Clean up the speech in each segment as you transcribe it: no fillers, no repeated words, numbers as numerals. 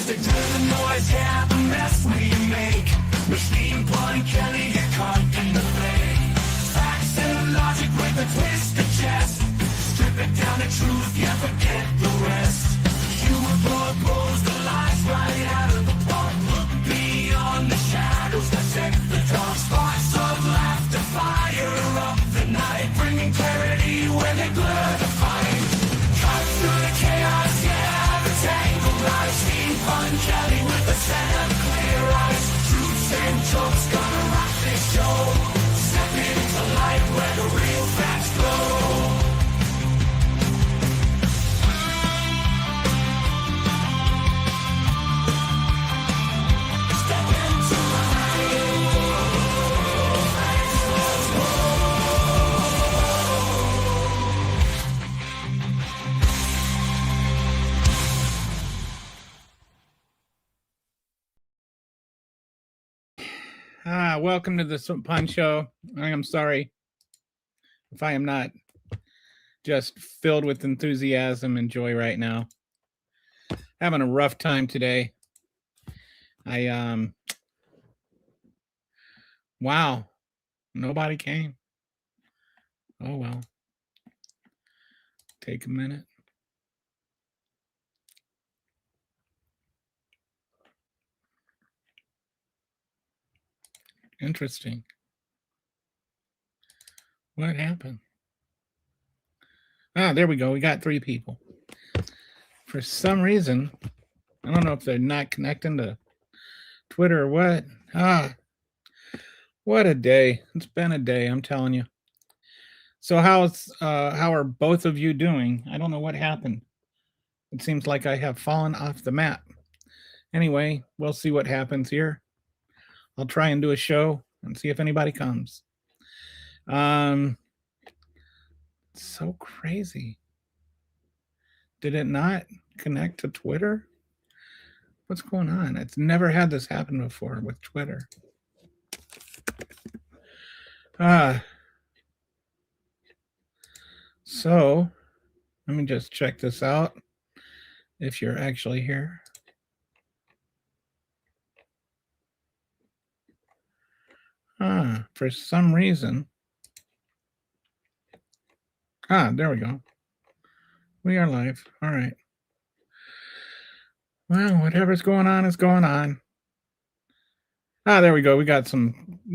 They do the noise, yeah, the mess we make. Machine Blunt Kelly get caught in the fake. Facts and logic with a twist of chest. Strip it down to truth, yeah, forget the rest. Humor blows the lies right out of the park. Look beyond the shadows that set the dark. Sparks of laughter fire up the night, bringing clarity when they blur the fight. Cut through the chaos, yeah, the tangle lies. Steampunk Kelly with a set of clear eyes. Truths and jokes gonna rock this show. Step into light where the real facts glow. Welcome to the Pun Show. I am sorry if I am not just filled with enthusiasm and joy right now. Having a rough time today. Wow, nobody came. Oh well. Take a minute. Interesting. What happened? There we go. We got 3 people. For some reason, I don't know if they're not connecting to Twitter or what. What a day. It's been a day, I'm telling you. So how are both of you doing? I don't know what happened. It seems like I have fallen off the map. Anyway, we'll see what happens here. I'll try and do a show and see if anybody comes. So crazy. Did it not connect to Twitter? What's going on? It's never had this happen before with Twitter. So let me just check this out. If you're actually here. For some reason. There we go. We are live. All right. Well, whatever's going on is going on. There we go. We got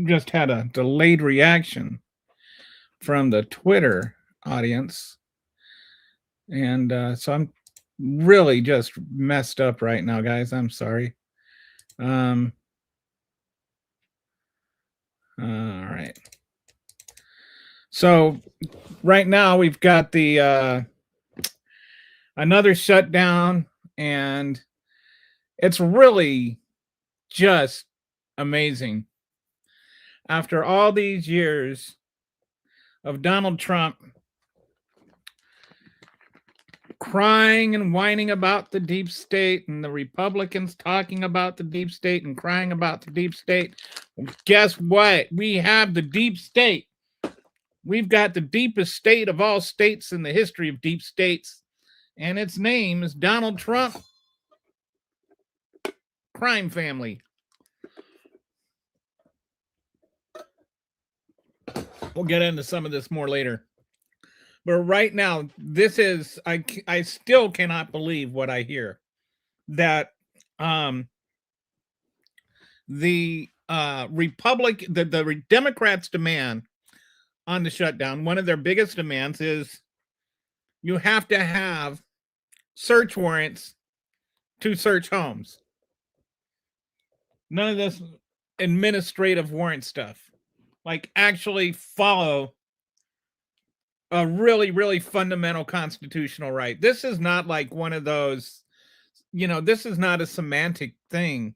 just had a delayed reaction from the Twitter audience. And so I'm really just messed up right now, guys. I'm sorry. All right. So right now we've got the another shutdown, and it's really just amazing. After all these years of Donald Trump crying and whining about the deep state and the Republicans talking about the deep state and crying about the deep state, guess what? We have the deep state. We've got the deepest state of all states in the history of deep states, and its name is Donald Trump crime family. We'll get into some of this more later. But right now, this is, I still cannot believe what I hear. That the Democrats' demand on the shutdown, one of their biggest demands is you have to have search warrants to search homes. None of this administrative warrant stuff. Like, actually follow a really, really fundamental constitutional right. This is not like one of those, this is not a semantic thing.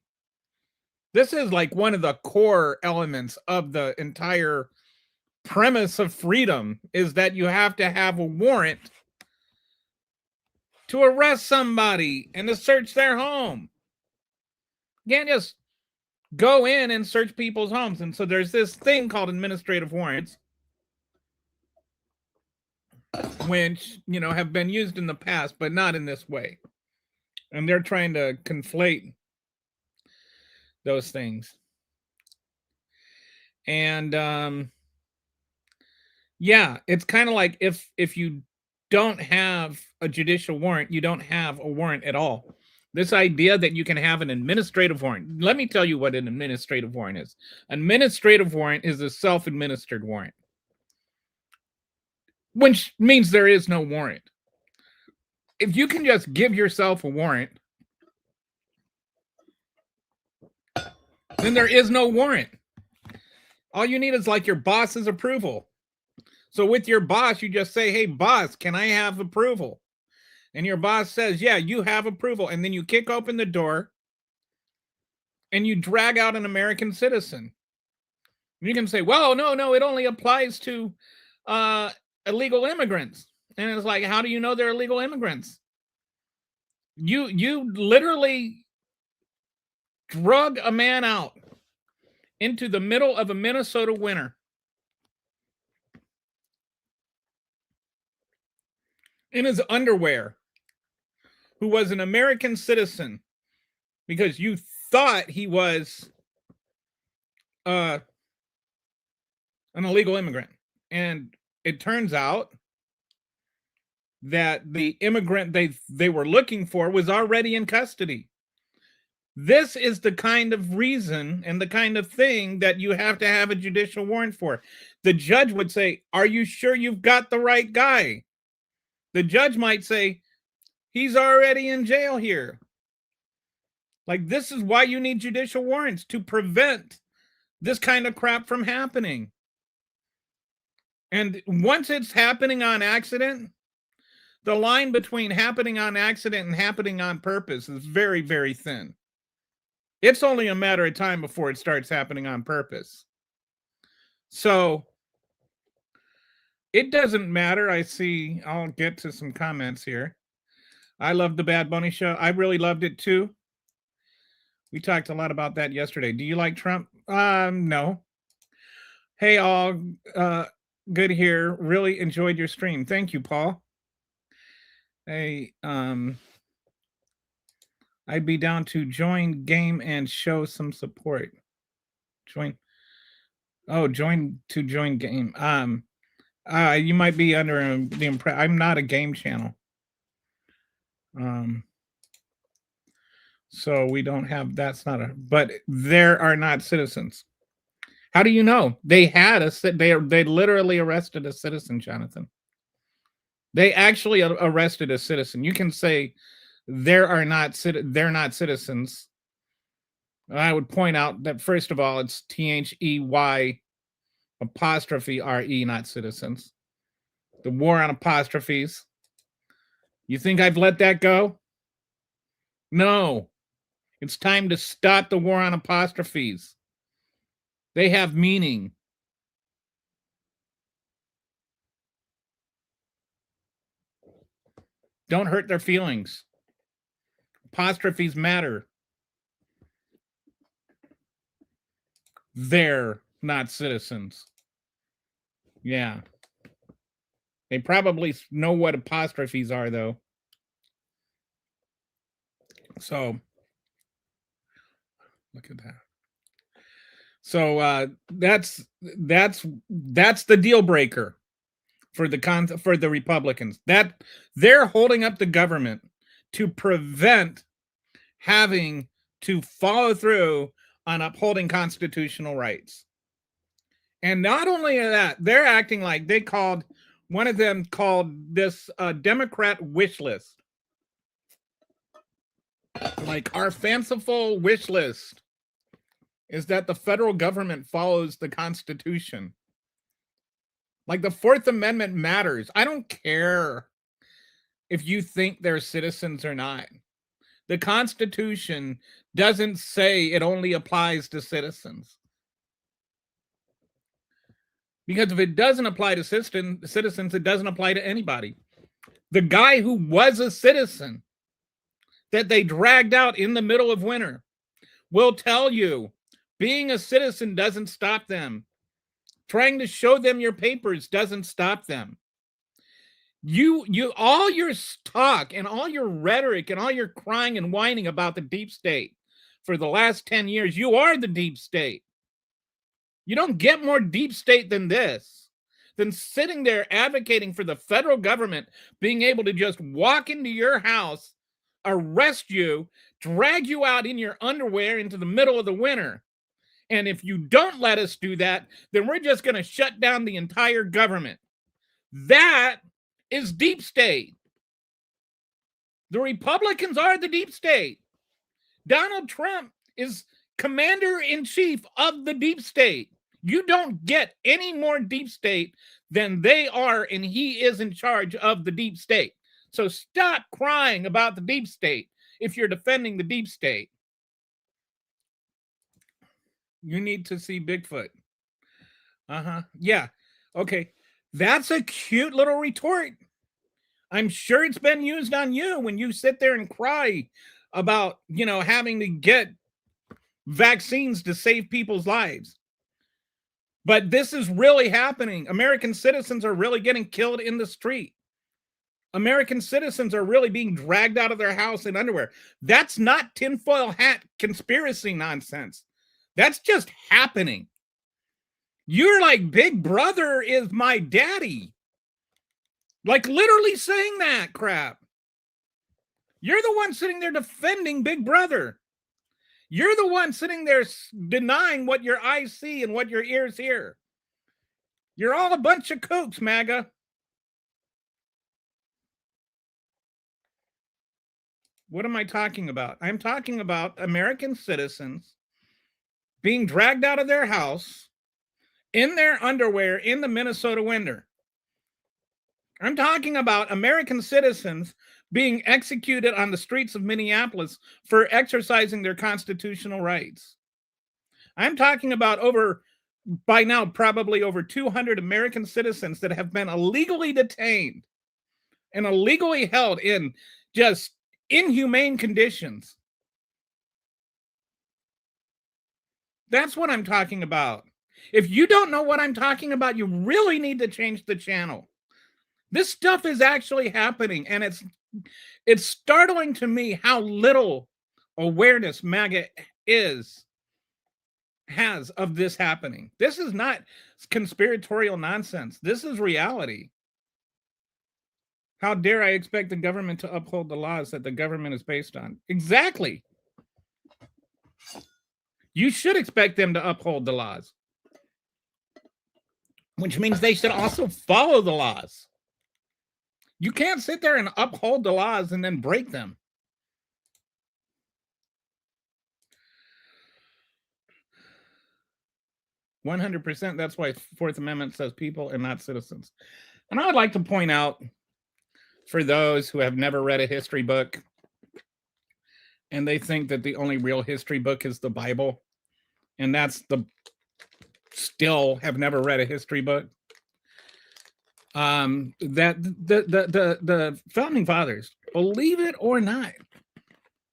This is like one of the core elements of the entire premise of freedom, is that you have to have a warrant to arrest somebody and to search their home. You can't just go in and search people's homes. And so there's this thing called administrative warrants, which, have been used in the past, but not in this way. And they're trying to conflate those things. And yeah, it's kind of like if you don't have a judicial warrant, you don't have a warrant at all. This idea that you can have an administrative warrant. Let me tell you what an administrative warrant is. Administrative warrant is a self-administered warrant, which means there is no warrant. If you can just give yourself a warrant, then there is no warrant. All you need is like your boss's approval. So with your boss, you just say, hey, boss, can I have approval? And your boss says, yeah, you have approval. And then you kick open the door and you drag out an American citizen. You can say, well, no, it only applies to illegal immigrants. And it's like, how do you know they're illegal immigrants? You literally drug a man out into the middle of a Minnesota winter in his underwear, who was an American citizen, because you thought he was an illegal immigrant. And it turns out that the immigrant they were looking for was already in custody. This is the kind of reason and the kind of thing that you have to have a judicial warrant for. The judge would say, are you sure you've got the right guy? The judge might say, he's already in jail here. Like, this is why you need judicial warrants, to prevent this kind of crap from happening. And once it's happening on accident, the line between happening on accident and happening on purpose is very, very thin. It's only a matter of time before it starts happening on purpose. So it doesn't matter. I'll get to some comments here. I love the Bad Bunny show. I really loved it too. We talked a lot about that yesterday. Do you like Trump? No. Hey, all. Good here. Really enjoyed your stream. Thank you, Paul. Hey, I'd be down to join game and show some support. Join game. You might be under the impression I'm not a game channel. So we don't have, but there are not citizens. How do you know? They literally arrested a citizen, Jonathan. They actually arrested a citizen. You can say they're not citizens. I would point out that, first of all, it's THEY apostrophe RE, not citizens. The war on apostrophes. You think I've let that go? No. It's time to stop the war on apostrophes. They have meaning. Don't hurt their feelings. Apostrophes matter. They're not citizens. Yeah. They probably know what apostrophes are, though. So, look at that. So that's the deal breaker for the Republicans. That they're holding up the government to prevent having to follow through on upholding constitutional rights. And not only that, they're acting like one of them called this Democrat wish list. Like, our fanciful wish list is that the federal government follows the Constitution. Like, the Fourth Amendment matters. I don't care if you think they're citizens or not. The Constitution doesn't say it only applies to citizens. Because if it doesn't apply to citizens, it doesn't apply to anybody. The guy who was a citizen that they dragged out in the middle of winter will tell you being a citizen doesn't stop them. Trying to show them your papers doesn't stop them. You all your talk and all your rhetoric and all your crying and whining about the deep state for the last 10 years, you are the deep state. You don't get more deep state than this, than sitting there advocating for the federal government being able to just walk into your house, arrest you, drag you out in your underwear into the middle of the winter. And if you don't let us do that, then we're just going to shut down the entire government. That is deep state. The Republicans are the deep state. Donald Trump is commander-in-chief of the deep state. You don't get any more deep state than they are, and he is in charge of the deep state. So stop crying about the deep state if you're defending the deep state. You need to see Bigfoot. Yeah. Okay. That's a cute little retort. I'm sure it's been used on you when you sit there and cry about, having to get vaccines to save people's lives. But this is really happening. American citizens are really getting killed in the street. American citizens are really being dragged out of their house in underwear. That's not tinfoil hat conspiracy nonsense. That's just happening. You're like, Big Brother is my daddy. Like literally saying that crap. You're the one sitting there defending Big Brother. You're the one sitting there denying what your eyes see and what your ears hear. You're all a bunch of kooks, MAGA. What am I talking about? I'm talking about American citizens being dragged out of their house in their underwear in the Minnesota winter. I'm talking about American citizens being executed on the streets of Minneapolis for exercising their constitutional rights. I'm talking about by now, probably over 200 American citizens that have been illegally detained and illegally held in just inhumane conditions. That's what I'm talking about. If you don't know what I'm talking about, you really need to change the channel. This stuff is actually happening, and it's startling to me how little awareness MAGA has of this happening. This is not conspiratorial nonsense. This is reality. How dare I expect the government to uphold the laws that the government is based on? Exactly. You should expect them to uphold the laws, which means they should also follow the laws. You can't sit there and uphold the laws and then break them. %. That's why Fourth Amendment says people and not citizens. And I would like to point out, for those who have never read a history book and they think that the only real history book is the Bible, and still have never read a history book, that the founding fathers, believe it or not,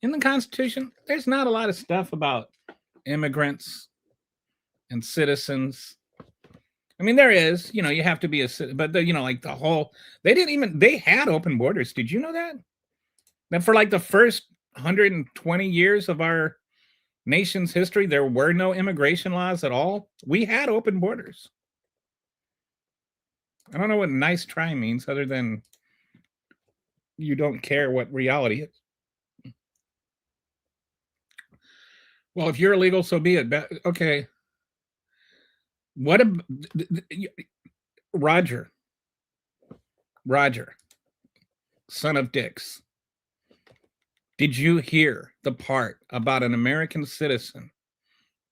in the Constitution, there's not a lot of stuff about immigrants and citizens. I mean, there is, you have to be a citizen, but they had open borders. Did you know that? That for like the first 120 years of our nation's history, there were no immigration laws at all. We had open borders. I don't know what nice try means other than you don't care what reality is. Well, if you're illegal, so be it. Okay. What Roger, son of Dix, did you hear the part about an American citizen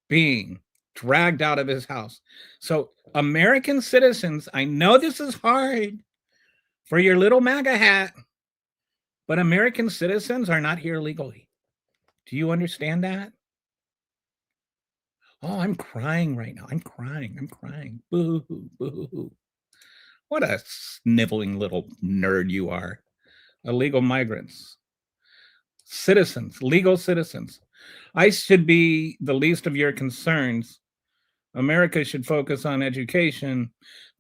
being dragged out of his house? So American citizens, I know this is hard for your little MAGA hat, but American citizens are not here legally. Do you understand that? Oh, I'm crying right now. I'm crying. Boo, boo. What a sniveling little nerd you are. Illegal migrants. Citizens, legal citizens. I should be the least of your concerns. America should focus on education.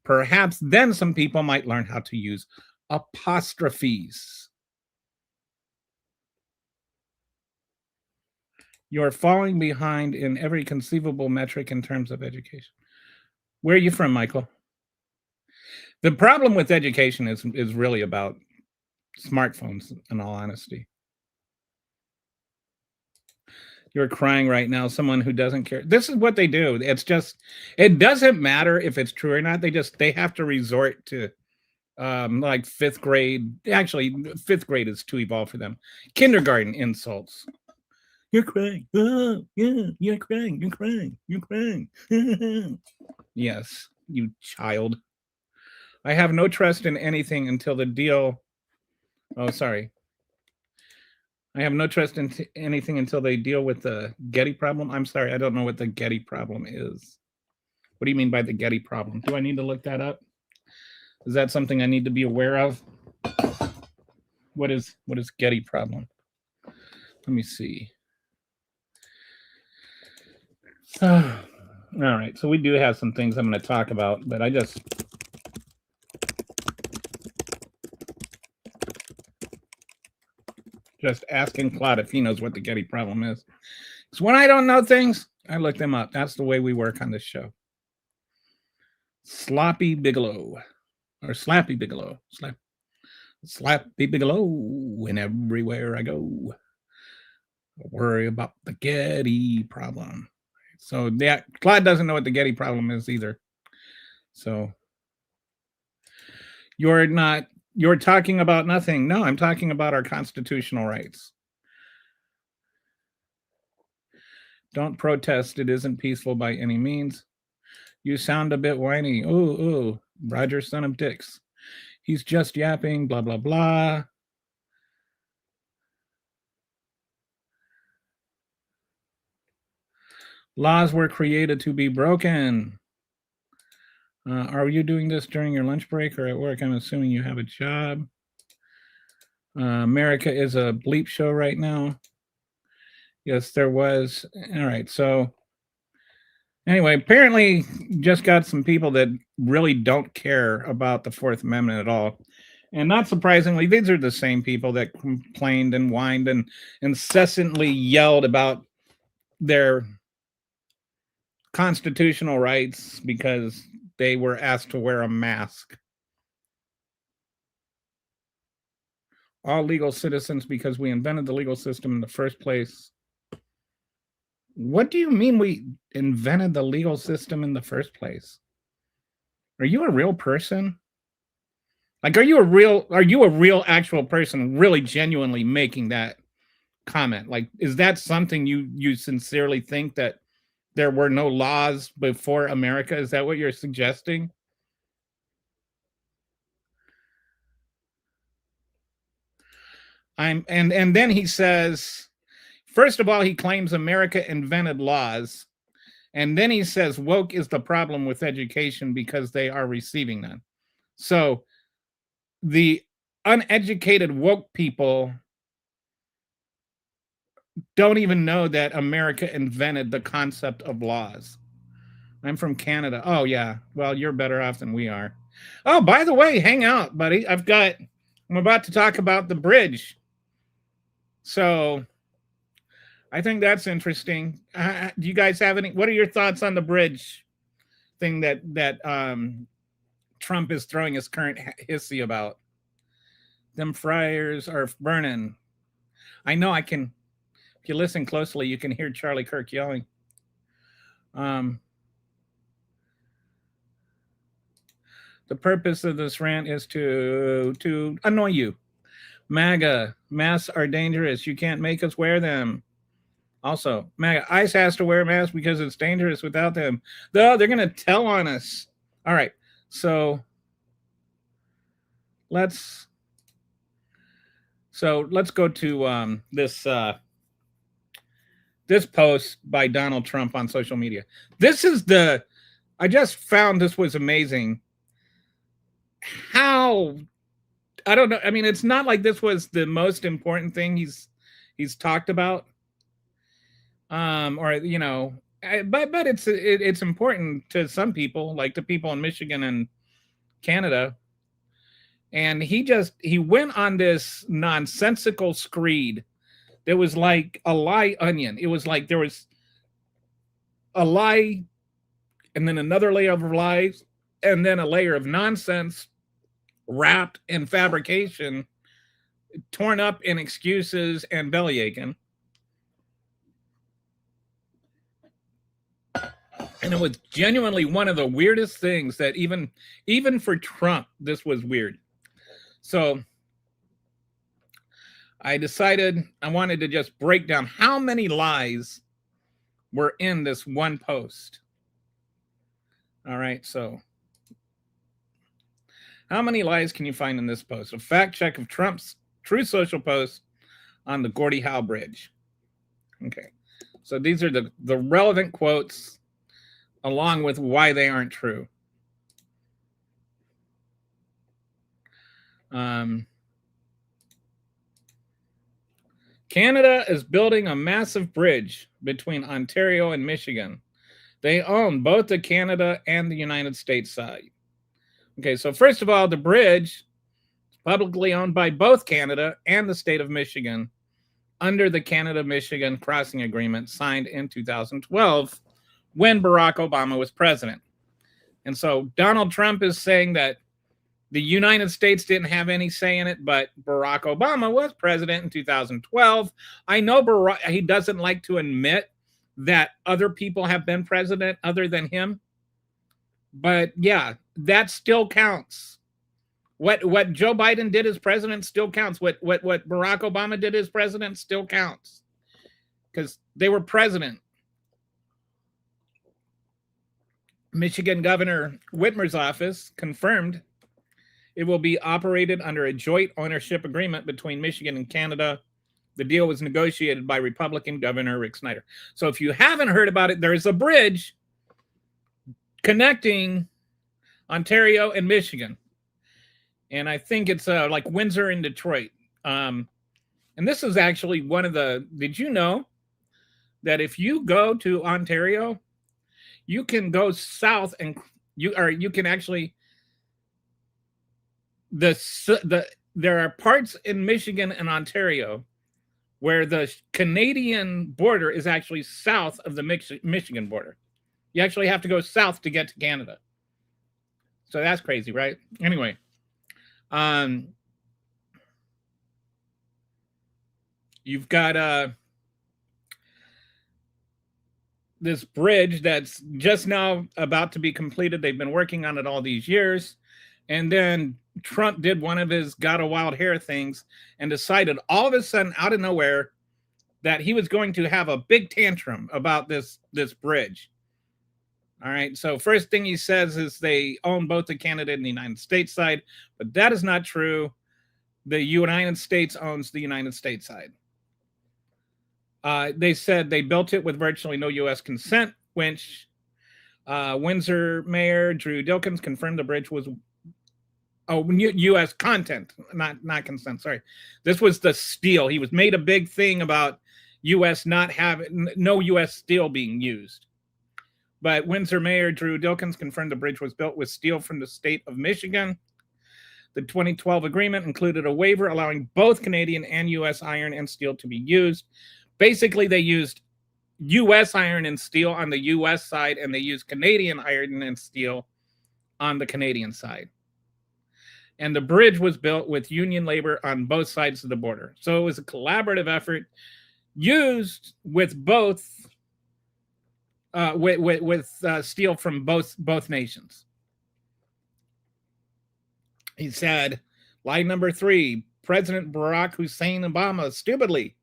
Perhaps then some people might learn how to use apostrophes. You're falling behind in every conceivable metric in terms of education. Where are you from, Michael? The problem with education is really about smartphones, in all honesty. You're crying right now, someone who doesn't care. This is what they do. It's just, it doesn't matter if it's true or not. They have to resort to like fifth grade. Actually, fifth grade is too evolved for them. Kindergarten insults. You're crying. Oh, yeah, you're crying. You're crying. You're crying. Yes, you child. I have no trust in anything until the deal. Oh, sorry. I have no trust in anything until they deal with the Getty problem. I'm sorry, I don't know what the Getty problem is. What do you mean by the Getty problem? Do I need to look that up? Is that something I need to be aware of? What is Getty problem? Let me see. All right, so we do have some things I'm going to talk about, but I just asking Claude if he knows what the Getty problem is. Because when I don't know things, I look them up. That's the way we work on this show. Sloppy Bigelow. Or Slappy Bigelow. Slappy Bigelow. And everywhere I go, I worry about the Getty problem. So yeah, Claude doesn't know what the Getty problem is either. So you're talking about nothing. No, I'm talking about our constitutional rights. Don't protest. It isn't peaceful by any means. You sound a bit whiny. Ooh, Roger, son of dicks. He's just yapping, blah, blah, blah. Laws were created to be broken. Are you doing this during your lunch break or at work? I'm assuming you have a job. America is a bleep show right now. Yes, there was. All right, so anyway, apparently just got some people that really don't care about the Fourth Amendment at all. And not surprisingly, these are the same people that complained and whined and incessantly yelled about their constitutional rights because they were asked to wear a mask. All legal citizens because we invented the legal system in the first place. What do you mean we invented the legal system in the first place? Are you a real person? Like, are you a real actual person really genuinely making that comment? Like, is that something you sincerely think that there were no laws before America? Is that what you're suggesting? And then he says, first of all, he claims America invented laws. And then he says woke is the problem with education because they are receiving none. So the uneducated woke people don't even know that America invented the concept of laws. I'm from Canada. Oh, yeah. Well, you're better off than we are. Oh, by the way, hang out, buddy. I'm about to talk about the bridge. So I think that's interesting. Do you guys have what are your thoughts on the bridge thing that Trump is throwing his current hissy about? Them fryers are burning. I know if you listen closely, you can hear Charlie Kirk yelling. The purpose of this rant is to annoy you. MAGA, masks are dangerous. You can't make us wear them. Also, MAGA, ICE has to wear masks because it's dangerous without them. Though they're going to tell on us. All right, so let's go to this post by Donald Trump on social media. I just found this was amazing. How, I don't know. I mean, it's not like this was the most important thing he's talked about. Or you know, but it's important to some people, like the people in Michigan and Canada. And he went on this nonsensical screed. There was like a lie onion. It was like there was a lie and then another layer of lies and then a layer of nonsense wrapped in fabrication, torn up in excuses and belly aching. And it was genuinely one of the weirdest things that even for Trump, this was weird. So I decided I wanted to just break down how many lies were in this one post. All right, so how many lies can you find in this post? A fact check of Trump's Truth Social post on the Gordie Howe Bridge. Okay, so these are the relevant quotes along with why they aren't true. Canada is building a massive bridge between Ontario and Michigan. They own both the Canada and the United States side. Okay, so first of all, the bridge is publicly owned by both Canada and the state of Michigan under the Canada-Michigan Crossing Agreement signed in 2012 when Barack Obama was president. And so Donald Trump is saying that the United States didn't have any say in it, but Barack Obama was president in 2012. I know he doesn't like to admit that other people have been president other than him. But yeah, that still counts. What Joe Biden did as president still counts. What Barack Obama did as president still counts. Because they were president. Michigan Governor Whitmer's office confirmed it will be operated under a joint ownership agreement between Michigan and Canada. The deal was negotiated by Republican Governor Rick Snyder. So if you haven't heard about it, there is a bridge connecting Ontario and Michigan. And I think it's like Windsor and Detroit. And this is actually one of the, did you know that if you go to Ontario, you can go south and you can actually, there are parts in Michigan and Ontario where the Canadian border is actually south of the Michigan border. You actually have to go south to get to Canada. So that's crazy, right? Anyway, you've got this bridge that's just now about to be completed. They've been working on it all these years. And then Trump did one of his got a wild hair things and decided all of a sudden out of nowhere that he was going to have a big tantrum about this bridge. All right. So first thing he says is they own both the Canada and the United States side, but that is not true. The United States owns the United States side. They said they built it with virtually no U.S. consent, which Windsor Mayor Drew Dilkins confirmed the bridge was U.S. content, not consent. Sorry, this was the steel. He was made a big thing about U.S. not having no U.S. steel being used. But Windsor Mayor Drew Dilkins confirmed the bridge was built with steel from the state of Michigan. The 2012 agreement included a waiver allowing both Canadian and U.S. iron and steel to be used. Basically, they used U.S. iron and steel on the U.S. side, and they used Canadian iron and steel on the Canadian side. And the bridge was built with union labor on both sides of the border. So it was a collaborative effort used with both steel from both nations. He said, line number 3, President Barack Hussein Obama stupidly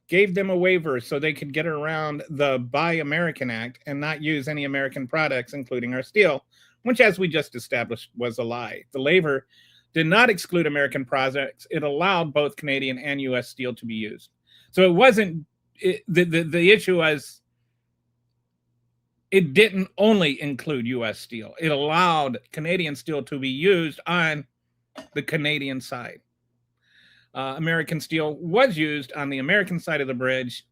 gave them a waiver so they could get around the Buy American Act and not use any American products, including our steel, which, as we just established, was a lie. The waiver did not exclude American products. It allowed both Canadian and U.S. steel to be used. So it wasn't, the issue was it didn't only include U.S. steel. It allowed Canadian steel to be used on the Canadian side. American steel was used on the American side of the bridge.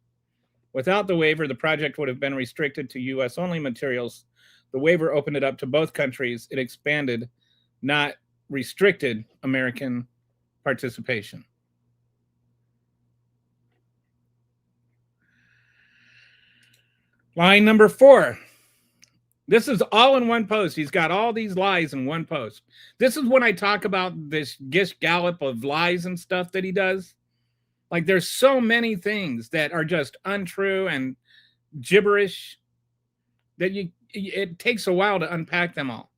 Without the waiver, the project would have been restricted to U.S.-only materials. The waiver opened it up to both countries. It expanded, not restricted American participation. Line number 4. This is all in one post. He's got all these lies in one post. This is when I talk about this gish gallop of lies and stuff that he does. Like, there's so many things that are just untrue and gibberish that it takes a while to unpack them all.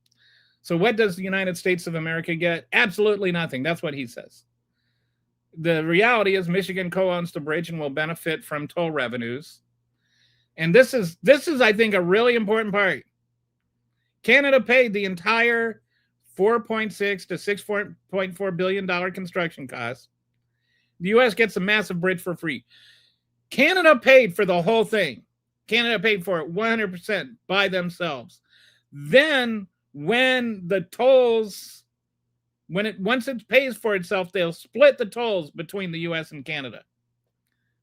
So what does the United States of America get? Absolutely nothing. That's what he says. The reality is Michigan co-owns the bridge and will benefit from toll revenues. And this is, I think, a really important part. Canada paid the entire $4.6 to $6.4 billion construction cost. The U.S. gets a massive bridge for free. Canada paid for the whole thing. Canada paid for it 100% by themselves. Then when the tolls, once it pays for itself, they'll split the tolls between the U.S. and Canada.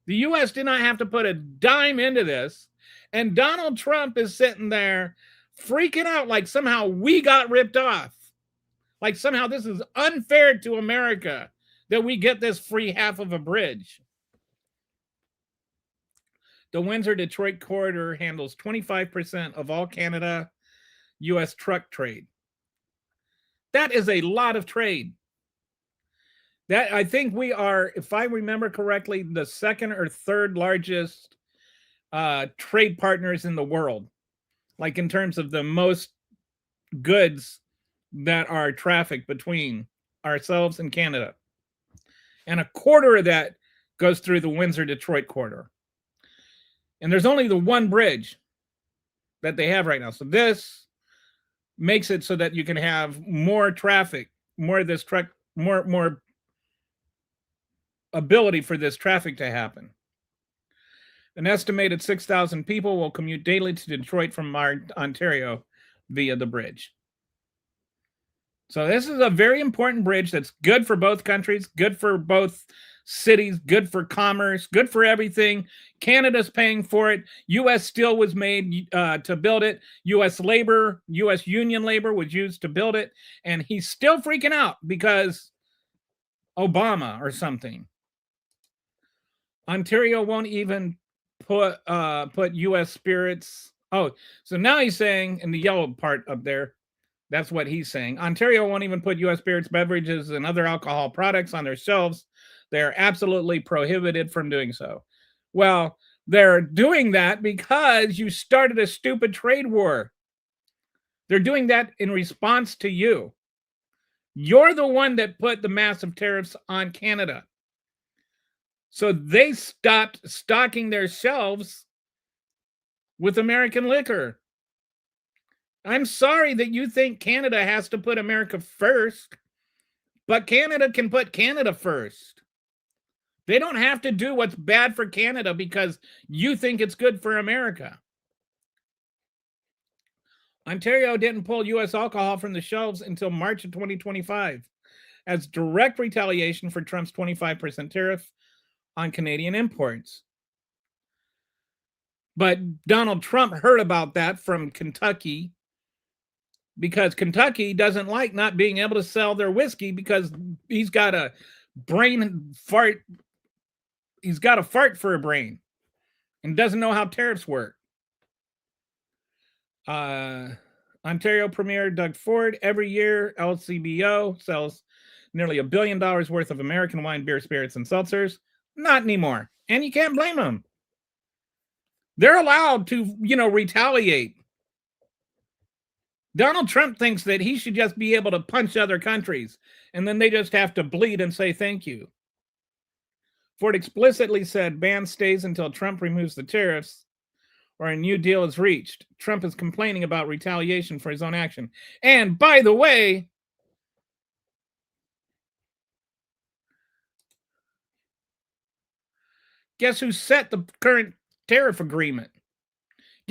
The U.S. did not have to put a dime into this, and Donald Trump is sitting there freaking out like somehow we got ripped off. Like somehow this is unfair to America that we get this free half of a bridge. The Windsor-Detroit corridor handles 25% of all Canada-U.S. truck trade. That is a lot of trade. That, I think we are, if I remember correctly, the second or third largest trade partners in the world. Like in terms of the most goods that are trafficked between ourselves and Canada. And a quarter of that goes through the Windsor-Detroit corridor. And there's only the one bridge that they have right now. So this makes it so that you can have more traffic, more of this truck, more ability for this traffic to happen. An estimated 6,000 people will commute daily to Detroit from Ontario via the bridge. So this is a very important bridge that's good for both countries, good for both cities, good for commerce, good for everything. Canada's paying for it. U.S. steel was made to build it. U.S. labor, U.S. union labor was used to build it. And he's still freaking out because Obama or something. Ontario won't even put U.S. spirits. Oh, so now he's saying in the yellow part up there, that's what he's saying. Ontario won't even put U.S. spirits, beverages, and other alcohol products on their shelves. They're absolutely prohibited from doing so. Well, they're doing that because you started a stupid trade war. They're doing that in response to you. You're the one that put the massive tariffs on Canada. So they stopped stocking their shelves with American liquor. I'm sorry that you think Canada has to put America first, but Canada can put Canada first. They don't have to do what's bad for Canada because you think it's good for America. Ontario didn't pull U.S. alcohol from the shelves until March of 2025 as direct retaliation for Trump's 25% tariff on Canadian imports. But Donald Trump heard about that from Kentucky because Kentucky doesn't like not being able to sell their whiskey because he's got a brain fart. He's got a fart for a brain and doesn't know how tariffs work. Ontario Premier Doug Ford, every year LCBO sells nearly $1 billion worth of American wine, beer, spirits, and seltzers. Not anymore. And you can't blame them. They're allowed to, retaliate. Donald Trump thinks that he should just be able to punch other countries, and then they just have to bleed and say thank you. Ford explicitly said ban stays until Trump removes the tariffs or a new deal is reached. Trump is complaining about retaliation for his own action. And by the way, guess who set the current tariff agreement?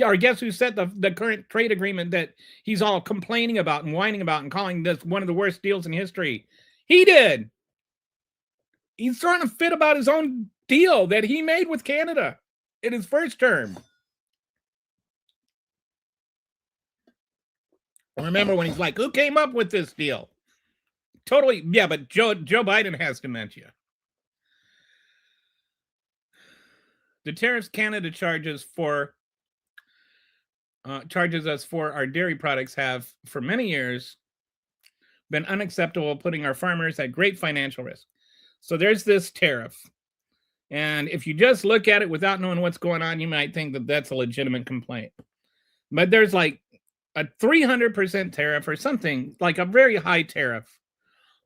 Or guess who set the current trade agreement that he's all complaining about and whining about and calling this one of the worst deals in history? He did. He's throwing a fit about his own deal that he made with Canada in his first term. Remember when he's like, who came up with this deal? Totally, yeah, but Joe Biden has dementia. The tariffs Canada charges us for our dairy products have, for many years, been unacceptable, putting our farmers at great financial risk. So there's this tariff. And if you just look at it without knowing what's going on, you might think that that's a legitimate complaint. But there's like a 300% tariff or something, like a very high tariff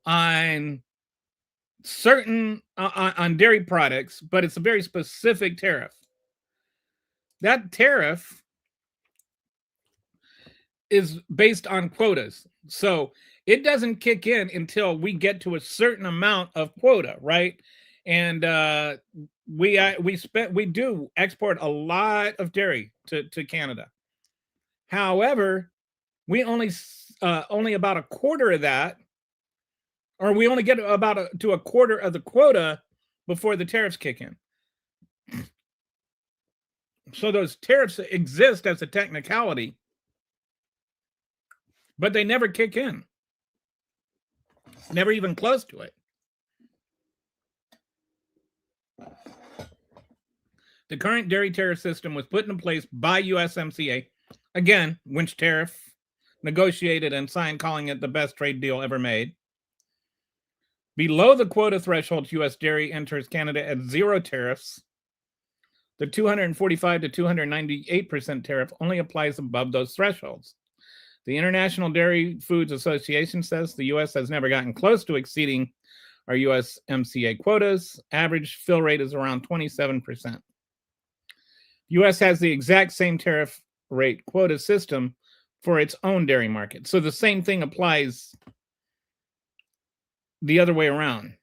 on certain on dairy products, but it's a very specific tariff. That tariff is based on quotas. So it doesn't kick in until we get to a certain amount of quota, right? And we do export a lot of dairy to Canada. However, we only about a quarter of that, or we only get to a quarter of the quota before the tariffs kick in. So those tariffs exist as a technicality, but they never kick in. Never even close to it. The current dairy tariff system was put in place by USMCA, again, winch tariff, negotiated and signed, calling it the best trade deal ever made. Below the quota threshold, U.S. dairy enters Canada at zero tariffs. The 245 to 298% tariff only applies above those thresholds. The International Dairy Foods Association says the U.S. has never gotten close to exceeding our USMCA quotas. Average fill rate is around 27%. U.S. has the exact same tariff rate quota system for its own dairy market. So the same thing applies the other way around.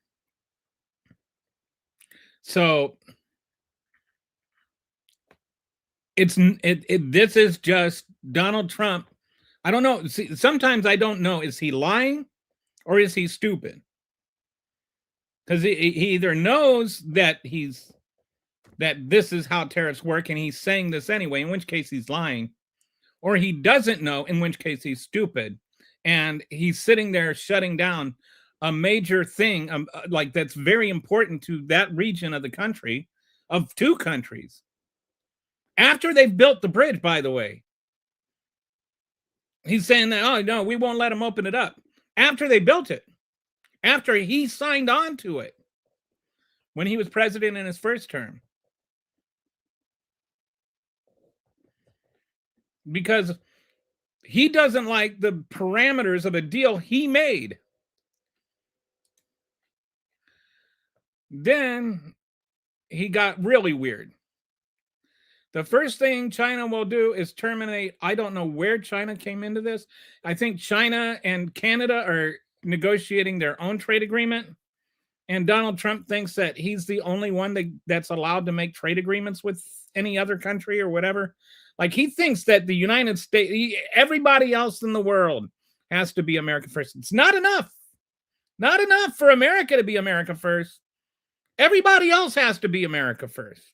So this is just Donald Trump. I don't know. See, sometimes I don't know. Is he lying or is he stupid? Because he either knows that this is how tariffs work and he's saying this anyway, in which case he's lying, or he doesn't know, in which case he's stupid, and he's sitting there shutting down a major thing like that's very important to that region of the country, of two countries, after they've built the bridge, by the way. He's saying that, oh no, we won't let him open it up after they built it, after he signed on to it when he was president in his first term. Because he doesn't like the parameters of a deal he made. Then he got really weird. The first thing China will do is terminate. I don't know where China came into this. I think China and Canada are negotiating their own trade agreement. And Donald Trump thinks that he's the only one that's allowed to make trade agreements with any other country or whatever. Like, he thinks that the United States, everybody else in the world has to be America first. It's not enough. Not enough for America to be America first. Everybody else has to be America first.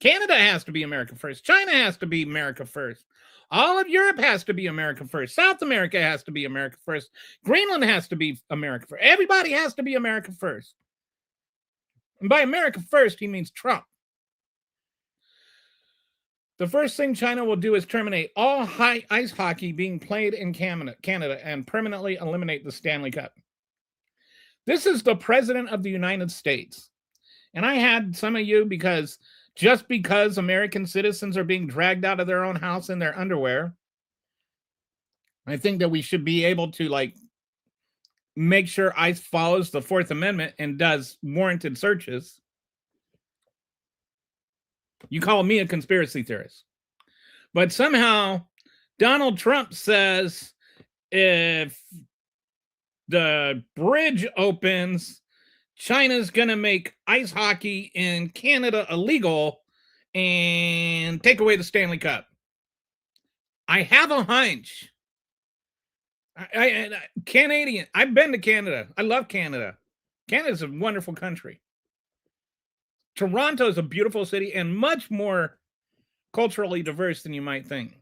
Canada has to be America first. China has to be America first. All of Europe has to be America first. South America has to be America first. Greenland has to be America first. Everybody has to be America first. And by America first, he means Trump. The first thing China will do is terminate all ice hockey being played in Canada and permanently eliminate the Stanley Cup. This is the President of the United States. And I had some of you, because just because American citizens are being dragged out of their own house in their underwear, I think that we should be able to make sure ICE follows the Fourth Amendment and does warranted searches. You call me a conspiracy theorist. But somehow Donald Trump says if the bridge opens, China's going to make ice hockey in Canada illegal and take away the Stanley Cup. I have a hunch. Canadian. I've been to Canada. I love Canada. Canada's a wonderful country. Toronto is a beautiful city and much more culturally diverse than you might think.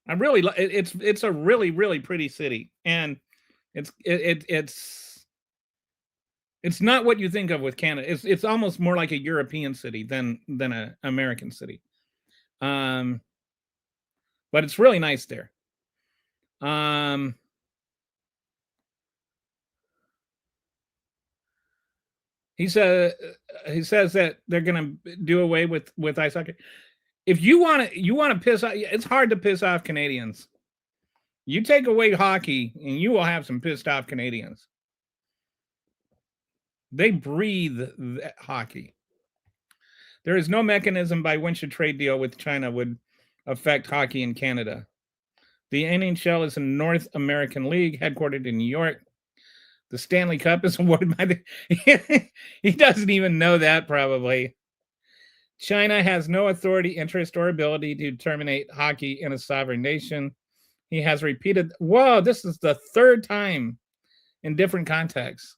I really it's a really really pretty city, and it's not what you think of with Canada. It's almost more like a European city than a American city. Um, but it's really nice there. Um, he said he says that they're going to do away with ice hockey. If you want to piss off, it's hard to piss off Canadians. You take away hockey, and you will have some pissed off Canadians. They breathe hockey. There is no mechanism by which a trade deal with China would affect hockey in Canada. The NHL is a North American league headquartered in New York. The Stanley Cup is awarded by the. He doesn't even know that, probably. China has no authority, interest, or ability to terminate hockey in a sovereign nation. He has repeated. Whoa, this is the third time in different contexts.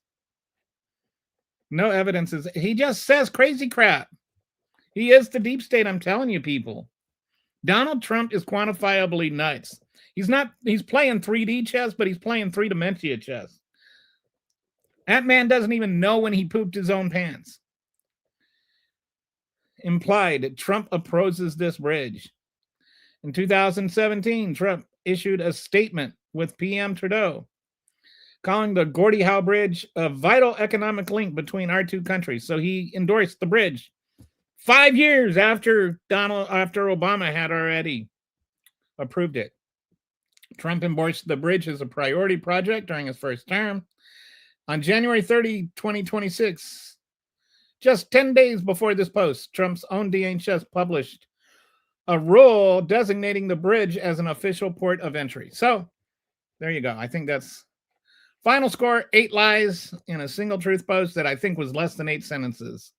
No evidence is. He just says crazy crap. He is the deep state, I'm telling you, people. Donald Trump is quantifiably nuts. He's playing 3D chess, but he's playing three-dimensional chess. That man doesn't even know when he pooped his own pants. Implied, Trump opposes this bridge. In 2017, Trump issued a statement with PM Trudeau calling the Gordie Howe Bridge a vital economic link between our two countries. So he endorsed the bridge 5 years after Obama had already approved it. Trump endorsed the bridge as a priority project during his first term. On January 30, 2026, just 10 days before this post, Trump's own DHS published a rule designating the bridge as an official port of entry. So there you go. I think that's final score, 8 lies in a single truth post that I think was less than 8 sentences.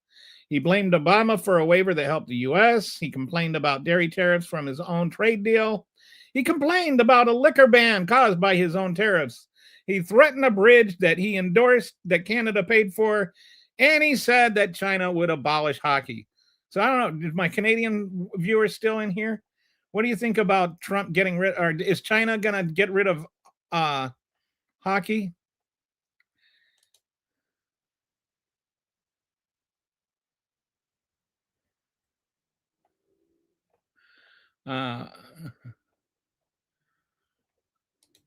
He blamed Obama for a waiver that helped the U.S. He complained about dairy tariffs from his own trade deal. He complained about a liquor ban caused by his own tariffs. He threatened a bridge that he endorsed that Canada paid for. And he said that China would abolish hockey. So I don't know. Is my Canadian viewers still in here? What do you think about Trump getting rid, or is China going to get rid of hockey?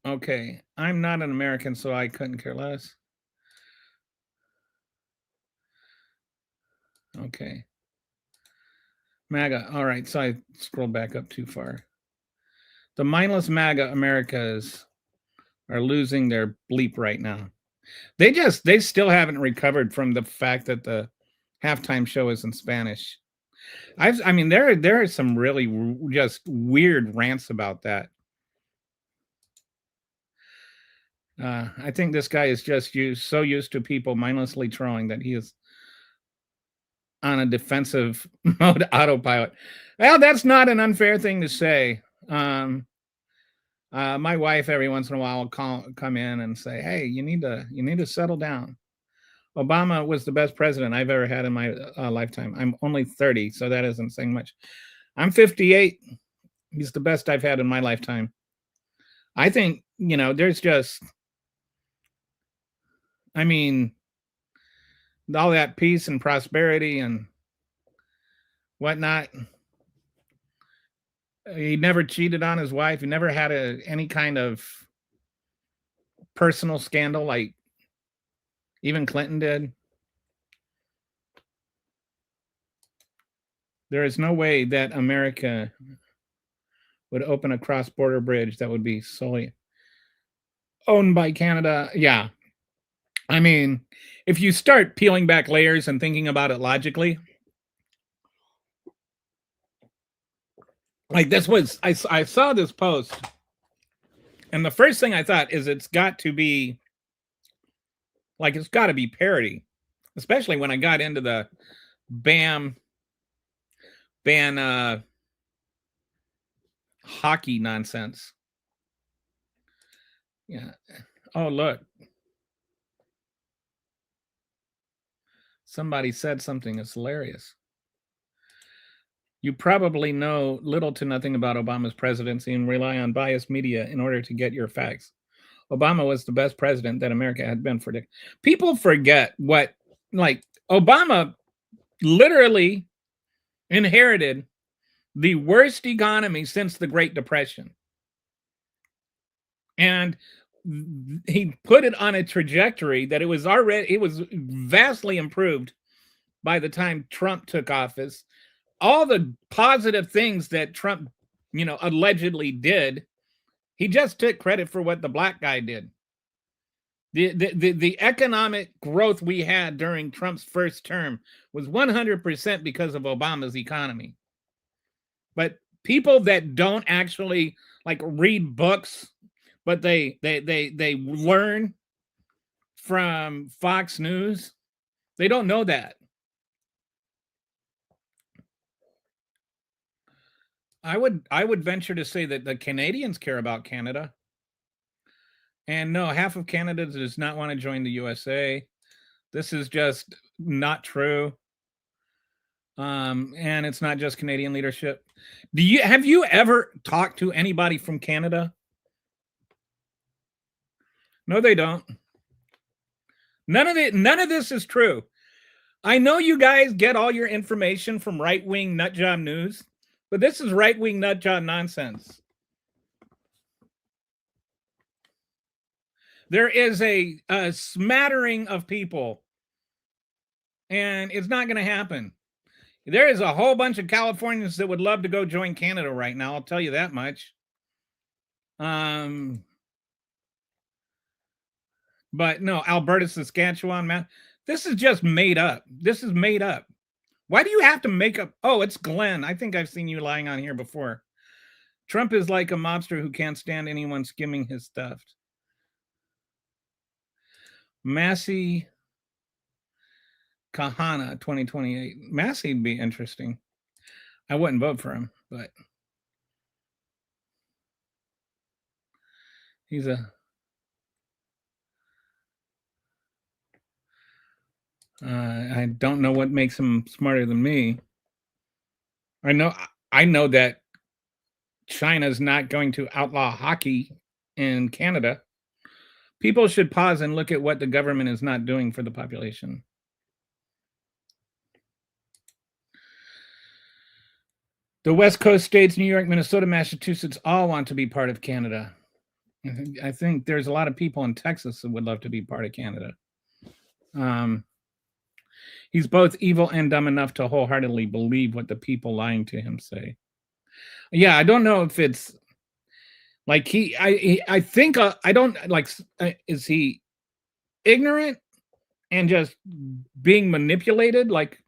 Okay. I'm not an American, so I couldn't care less. Okay. MAGA. All right. So I scrolled back up too far. The mindless MAGA Americas are losing their bleep right now. They still haven't recovered from the fact that the halftime show is in Spanish. I mean, there are some really just weird rants about that. I think this guy is just so used to people mindlessly trolling that he is on a defensive mode autopilot. Well, that's not an unfair thing to say. My wife every once in a while will come in and say, "Hey, you need to settle down." Obama was the best president I've ever had in my lifetime. I'm only 30, so that isn't saying much. I'm 58. He's the best I've had in my lifetime. I think, there's just, I mean, all that peace and prosperity and whatnot. He never cheated on his wife. He never had any kind of personal scandal like even Clinton did. There is no way that America would open a cross-border bridge that would be solely owned by Canada. Yeah. I mean, if you start peeling back layers and thinking about it logically, like I saw this post, and the first thing I thought is it's got to be parody, especially when I got into the ban hockey nonsense. Yeah. Oh, look. Somebody said something that's hilarious. You probably know little to nothing about Obama's presidency and rely on biased media in order to get your facts. Obama was the best president that America had been for decades. People forget what, like, Obama literally inherited the worst economy since the Great Depression. And he put it on a trajectory that it was vastly improved by the time Trump took office. All the positive things that Trump, allegedly did, he just took credit for what the black guy did. The economic growth we had during Trump's first term was 100% because of Obama's economy. But people that don't actually like read books, but they learn from Fox News, they don't know that. I would venture to say that the Canadians care about Canada. And no, half of Canada does not want to join the USA. This is just not true. And it's not just Canadian leadership. Have you ever talked to anybody from Canada? No, they don't. None of this is true. I know you guys get all your information from right-wing nutjob news, but this is right-wing nutjob nonsense. There is a smattering of people, and it's not going to happen. There is a whole bunch of Californians that would love to go join Canada right now. I'll tell you that much. But no, Alberta, Saskatchewan, man, this is just made up. This is made up. Why do you have to make up? Oh, it's Glenn. I think I've seen you lying on here before. Trump is like a mobster who can't stand anyone skimming his stuff. Massey Kahana 2028. Massey'd be interesting. I wouldn't vote for him, but he's a I don't know what makes him smarter than me. I know that China's not going to outlaw hockey in Canada. People should pause and look at what the government is not doing for the population. The West Coast states, New York, Minnesota, Massachusetts, all want to be part of Canada. I think there's a lot of people in Texas that would love to be part of Canada. He's both evil and dumb enough to wholeheartedly believe what the people lying to him say. Yeah, I don't know if it's like I think I don't like. Is he ignorant and just being manipulated? Like,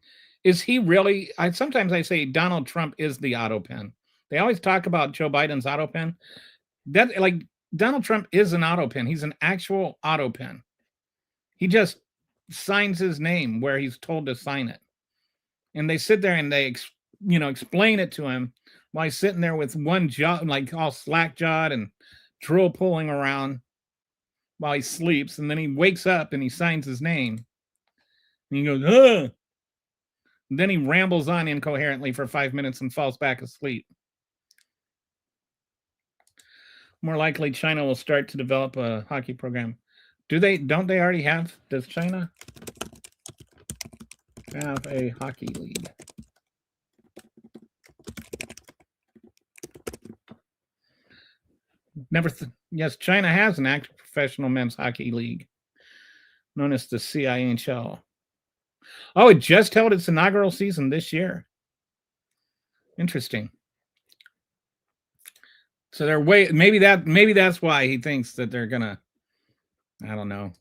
is he really? Sometimes I say Donald Trump is the auto pen. They always talk about Joe Biden's auto pen. That, like, Donald Trump is an auto pen. He's an actual auto pen. He just signs his name where he's told to sign it. And they sit there and they, explain it to him while he's sitting there with one jaw, like all slack jawed and drool pulling around while he sleeps. And then he wakes up and he signs his name. And he goes, ugh. And then he rambles on incoherently for 5 minutes and falls back asleep. More likely, China will start to develop a hockey program. Don't they already have? Does China have a hockey league? Yes, China has an active professional men's hockey league known as the CIHL. Oh, it just held its inaugural season this year. Interesting. So maybe that's why he thinks that they're gonna, I don't know.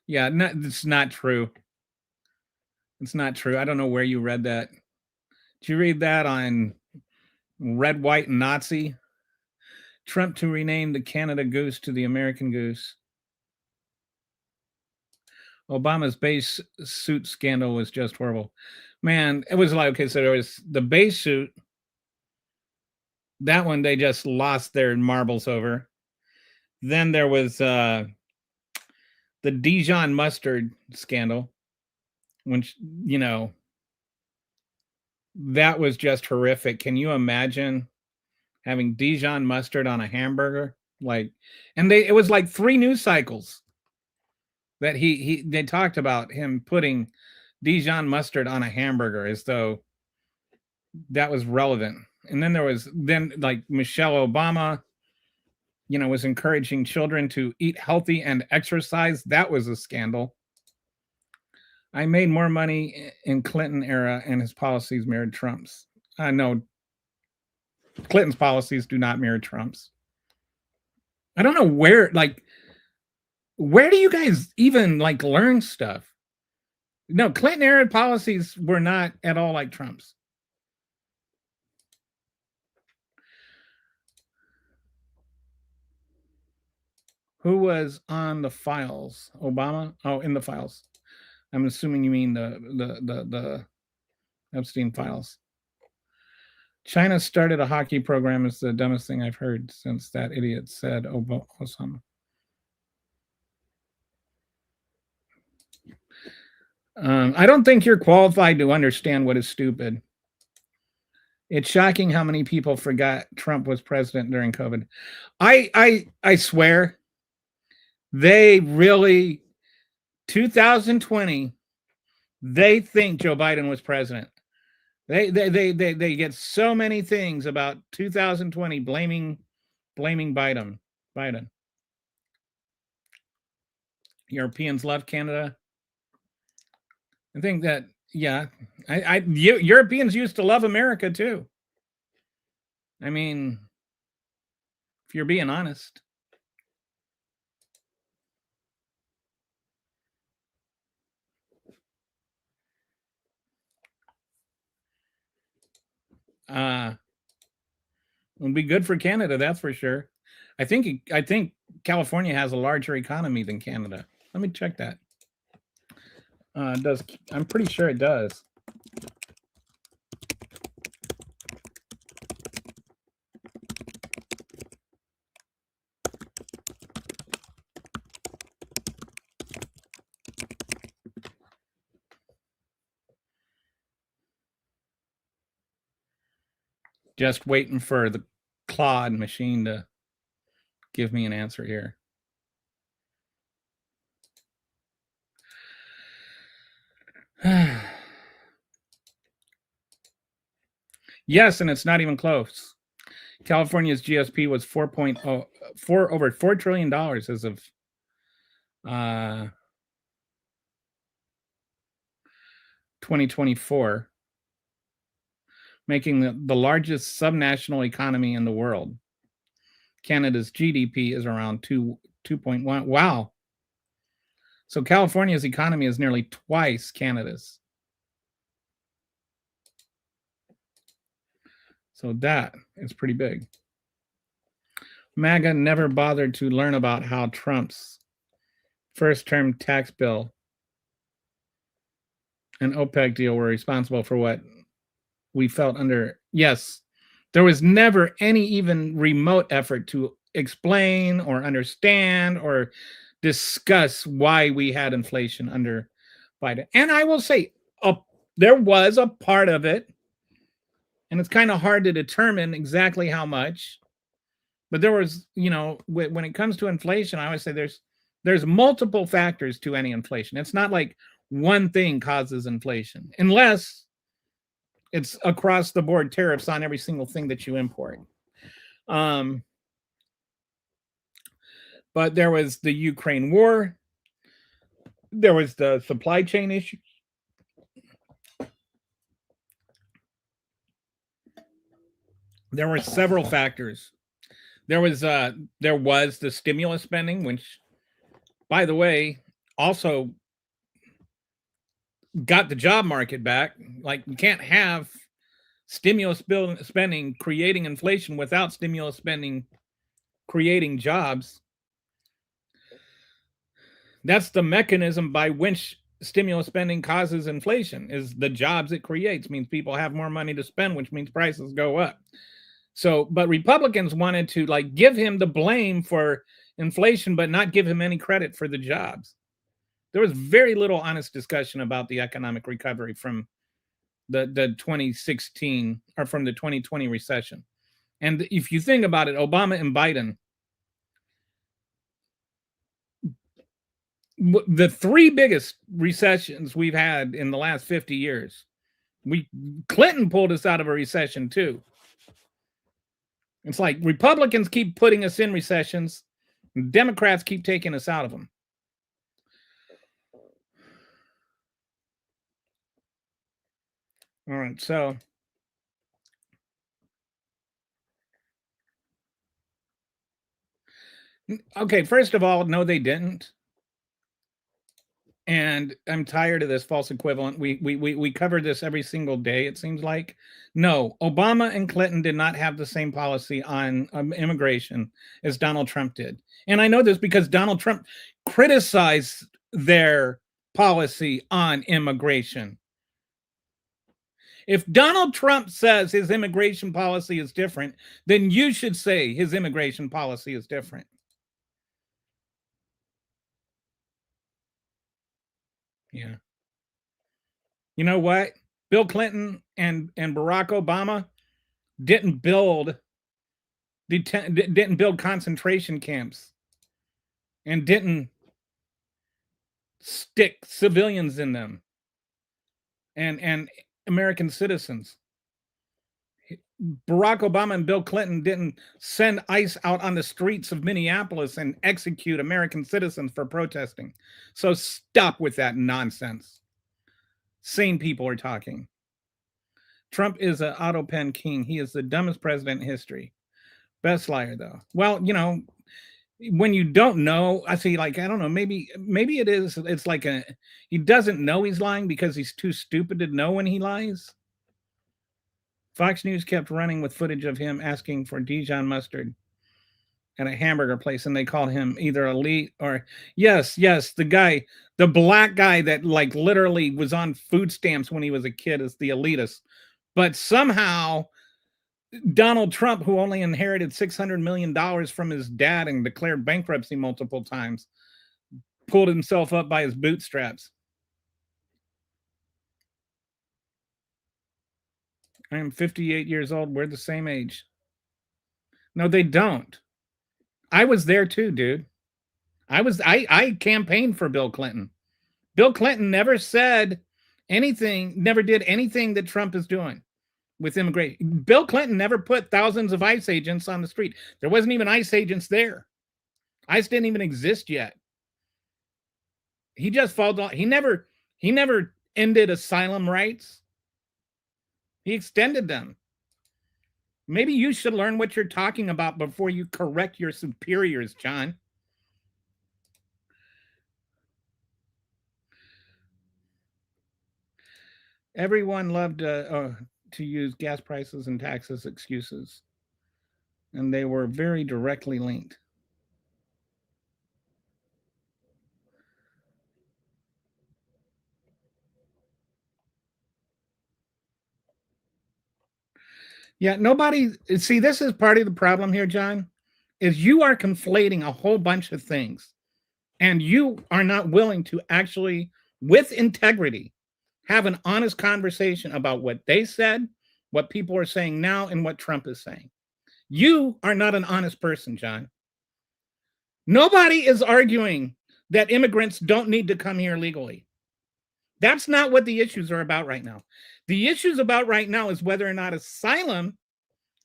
Yeah, it's not true. It's not true. I don't know where you read that. Did you read that on Red, White, and Nazi? Trump to rename the Canada Goose to the American Goose. Obama's base suit scandal was just horrible. Man, it was like, okay, so there was the base suit. That one they just lost their marbles over. Then there was the Dijon mustard scandal, which, That was just horrific. Can you imagine having Dijon mustard on a hamburger? Like, and it was like 3 news cycles that they talked about him putting Dijon mustard on a hamburger as though that was relevant. And then there was like Michelle Obama, was encouraging children to eat healthy and exercise. That was a scandal. I made more money in Clinton era and his policies mirrored Trump's. No, Clinton's policies do not mirror Trump's. I don't know where do you guys even learn stuff? No, Clinton era policies were not at all like Trump's. Who was on the files? Obama? Oh, in the files. I'm assuming you mean the Epstein files. China started a hockey program is the dumbest thing I've heard since that idiot said Osama. I don't think you're qualified to understand what is stupid. It's shocking how many people forgot Trump was president during COVID. I swear, they really 2020. They think Joe Biden was president. They get so many things about 2020 blaming Biden. Europeans love Canada. I think that Europeans used to love America too. I mean, if you're being honest. It would be good for Canada, that's for sure. I think California has a larger economy than Canada. Let me check that. Does I'm pretty sure it does. Just waiting for the Claude machine to give me an answer here. Yes, and it's not even close. California's GSP was 4.04 over $4 trillion as of 2024, making the largest subnational economy in the world. Canada's GDP is around 2.1. Wow. So California's economy is nearly twice Canada's. So that is pretty big. MAGA never bothered to learn about how Trump's first-term tax bill and OPEC deal were responsible for what we felt under. Yes, there was never any even remote effort to explain or understand or discuss why we had inflation under Biden. And I will say, there was a part of it, and it's kind of hard to determine exactly how much, but there was, when it comes to inflation, I always say there's multiple factors to any inflation. It's not like one thing causes inflation, unless it's across the board tariffs on every single thing that you import. But there was the Ukraine war. There was the supply chain issue. There were several factors. There was the stimulus spending, which, by the way, also got the job market back. Like, you can't have stimulus spending creating inflation without stimulus spending creating jobs. That's the mechanism by which stimulus spending causes inflation, is the jobs it creates. Means people have more money to spend, which means prices go up. So, but Republicans wanted to give him the blame for inflation, but not give him any credit for the jobs. There was very little honest discussion about the economic recovery from the 2016 or from the 2020 recession. And if you think about it, Obama and Biden, the three biggest recessions we've had in the last 50 years, Clinton pulled us out of a recession too. It's like Republicans keep putting us in recessions, and Democrats keep taking us out of them. All right, so okay, first of all, no, they didn't. And I'm tired of this false equivalent. We cover this every single day, it seems like. No, Obama and Clinton did not have the same policy on immigration as Donald Trump did. And I know this because Donald Trump criticized their policy on immigration. If Donald Trump says his immigration policy is different, then you should say his immigration policy is different. Yeah. You know what? Bill Clinton and Barack Obama didn't build concentration camps and didn't stick civilians in them and American citizens. Barack Obama and Bill Clinton didn't send ICE out on the streets of Minneapolis and execute American citizens for protesting. So stop with that nonsense. Sane people are talking. Trump is an auto pen king. He is the dumbest president in history. Best liar, though. Well, you know, when you don't know, I see, like, I don't know, maybe it is, it's like he doesn't know he's lying because he's too stupid to know when he lies. Fox News kept running with footage of him asking for Dijon mustard at a hamburger place, and they called him either elite or yes, the black guy that like literally was on food stamps when he was a kid is the elitist. But somehow Donald Trump, who only inherited $600 million from his dad and declared bankruptcy multiple times, pulled himself up by his bootstraps. I am 58 years old. We're the same age. No, they don't. I was there too, dude. I campaigned for Bill Clinton. Bill Clinton never said anything, never did anything that Trump is doing with immigration. Bill Clinton never put thousands of ICE agents on the street. There wasn't even ICE agents there. ICE didn't even exist yet. He just followed on. He never ended asylum rights. He extended them. Maybe you should learn what you're talking about before you correct your superiors, John. Everyone loved to use gas prices and taxes excuses, and they were very directly linked. Yeah, nobody, see, this is part of the problem here, John, is you are conflating a whole bunch of things, and you are not willing to actually, with integrity, have an honest conversation about what they said, what people are saying now, and what Trump is saying. You are not an honest person, John. Nobody is arguing that immigrants don't need to come here legally. That's not what the issues are about right now. The issues about right now is whether or not asylum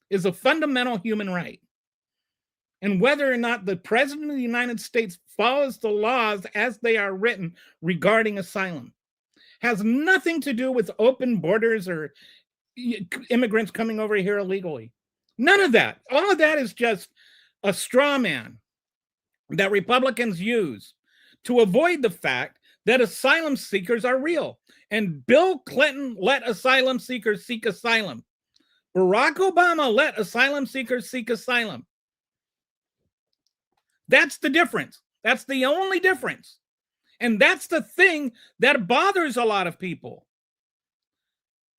is a fundamental human right, and whether or not the president of the United States follows the laws as they are written regarding asylum. Has nothing to do with open borders or immigrants coming over here illegally. None of that. All of that is just a straw man that Republicans use to avoid the fact that asylum seekers are real. And Bill Clinton let asylum seekers seek asylum. Barack Obama let asylum seekers seek asylum. That's the difference. That's the only difference. And that's the thing that bothers a lot of people.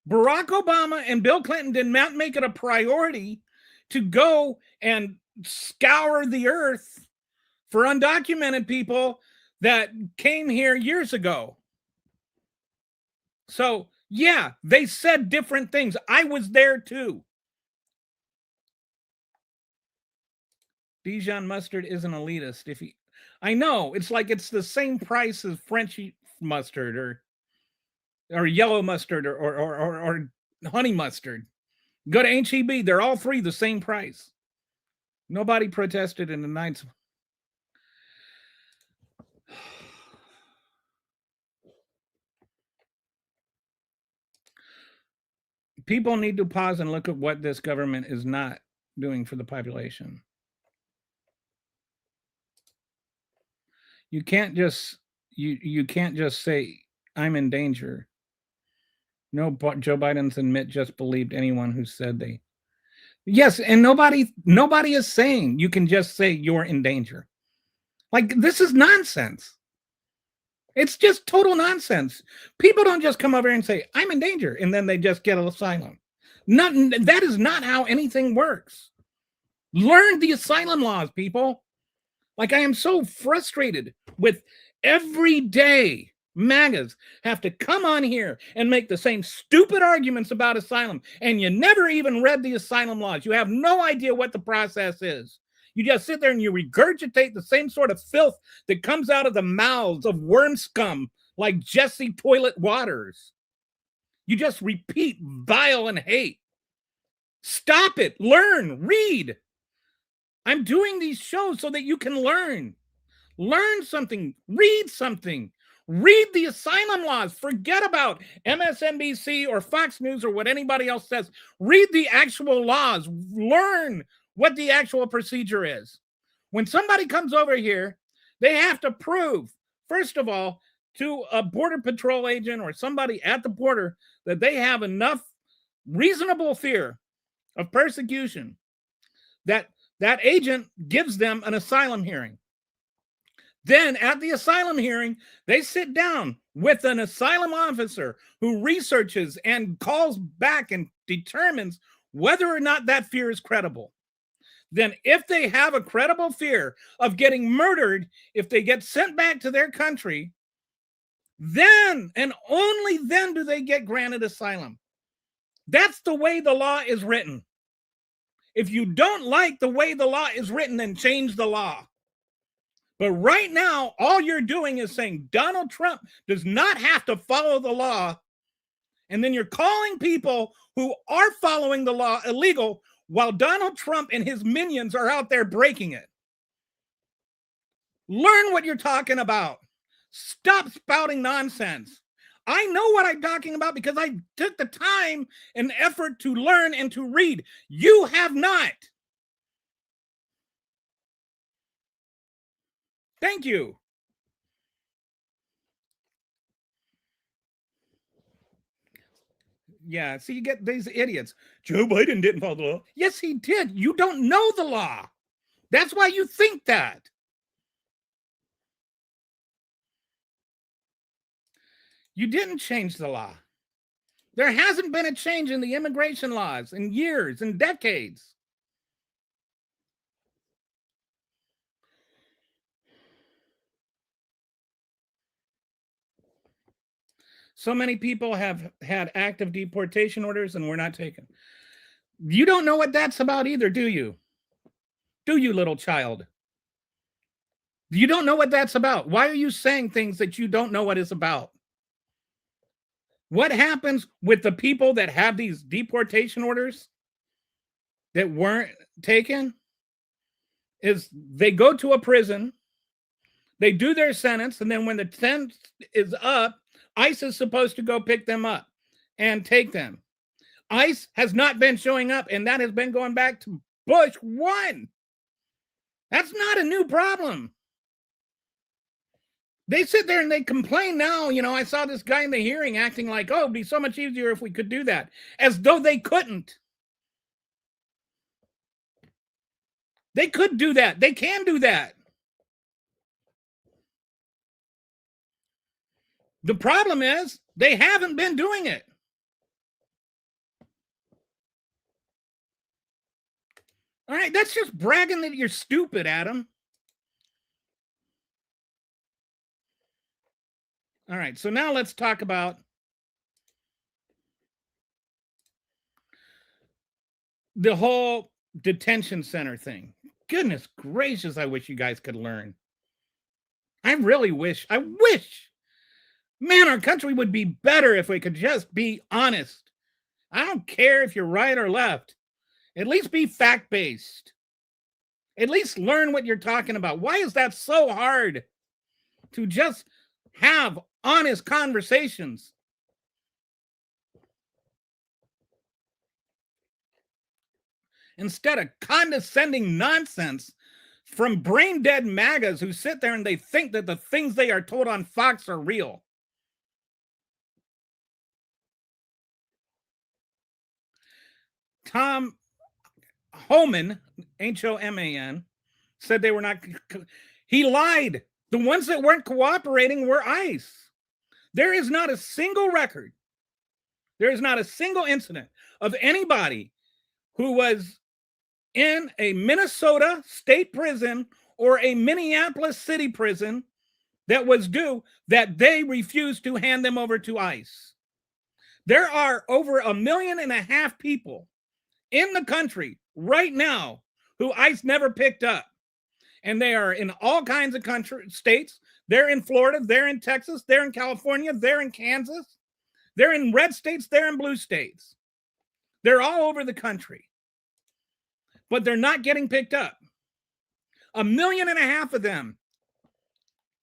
Barack Obama and Bill Clinton did not make it a priority to go and scour the earth for undocumented people that came here years ago. So, yeah, they said different things. I was there too. Dijon mustard is an elitist. If he, I know it's like it's the same price as Frenchy mustard or yellow mustard or honey mustard. Go to HEB; they're all three the same price. Nobody protested in the nights. People need to pause and look at what this government is not doing for the population. You can't just you can't just say I'm in danger. No, Joe Biden's and Mitt just believed anyone who said they. Yes, and nobody is saying you can just say you're in danger. Like this is nonsense. It's just total nonsense. People don't just come over here and say I'm in danger and then they just get an asylum. Nothing. That is not how anything works. Learn the asylum laws, people. Like I am so frustrated with every day MAGAs have to come on here and make the same stupid arguments about asylum, and you never even read the asylum laws. You have no idea what the process is. You just sit there and you regurgitate the same sort of filth that comes out of the mouths of worm scum like Jesse Toilet Waters. You just repeat vile and hate. Stop it. Learn. Read. I'm doing these shows so that you can learn. Learn something. Read something. Read the asylum laws. Forget about MSNBC or Fox News or what anybody else says. Read the actual laws. Learn what the actual procedure is. When somebody comes over here, they have to prove, first of all, to a border patrol agent or somebody at the border that they have enough reasonable fear of persecution that that agent gives them an asylum hearing. Then at the asylum hearing, they sit down with an asylum officer who researches and calls back and determines whether or not that fear is credible. Then if they have a credible fear of getting murdered, if they get sent back to their country, then and only then do they get granted asylum. That's the way the law is written. If you don't like the way the law is written, then change the law. But right now, all you're doing is saying Donald Trump does not have to follow the law. And then you're calling people who are following the law illegal while Donald Trump and his minions are out there breaking it. Learn what you're talking about. Stop spouting nonsense. I know what I'm talking about because I took the time and effort to learn and to read. You have not. Thank you. Yeah, so you get these idiots. Joe Biden didn't follow the law. Yes, he did. You don't know the law. That's why you think that. You didn't change the law. There hasn't been a change in the immigration laws in years and decades. So many people have had active deportation orders and were not taken. You don't know what that's about either, do you? Do you, little child? You don't know what that's about. Why are you saying things that you don't know what it's about? What happens with the people that have these deportation orders that weren't taken is they go to a prison, they do their sentence, and then when the sentence is up, ICE is supposed to go pick them up and take them. ICE has not been showing up, and that has been going back to Bush 1. That's not a new problem. They sit there and they complain now. You know, I saw this guy in the hearing acting like, oh, it'd be so much easier if we could do that, as though they couldn't. They could do that. They can do that. The problem is they haven't been doing it. All right, that's just bragging that you're stupid, Adam. All right, so now let's talk about the whole detention center thing. Goodness gracious, I wish you guys could learn. I really wish, man, our country would be better if we could just be honest. I don't care if you're right or left. At least be fact-based. At least learn what you're talking about. Why is that so hard to just have honest conversations? Instead of condescending nonsense from brain dead MAGAs who sit there and they think that the things they are told on Fox are real. Tom Homan, Homan, said they were not. He lied. The ones that weren't cooperating were ICE. There is not a single record. There is not a single incident of anybody who was in a Minnesota state prison or a Minneapolis city prison that was due that they refused to hand them over to ICE. There are over 1.5 million people in the country right now who ICE never picked up. And they are in all kinds of states. They're in Florida, they're in Texas, they're in California, they're in Kansas. They're in red states, they're in blue states. They're all over the country. But they're not getting picked up. 1.5 million of them.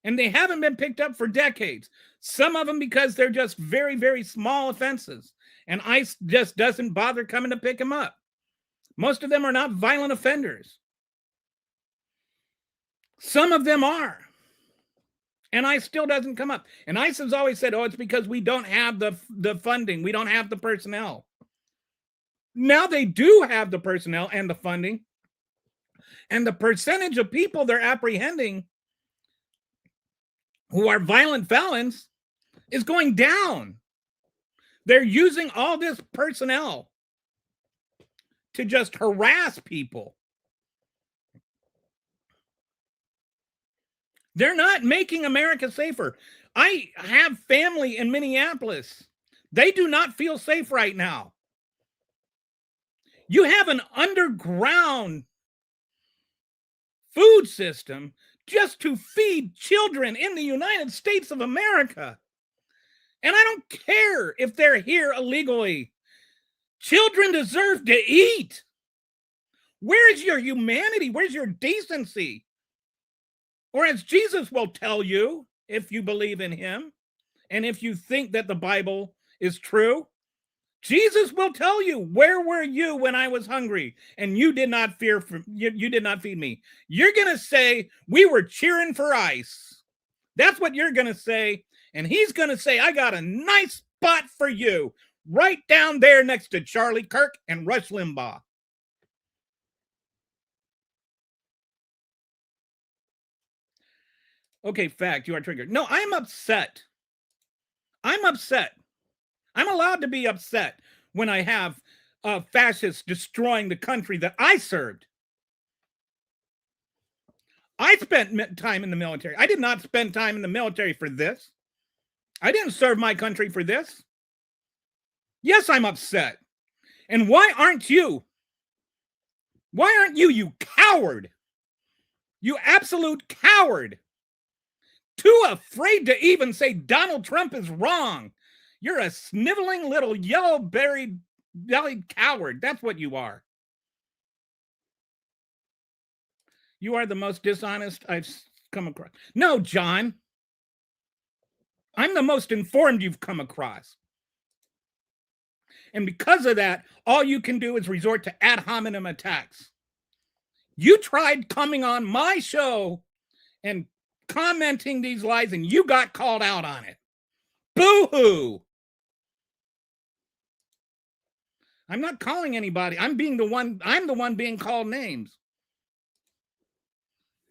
And they haven't been picked up for decades. Some of them because they're just very, very small offenses. And ICE just doesn't bother coming to pick them up. Most of them are not violent offenders. Some of them are. And ICE still doesn't come up. And ICE has always said, oh, it's because we don't have the funding. We don't have the personnel. Now they do have the personnel and the funding. And the percentage of people they're apprehending who are violent felons is going down. They're using all this personnel to just harass people. They're not making America safer. I have family in Minneapolis. They do not feel safe right now. You have an underground food system just to feed children in the United States of America. And I don't care if they're here illegally. Children deserve to eat. Where is your humanity? Where's your decency? Or as Jesus will tell you, if you believe in him, and if you think that the Bible is true, Jesus will tell you, where were you when I was hungry and you did not you did not feed me? You're going to say, we were cheering for ICE. That's what you're going to say. And he's going to say, I got a nice spot for you right down there next to Charlie Kirk and Rush Limbaugh. Okay, fact, you are triggered. No, I'm upset. I'm upset. I'm allowed to be upset when I have fascists destroying the country that I served. I spent time in the military. I did not spend time in the military for this. I didn't serve my country for this. Yes, I'm upset. And why aren't you? Why aren't you, you coward? You absolute coward. Too afraid to even say Donald Trump is wrong. You're a sniveling little yellow-bellied coward. That's what you are. You are the most dishonest I've come across. No, John. I'm the most informed you've come across. And because of that, all you can do is resort to ad hominem attacks. You tried coming on my show and commenting these lies, and you got called out on it. Boo-hoo. I'm not calling anybody. I'm the one being called names.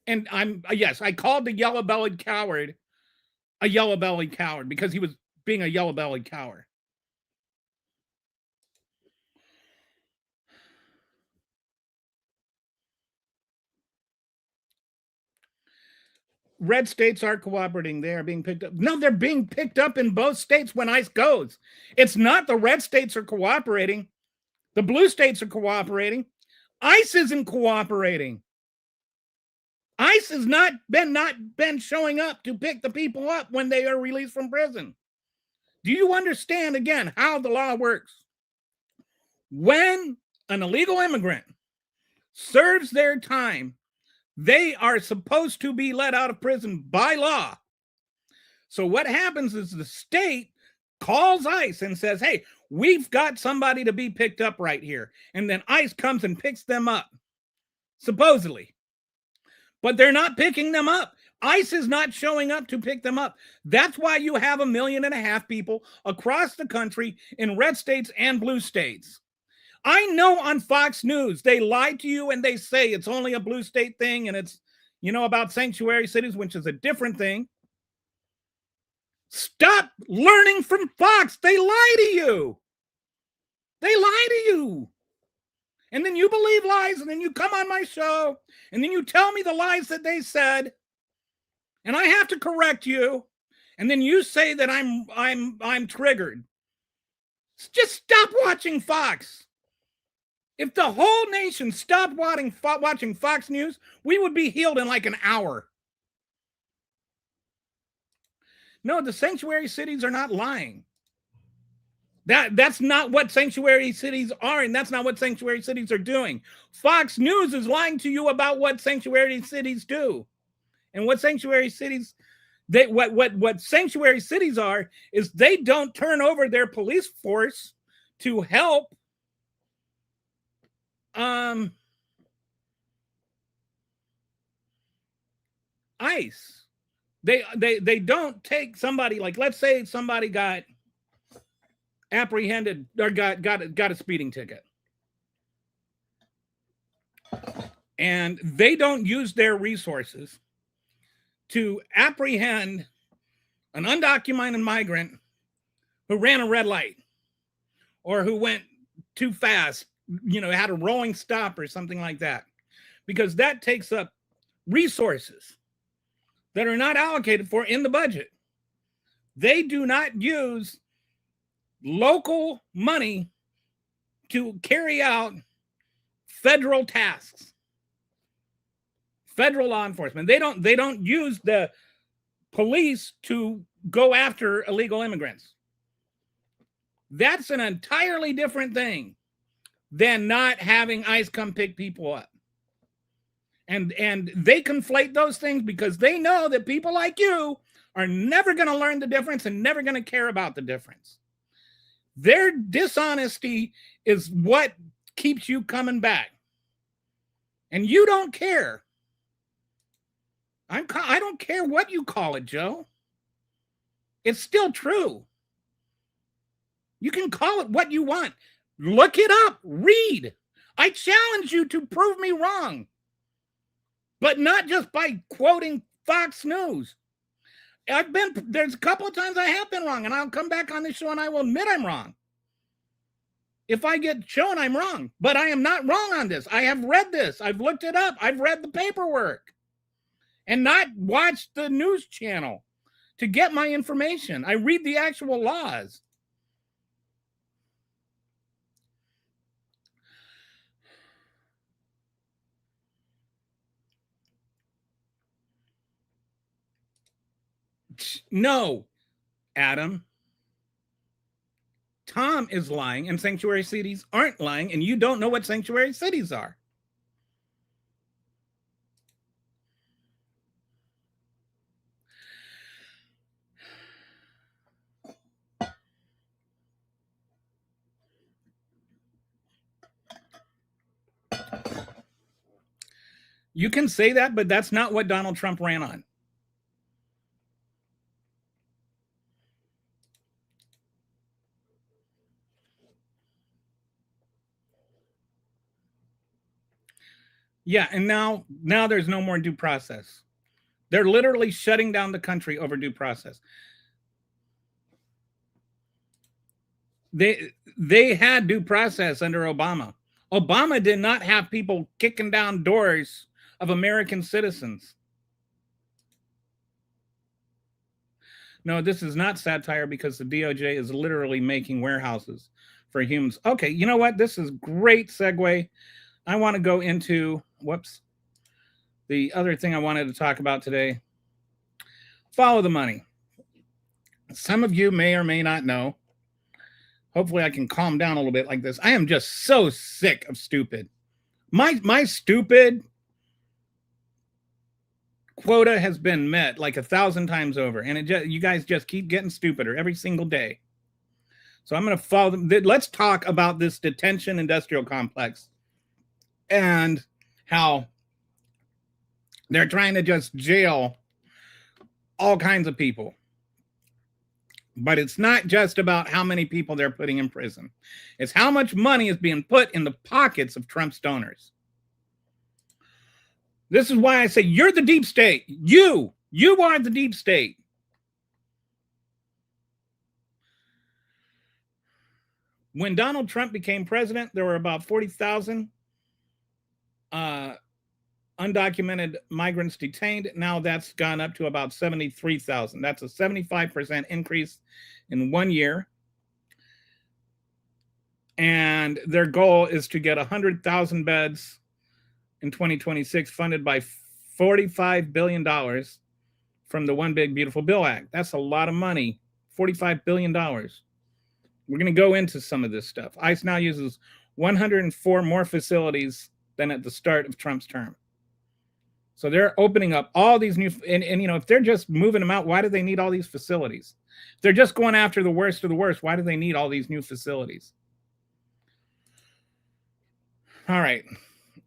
And I called the yellow-bellied coward a yellow-bellied coward because he was being a yellow-bellied coward. Red states are cooperating. They are being picked up. No, they're being picked up in both states when ICE goes. It's not the red states are cooperating. The blue states are cooperating. ICE isn't cooperating. ICE has not been showing up to pick the people up when they are released from prison. Do you understand again how the law works? When an illegal immigrant serves their time, they are supposed to be let out of prison by law. So what happens is the state calls ICE and says, hey, we've got somebody to be picked up right here. And then ICE comes and picks them up, supposedly. But they're not picking them up. ICE is not showing up to pick them up. That's why you have 1.5 million people across the country in red states and blue states. I know on Fox News, they lie to you and they say it's only a blue state thing and it's, about sanctuary cities, which is a different thing. Stop learning from Fox. They lie to you. They lie to you. And then you believe lies, and then you come on my show, and then you tell me the lies that they said, and I have to correct you, and then you say that I'm triggered. Just stop watching Fox. If the whole nation stopped watching Fox News, we would be healed in like an hour. No, the sanctuary cities are not lying. That's not what sanctuary cities are, and that's not what sanctuary cities are doing. Fox News is lying to you about what sanctuary cities do. And what sanctuary cities, what sanctuary cities are is they don't turn over their police force to help ICE. They don't take somebody, like, let's say somebody got apprehended or got a speeding ticket, and they don't use their resources to apprehend an undocumented migrant who ran a red light or who went too fast, had a rolling stop or something like that, because that takes up resources that are not allocated for in the budget. They do not use local money to carry out federal tasks, federal law enforcement. They don't use the police to go after illegal immigrants. That's an entirely different thing than not having ICE come pick people up. And they conflate those things because they know that people like you are never going to learn the difference and never going to care about the difference. Their dishonesty is what keeps you coming back. And you don't care. I don't care what you call it, Joe. It's still true. You can call it what you want. Look it up. Read. I challenge you to prove me wrong. But not just by quoting Fox News. There's a couple of times I have been wrong, and I'll come back on this show and I will admit I'm wrong. If I get shown I'm wrong, but I am not wrong on this. I have read this. I've looked it up. I've read the paperwork and not watched the news channel to get my information. I read the actual laws. No, Adam. Tom is lying and sanctuary cities aren't lying, and you don't know what sanctuary cities are. You can say that, but that's not what Donald Trump ran on. Yeah, and now there's no more due process. They're literally shutting down the country over due process. They had due process under Obama. Obama did not have people kicking down doors of American citizens. No, this is not satire because the DOJ is literally making warehouses for humans. Okay, you know what? This is great segue. I want to go into the other thing I wanted to talk about today. Follow the money. Some of you may or may not know. Hopefully I can calm down a little bit like this. I am just so sick of stupid. My stupid quota has been met like 1,000 times over, and you guys just keep getting stupider every single day. So I'm going to follow them. Let's talk about this detention industrial complex and how they're trying to just jail all kinds of people. But it's not just about how many people they're putting in prison. It's how much money is being put in the pockets of Trump's donors. This is why I say you're the deep state. You are the deep state. When Donald Trump became president, there were about 40,000 undocumented migrants detained. Now that's gone up to about 73,000. That's a 75% increase in 1 year. And their goal is to get 100,000 beds in 2026, funded by $45 billion from the One Big Beautiful Bill Act. That's a lot of money, $45 billion. We're going to go into some of this stuff. ICE now uses 104 more facilities than at the start of Trump's term. So they're opening up all these new, and you know, if they're just moving them out, why do they need all these facilities? If they're just going after the worst of the worst, why do they need all these new facilities? All right.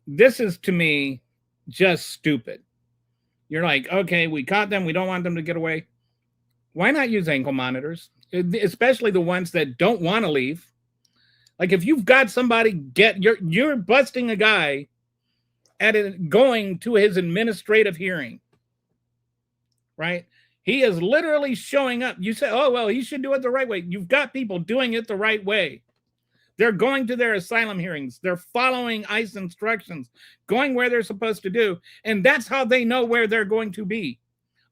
This is, to me, just stupid. You're like, okay, we caught them. We don't want them to get away. Why not use ankle monitors? Especially the ones that don't want to leave. Like if you've got somebody you're busting a guy going to his administrative hearing, right? He is literally showing up. You say, oh, well, he should do it the right way. You've got people doing it the right way. They're going to their asylum hearings. They're following ICE instructions, going where they're supposed to do. And that's how they know where they're going to be.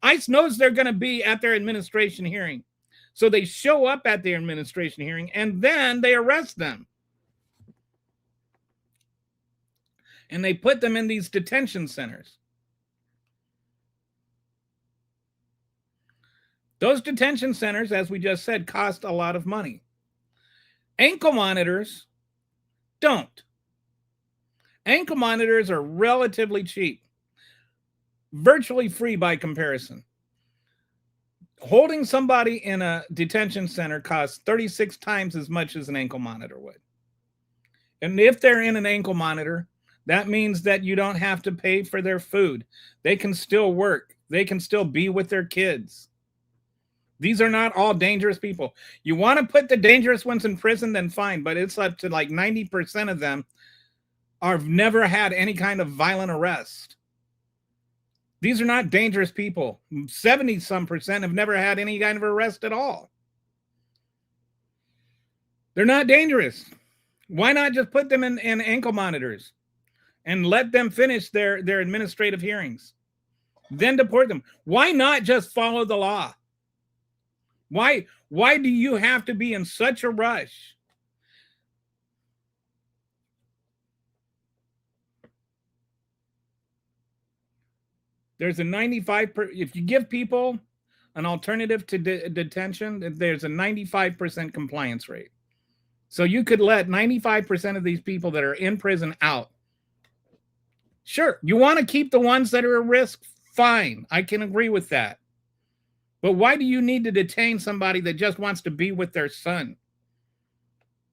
ICE knows they're going to be at their administration hearing. So they show up at their administration hearing and then they arrest them. And they put them in these detention centers. Those detention centers, as we just said, cost a lot of money. Ankle monitors don't. Ankle monitors are relatively cheap, virtually free by comparison. Holding somebody in a detention center costs 36 times as much as an ankle monitor would. And if they're in an ankle monitor, that means that you don't have to pay for their food. They can still work. They can still be with their kids. These are not all dangerous people. You want to put the dangerous ones in prison, then fine. But it's up to like 90% of them have never had any kind of violent arrest. These are not dangerous people. 70-some% have never had any kind of arrest at all. They're not dangerous. Why not just put them in ankle monitors and let them finish their administrative hearings? Then deport them. Why not just follow the law? Why do you have to be in such a rush? There's a 95%, if you give people an alternative to detention, there's a 95% compliance rate. So you could let 95% of these people that are in prison out. Sure, you want to keep the ones that are at risk? Fine, I can agree with that. But why do you need to detain somebody that just wants to be with their son?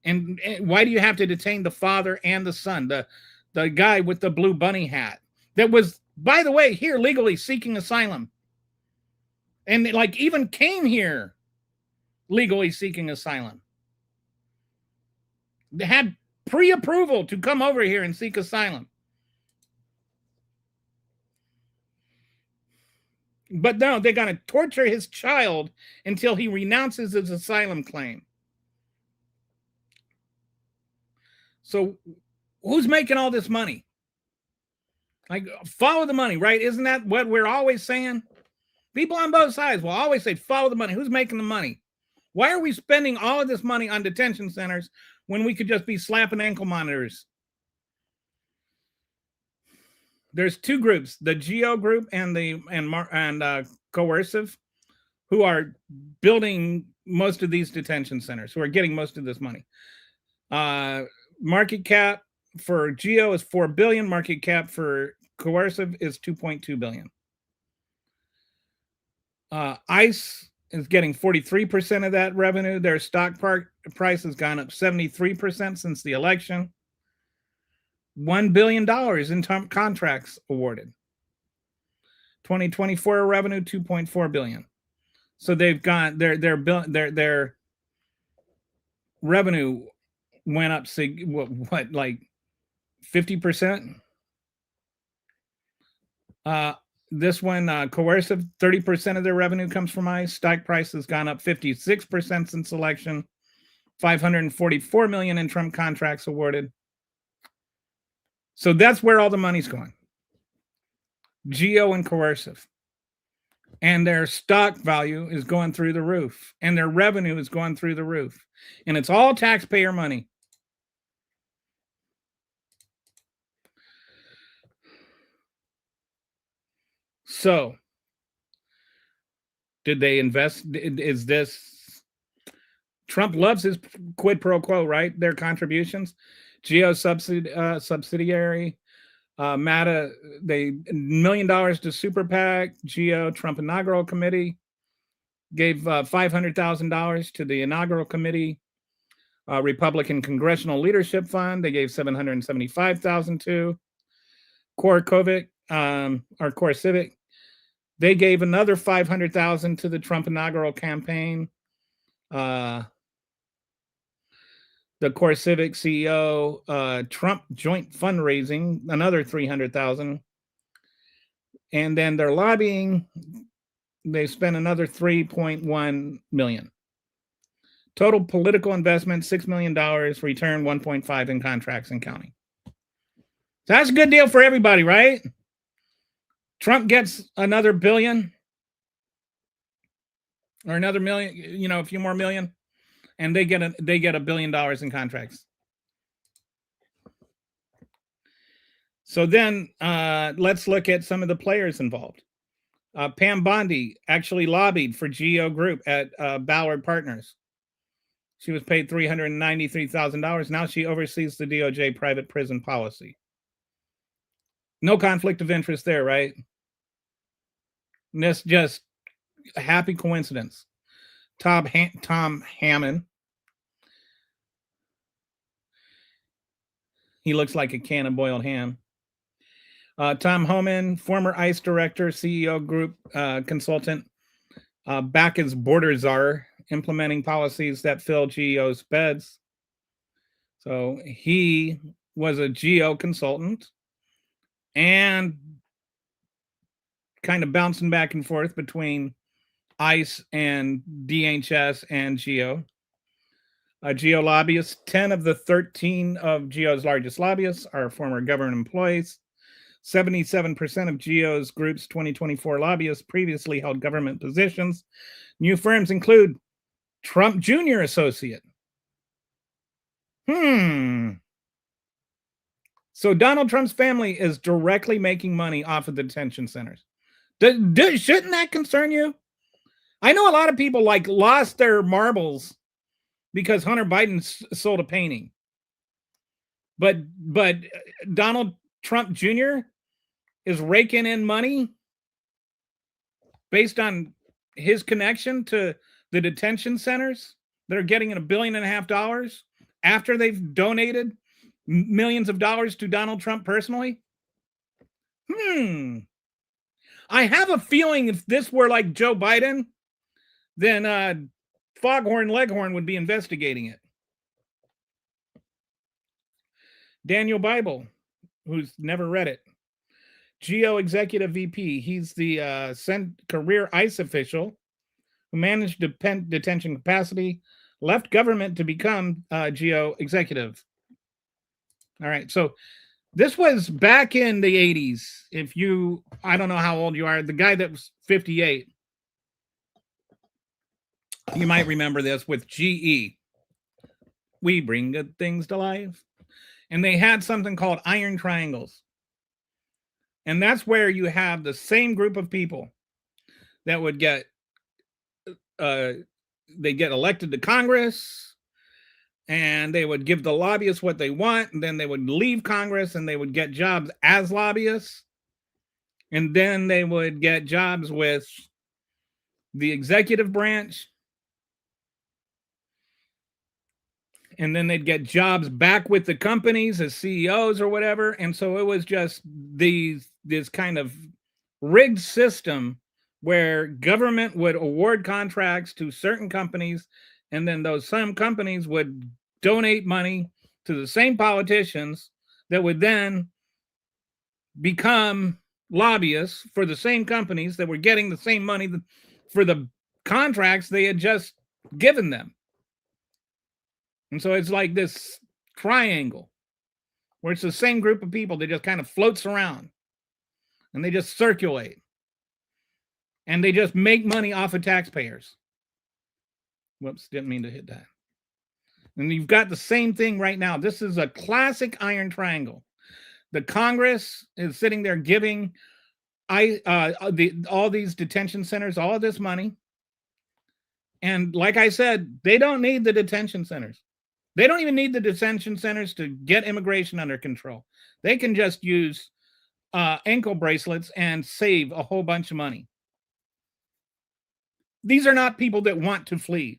And why do you have to detain the father and the son, the guy with the blue bunny hat that was, by the way, here legally seeking asylum and like even came here legally seeking asylum? They had pre-approval to come over here and seek asylum. But no, they're going to torture his child until he renounces his asylum claim. So who's making all this money? Like, follow the money, right? Isn't that what we're always saying? People on both sides will always say, follow the money. Who's making the money? Why are we spending all of this money on detention centers when we could just be slapping ankle monitors? There's two groups, the Geo group and coercive, who are building most of these detention centers, who are getting most of this money. Market cap for Geo is 4 billion. Market cap for coercive is 2.2 billion. ICE is getting 43% of that revenue. Their stock price has gone up 73% since the election. $1 billion in contracts awarded. 2024 revenue, 2.4 billion. So they've got their revenue went up like 50%. This one, coercive, 30% of their revenue comes from ICE. Stock price has gone up 56% since election. 544 million in Trump contracts awarded. So that's where all the money's going. Geo and coercive. And their stock value is going through the roof. And their revenue is going through the roof. And it's all taxpayer money. So, did they invest? Is this... Trump loves his quid pro quo, right? Their contributions. Geo subsidiary. Mata, they $1 million to Super PAC. Geo Trump inaugural committee gave $500,000 to the inaugural committee. Republican Congressional Leadership Fund, they gave $775,000 to. Core Civic, they gave another $500,000 to the Trump inaugural campaign. The Core Civic CEO, Trump joint fundraising, another $300,000. And then their lobbying, they spent another $3.1 million. Total political investment, $6 million, return 1.5 in contracts and counting. So that's a good deal for everybody, right? Trump gets another billion or another million, a few more million, and they get $1 billion in contracts. So then let's look at some of the players involved. Pam Bondi actually lobbied for Geo Group at Ballard Partners. She was paid $393,000. Now she oversees the DOJ private prison policy. No conflict of interest there, right? And that's just a happy coincidence. Tom Hammond. He looks like a can of boiled ham. Tom Homan, former ICE director, CEO group consultant, back as border czar, implementing policies that fill GEO's beds. So he was a GEO consultant and kind of bouncing back and forth between ICE and DHS and GEO. GEO lobbyists, 10 of the 13 of GEO's largest lobbyists are former government employees. 77% of GEO's group's 2024 lobbyists previously held government positions. New firms include Trump Jr. associate. So Donald Trump's family is directly making money off of the detention centers. Shouldn't that concern you? I know a lot of people lost their marbles because Hunter Biden sold a painting. But Donald Trump Jr. is raking in money based on his connection to the detention centers that are getting $1.5 billion after they've donated millions of dollars to Donald Trump personally. I have a feeling if this were like Joe Biden, then Foghorn Leghorn would be investigating it. Daniel Bible, who's never read it. GEO executive VP. He's the career ICE official who managed detention capacity, left government to become GEO executive. All right. So this was back in the 80s. I don't know how old you are. The guy that was 58. You might remember this with GE. We bring good things to life. And they had something called iron triangles. And that's where you have the same group of people that would get they get elected to Congress, and they would give the lobbyists what they want, and then they would leave Congress and they would get jobs as lobbyists, and then they would get jobs with the executive branch, and then they'd get jobs back with the companies as CEOs or whatever. And so it was just this kind of rigged system where government would award contracts to certain companies, and then those same companies would donate money to the same politicians that would then become lobbyists for the same companies that were getting the same money for the contracts they had just given them. And so it's like this triangle where it's the same group of people that just kind of floats around and they just circulate and they just make money off of taxpayers. Whoops, didn't mean to hit that. And you've got the same thing right now. This is a classic iron triangle. The Congress is sitting there giving all these detention centers all of this money. And like I said, they don't need the detention centers. They don't even need the detention centers to get immigration under control. They can just use ankle bracelets and save a whole bunch of money. These are not people that want to flee.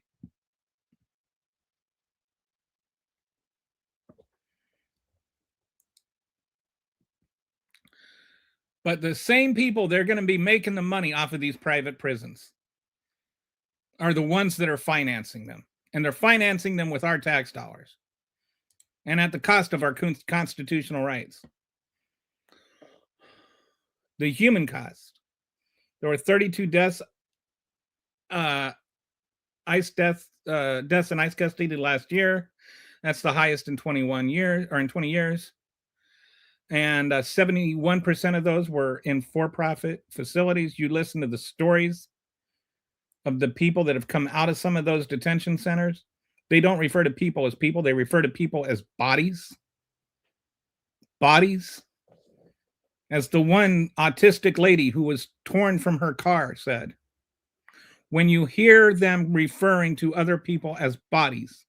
But the same people, they're going to be making the money off of these private prisons are the ones that are financing them. And they're financing them with our tax dollars and at the cost of our constitutional rights. The human cost. There were 32 deaths in ICE custody last year. That's the highest in 21 years or in 20 years. And 71% of those were in for-profit facilities. You listen to the stories of the people that have come out of some of those detention centers. They don't refer to people as people. They refer to people as bodies. Bodies. As the one autistic lady who was torn from her car said, when you hear them referring to other people as bodies,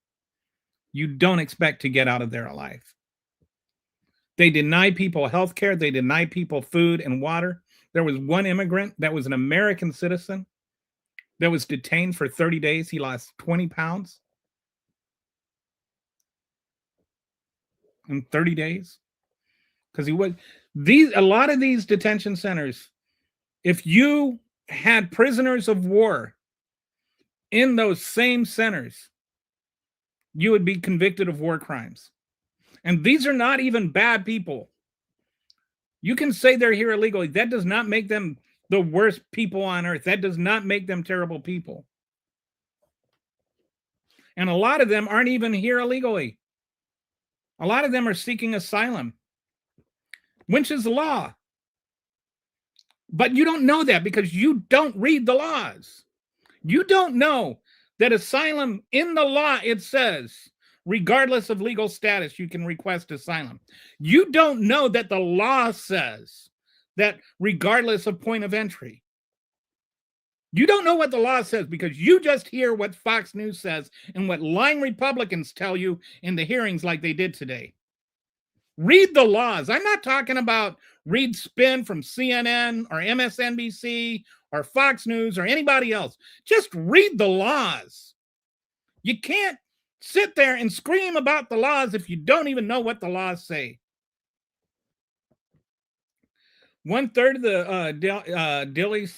you don't expect to get out of there alive. They deny people health care. They deny people food and water. There was one immigrant that was an American citizen that was detained for 30 days. He lost 20 pounds in 30 days because he was a lot of these detention centers. If you had prisoners of war in those same centers, you would be convicted of war crimes. And these are not even bad people. You can say they're here illegally. That does not make them the worst people on earth. That does not make them terrible people. And a lot of them aren't even here illegally. A lot of them are seeking asylum, which is the law. But you don't know that because you don't read the laws. You don't know that asylum in the law, it says, regardless of legal status, you can request asylum. You don't know that the law says that regardless of point of entry. You don't know what the law says because you just hear what Fox News says and what lying Republicans tell you in the hearings like they did today. Read the laws. I'm not talking about read spin from CNN or MSNBC or Fox News or anybody else. Just read the laws. You can't sit there and scream about the laws if you don't even know what the laws say. 1/3 of the Dilley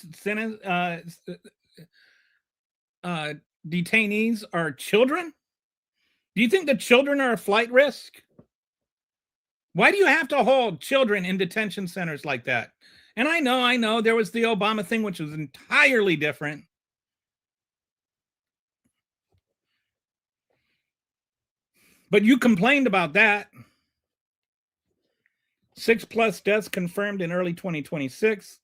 detainees are children. Do you think the children are a flight risk? Why do you have to hold children in detention centers like that? And I know there was the Obama thing, which was entirely different. But you complained about that. 6+ deaths confirmed in early 2026.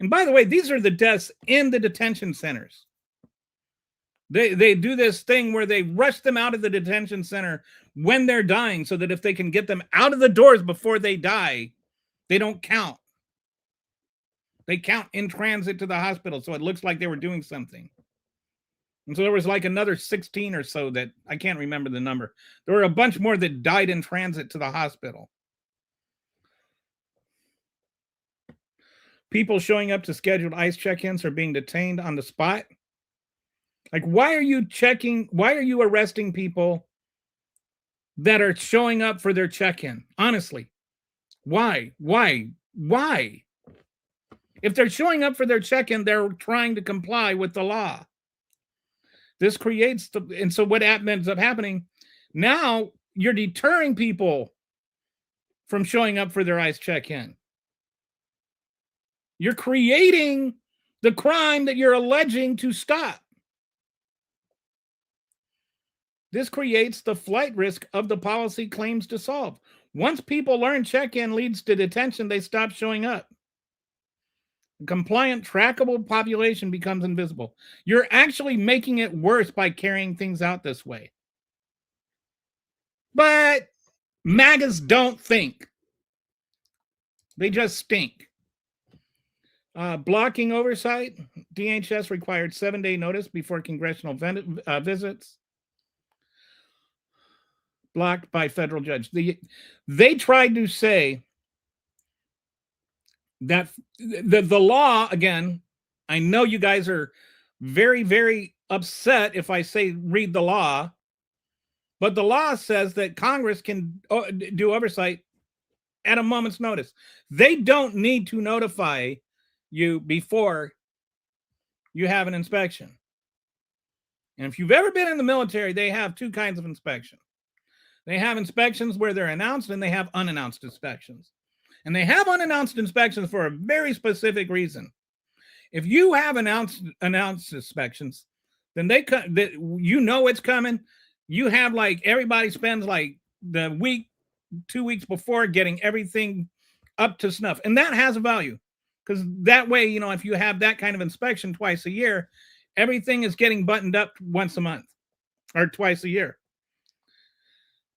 And by the way, these are the deaths in the detention centers. They do this thing where they rush them out of the detention center when they're dying so that if they can get them out of the doors before they die, they don't count. They count in transit to the hospital, so it looks like they were doing something. And so there was like another 16 or so that I can't remember the number. There were a bunch more that died in transit to the hospital. People showing up to scheduled ICE check-ins are being detained on the spot. Like, why are you arresting people that are showing up for their check-in? Honestly, why? If they're showing up for their check-in, they're trying to comply with the law. This creates and so what ends up happening, now you're deterring people from showing up for their ICE check-in. You're creating the crime that you're alleging to stop. This creates the flight risk of the policy claims to solve. Once people learn check-in leads to detention, they stop showing up. A compliant, trackable population becomes invisible. You're actually making it worse by carrying things out this way. But MAGAs don't think. They just stink. Blocking oversight. DHS required 7-day notice before congressional visits. Blocked by federal judge. They tried to say that the law, again, I know you guys are very, very upset if I say read the law, but the law says that Congress can do oversight at a moment's notice. They don't need to notify you before you have an inspection. And if you've ever been in the military, they have two kinds of inspection. They have inspections where they're announced, and they have unannounced inspections. And they have unannounced inspections for a very specific reason. If you have announced inspections, then you know it's coming. You have like everybody spends like the week, 2 weeks before getting everything up to snuff. And that has a value because that way, you know, if you have that kind of inspection twice a year, everything is getting buttoned up once a month or twice a year.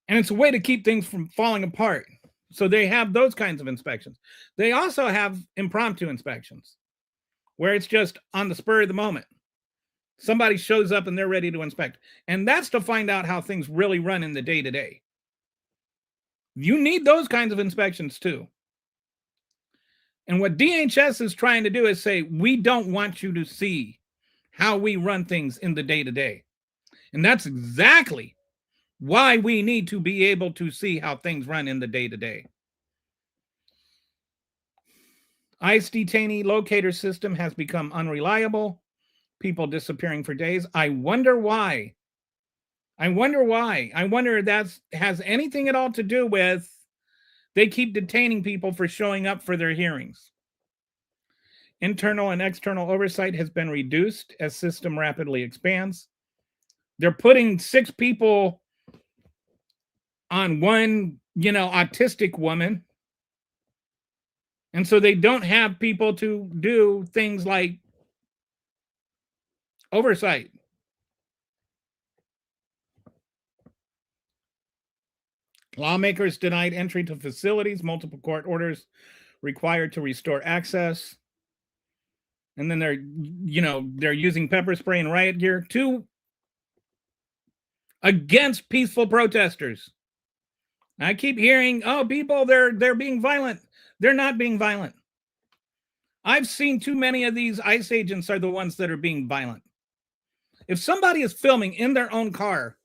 And it's a way to keep things from falling apart. So they have those kinds of inspections. They also have impromptu inspections where it's just on the spur of the moment. Somebody shows up and they're ready to inspect. And that's to find out how things really run in the day-to-day. You need those kinds of inspections too. And what DHS is trying to do is say, we don't want you to see how we run things in the day-to-day. And that's exactly why we need to be able to see how things run in the day-to-day. ICE detainee locator system has become unreliable. People disappearing for days. I wonder why. I wonder if that has anything at all to do with they keep detaining people for showing up for their hearings. Internal and external oversight has been reduced as system rapidly expands. They're putting 6 people on one, autistic woman. And so they don't have people to do things like oversight. Lawmakers denied entry to facilities, multiple court orders required to restore access. And then they're using pepper spray and riot gear against peaceful protesters. I keep hearing, people, they're being violent. They're not being violent. I've seen too many of these ICE agents are the ones that are being violent. If somebody is filming in their own car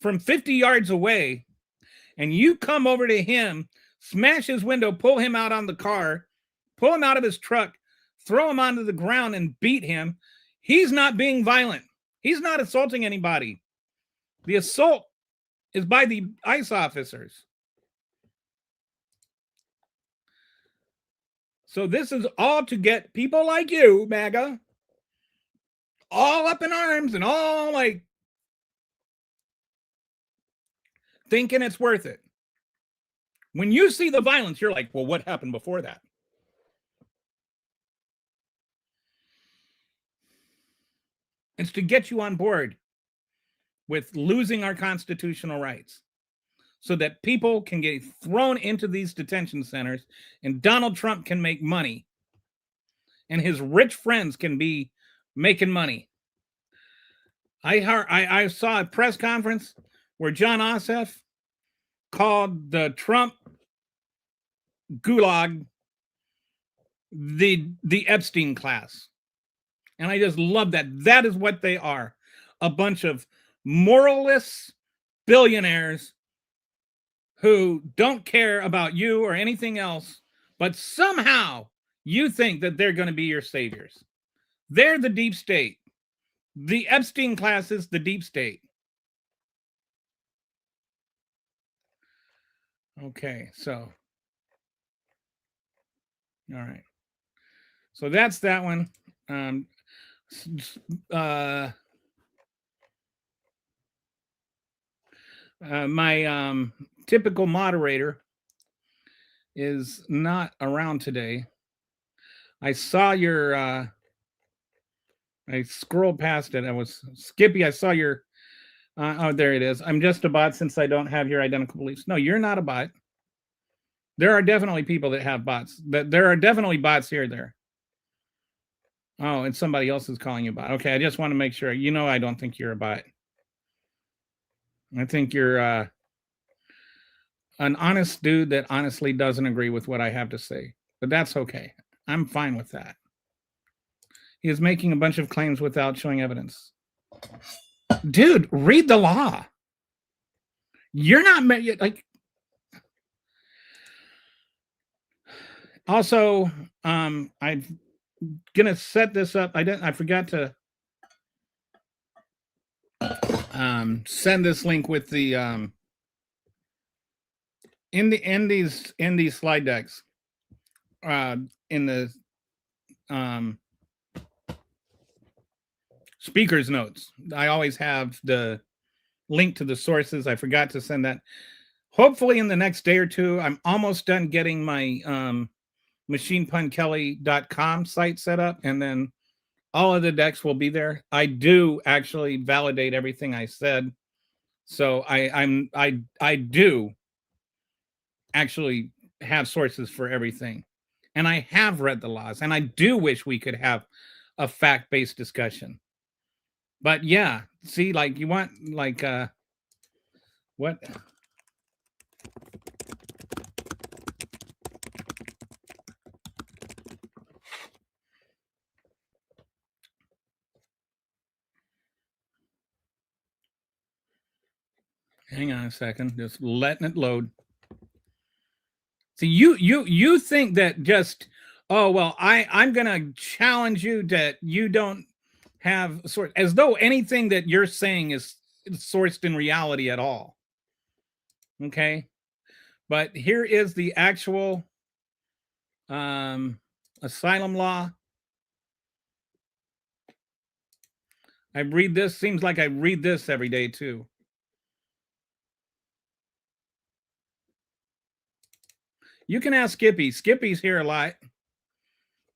from 50 yards away and you come over to him, smash his window, pull him out on the car, pull him out of his truck, throw him onto the ground and beat him, he's not being violent. He's not assaulting anybody. The assault is by the ICE officers. So this is all to get people like you, MAGA, all up in arms and all like thinking it's worth it. When you see the violence, you're like, well, what happened before that? It's to get you on board with losing our constitutional rights so that people can get thrown into these detention centers and Donald Trump can make money and his rich friends can be making money. I saw a press conference where John Ossoff called the Trump gulag the Epstein class. And I just love that. That is what they are. A bunch of moralists, billionaires who don't care about you or anything else, but somehow you think that they're going to be your saviors. They're the deep state. The Epstein class is the deep state. Okay, so. All right. So that's that one. My typical moderator is not around today. I saw your I scrolled past it. I was Skippy. I saw your oh, there it is. I'm just a bot since I don't have your identical beliefs. No, you're not a bot. There are definitely people that have bots. There are definitely bots here there. Oh, and somebody else is calling you a bot. Okay, I just want to make sure. You know, I don't think you're a bot. I think you're an honest dude that honestly doesn't agree with what I have to say. But that's okay. I'm fine with that. He is making a bunch of claims without showing evidence. Dude, read the law. You're not like. Also, I'm gonna set this up. I forgot to send this link with the in these slide decks. In the speaker's notes, I always have the link to the sources. I forgot to send that. Hopefully in the next day or two. I'm almost done getting my machinepunkelly.com site set up, and then all of the decks will be there. I do actually validate everything I said, so I do actually have sources for everything, and I have read the laws, and I do wish we could have a fact-based discussion. But yeah, see, like you want like what? Hang on a second, just letting it load. See, you think that just, oh well, I'm gonna challenge you that you don't have sort, as though anything that you're saying is sourced in reality at all. Okay, but here is the actual asylum law. I read this. Seems like I read this every day too. You can ask Skippy. Skippy's here a lot.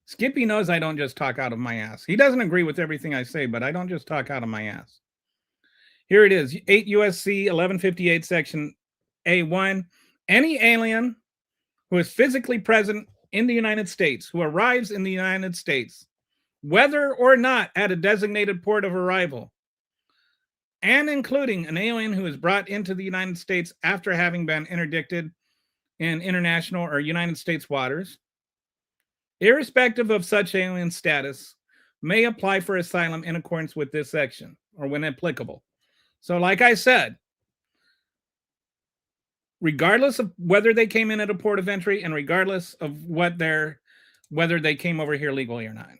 Skippy knows I don't just talk out of my ass. He doesn't agree with everything I say, but I don't just talk out of my ass. Here it is, 8 USC 1158 section A1. Any alien who is physically present in the United States, who arrives in the United States, whether or not at a designated port of arrival, and including an alien who is brought into the United States after having been interdicted in international or United States waters, irrespective of such alien status, may apply for asylum in accordance with this section, or when applicable. So like I said, regardless of whether they came in at a port of entry and regardless of whether they came over here legally or not.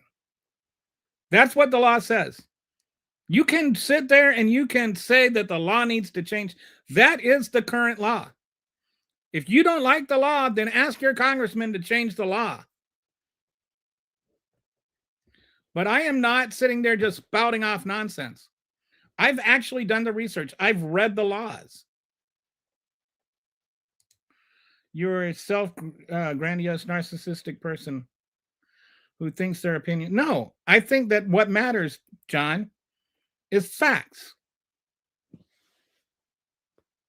That's what the law says. You can sit there and you can say that the law needs to change. That is the current law. If you don't like the law, then ask your congressman to change the law. But I am not sitting there just spouting off nonsense. I've actually done the research. I've read the laws. You're a self-grandiose, narcissistic person who thinks their opinion. No, I think that what matters, John, is facts.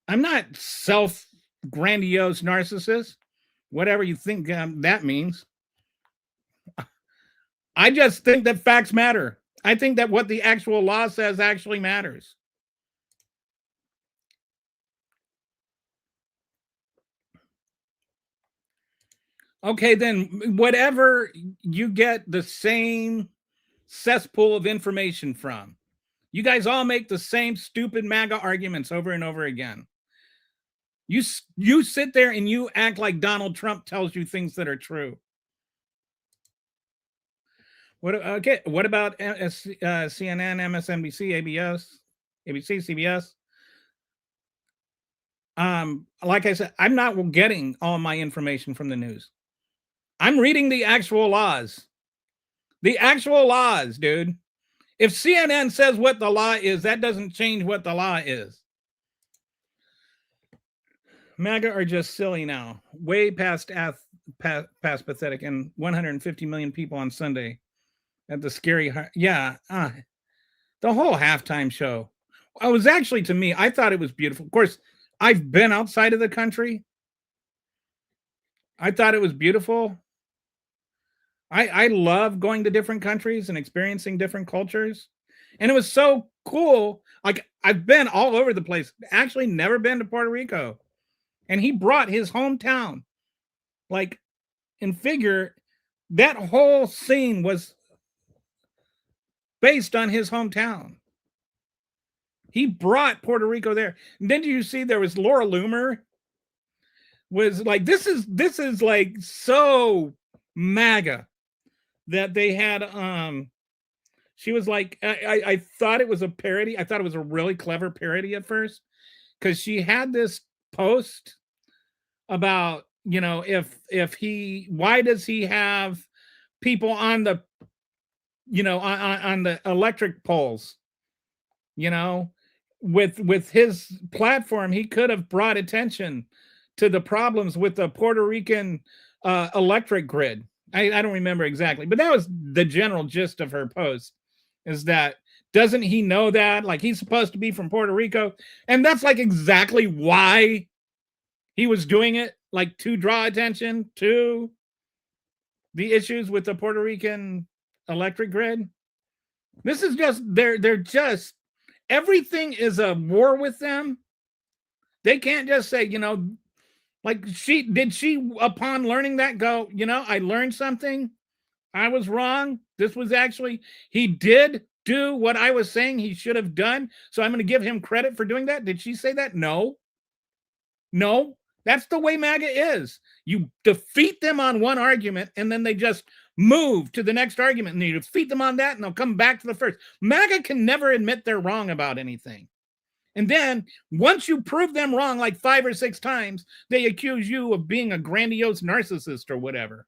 I'm not self-grandiose narcissist, whatever you think that means. I just think that facts matter. I think that what the actual law says actually matters. Okay, then whatever you get the same cesspool of information from. You guys all make the same stupid MAGA arguments over and over again. You sit there and you act like Donald Trump tells you things that are true. What about CNN, MSNBC, ABC, CBS? Like I said, I'm not getting all my information from the news. I'm reading the actual laws. The actual laws, dude. If CNN says what the law is, that doesn't change what the law is. MAGA are just silly now, way past pathetic, and 150 million people on Sunday at the scary, the whole halftime show. I was actually, to me, I thought it was beautiful. Of course, I've been outside of the country. I thought it was beautiful. I love going to different countries and experiencing different cultures. And it was so cool. Like, I've been all over the place, actually never been to Puerto Rico. And he brought his hometown. Like, in figure, that whole scene was based on his hometown. He brought Puerto Rico there. And then you see there was Laura Loomer was like, this is like so MAGA that they had she was like, I thought it was a parody. I thought it was a really clever parody at first, because she had this post about, if he, why does he have people on the, on the electric poles, with his platform, he could have brought attention to the problems with the Puerto Rican electric grid. I don't remember exactly, but that was the general gist of her post, is that, doesn't he know that, like, he's supposed to be from Puerto Rico? And that's like exactly why he was doing it, like, to draw attention to the issues with the Puerto Rican electric grid. This is just, they're just, everything is a war with them. They can't just say, like, she upon learning that, go, I learned something. I was wrong. This was actually, he did do what I was saying he should have done, so I'm going to give him credit for doing that. Did she say that? No. That's the way MAGA is. You defeat them on one argument, and then they just move to the next argument, and you defeat them on that, and they'll come back to the first. MAGA can never admit they're wrong about anything. And then once you prove them wrong like 5 or 6 times, they accuse you of being a grandiose narcissist or whatever.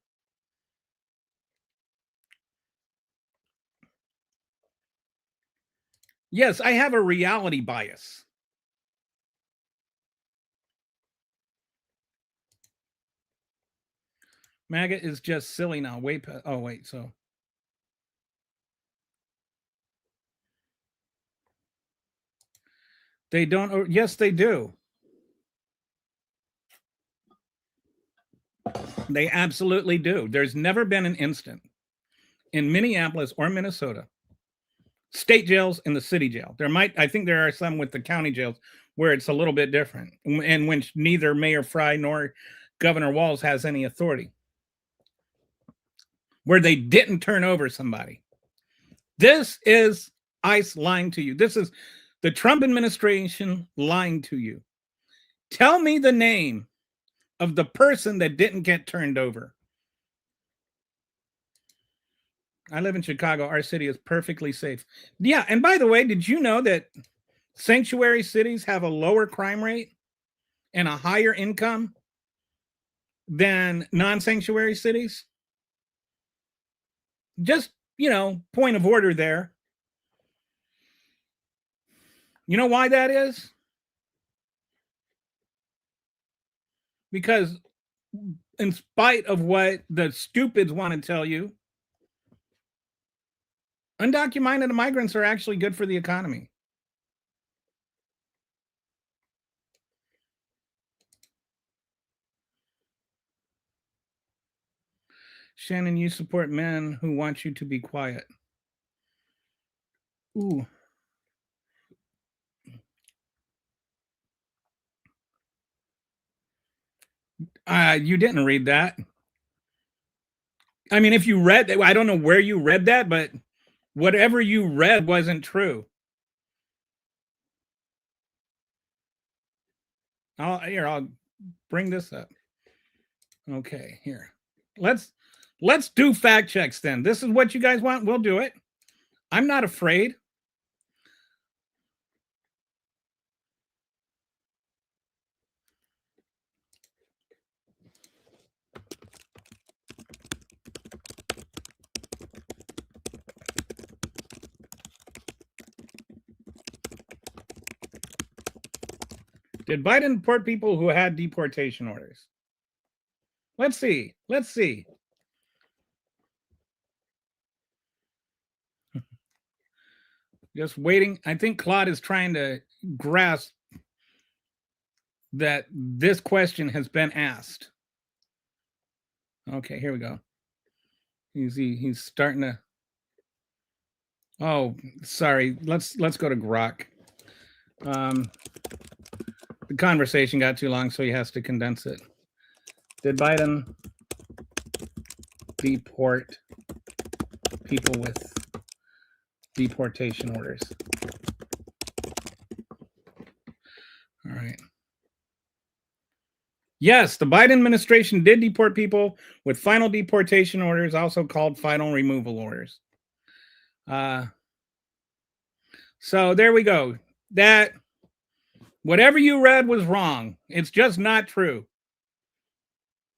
Yes, I have a reality bias. MAGA is just silly now. Oh, wait, so. They don't, yes, they do. They absolutely do. There's never been an instant in Minneapolis or Minnesota, state jails and the city jail. I think there are some with the county jails where it's a little bit different, and which neither Mayor Fry nor Governor Walz has any authority, where they didn't turn over somebody. This is ICE lying to you. This is the Trump administration lying to you. Tell me the name of the person that didn't get turned over. I live in Chicago. Our city is perfectly safe. Yeah, and by the way, did you know that sanctuary cities have a lower crime rate and a higher income than non-sanctuary cities? Just, point of order there. You know why that is? Because in spite of what the stupids want to tell you, Undocumented migrants are actually good for the economy. Shannon, you support men who want you to be quiet. Ooh. You didn't read that. I mean, if you read, I don't know where you read that, but whatever you read wasn't true. I'll bring this up. Okay, here. Let's do fact checks then. This is what you guys want. We'll do it. I'm not afraid. Did Biden deport people who had deportation orders? Let's see. Let's see. Just waiting. I think Claude is trying to grasp that this question has been asked. Okay, here we go. He's starting to. Oh, sorry. Let's go to Grok. The conversation got too long, so he has to condense it. Did Biden deport people with deportation orders? All right. Yes, the Biden administration did deport people with final deportation orders, also called final removal orders. So there we go. That whatever you read was wrong. It's just not true.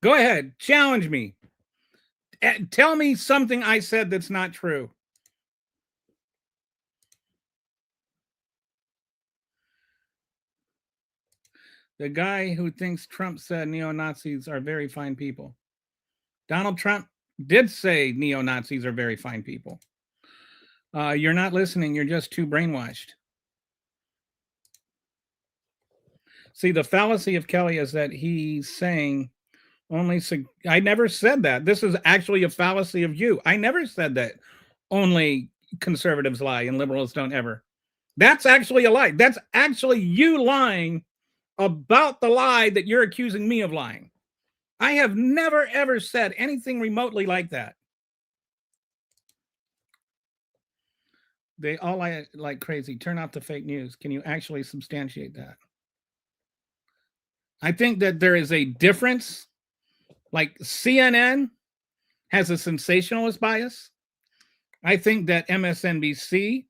Go ahead, challenge me. Tell me something I said that's not true. The guy who thinks Trump said neo-Nazis are very fine people. Donald Trump did say neo-Nazis are very fine people. You're not listening. You're just too brainwashed. See, the fallacy of Kelly is that he's saying only. I never said that. This is actually a fallacy of you. I never said that only conservatives lie and liberals don't ever. That's actually a lie. That's actually you lying about the lie that you're accusing me of lying. I have never, ever said anything remotely like that. They all lie like crazy. Turn off the fake news. Can you actually substantiate that? I think that there is a difference. Like CNN has a sensationalist bias. I think that MSNBC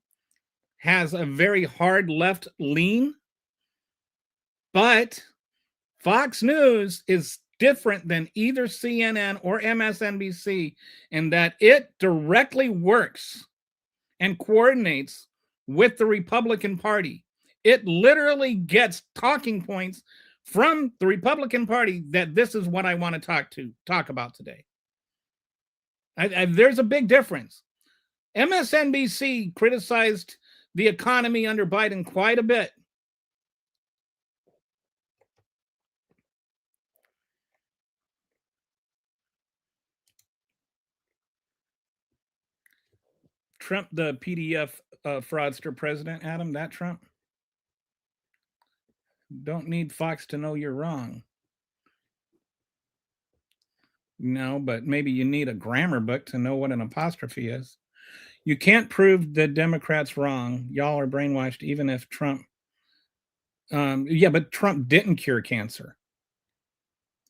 has a very hard left lean. But Fox News is different than either CNN or MSNBC in that it directly works and coordinates with the Republican Party. It literally gets talking points from the Republican Party that this is what I want to talk about today. There's a big difference. MSNBC criticized the economy under Biden quite a bit. Trump, the PDF fraudster president, Adam, that Trump? Don't need Fox to know you're wrong. No, but maybe you need a grammar book to know what an apostrophe is. You can't prove the Democrats wrong. Y'all are brainwashed, even if Trump. Yeah, but Trump didn't cure cancer.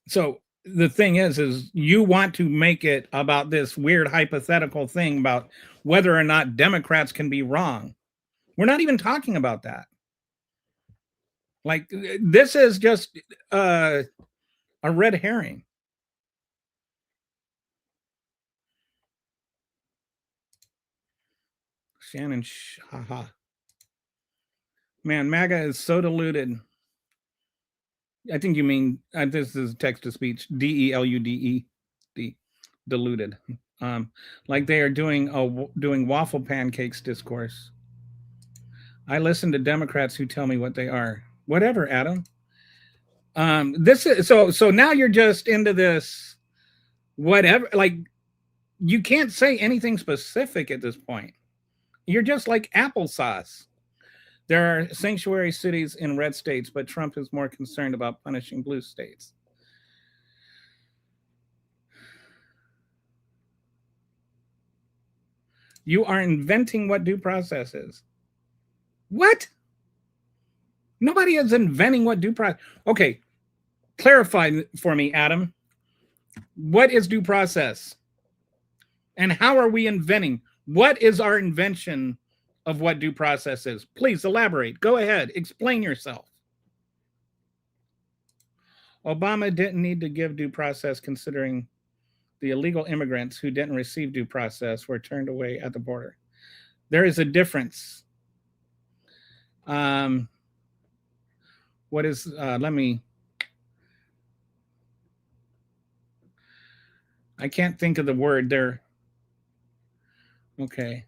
So the thing is you want to make it about this weird hypothetical thing about whether or not Democrats can be wrong. We're not even talking about that. Like, this is just a red herring. Shannon, haha. Man, MAGA is so diluted. I think you mean this is text to speech. DELUDED. diluted, like they are doing waffle pancakes discourse. I listen to Democrats who tell me what they are. Whatever, Adam. This is so now you're just into this whatever, like you can't say anything specific at this point. You're just like applesauce. There are sanctuary cities in red states, but Trump is more concerned about punishing blue states. You are inventing what due process is. What? Nobody is inventing what due process. Okay, clarify for me, Adam. What is due process? And how are we inventing? What is our invention of what due process is? Please elaborate. Go ahead. Explain yourself. Obama didn't need to give due process considering the illegal immigrants who didn't receive due process were turned away at the border. There is a difference. Let me, I can't think of the word there. Okay.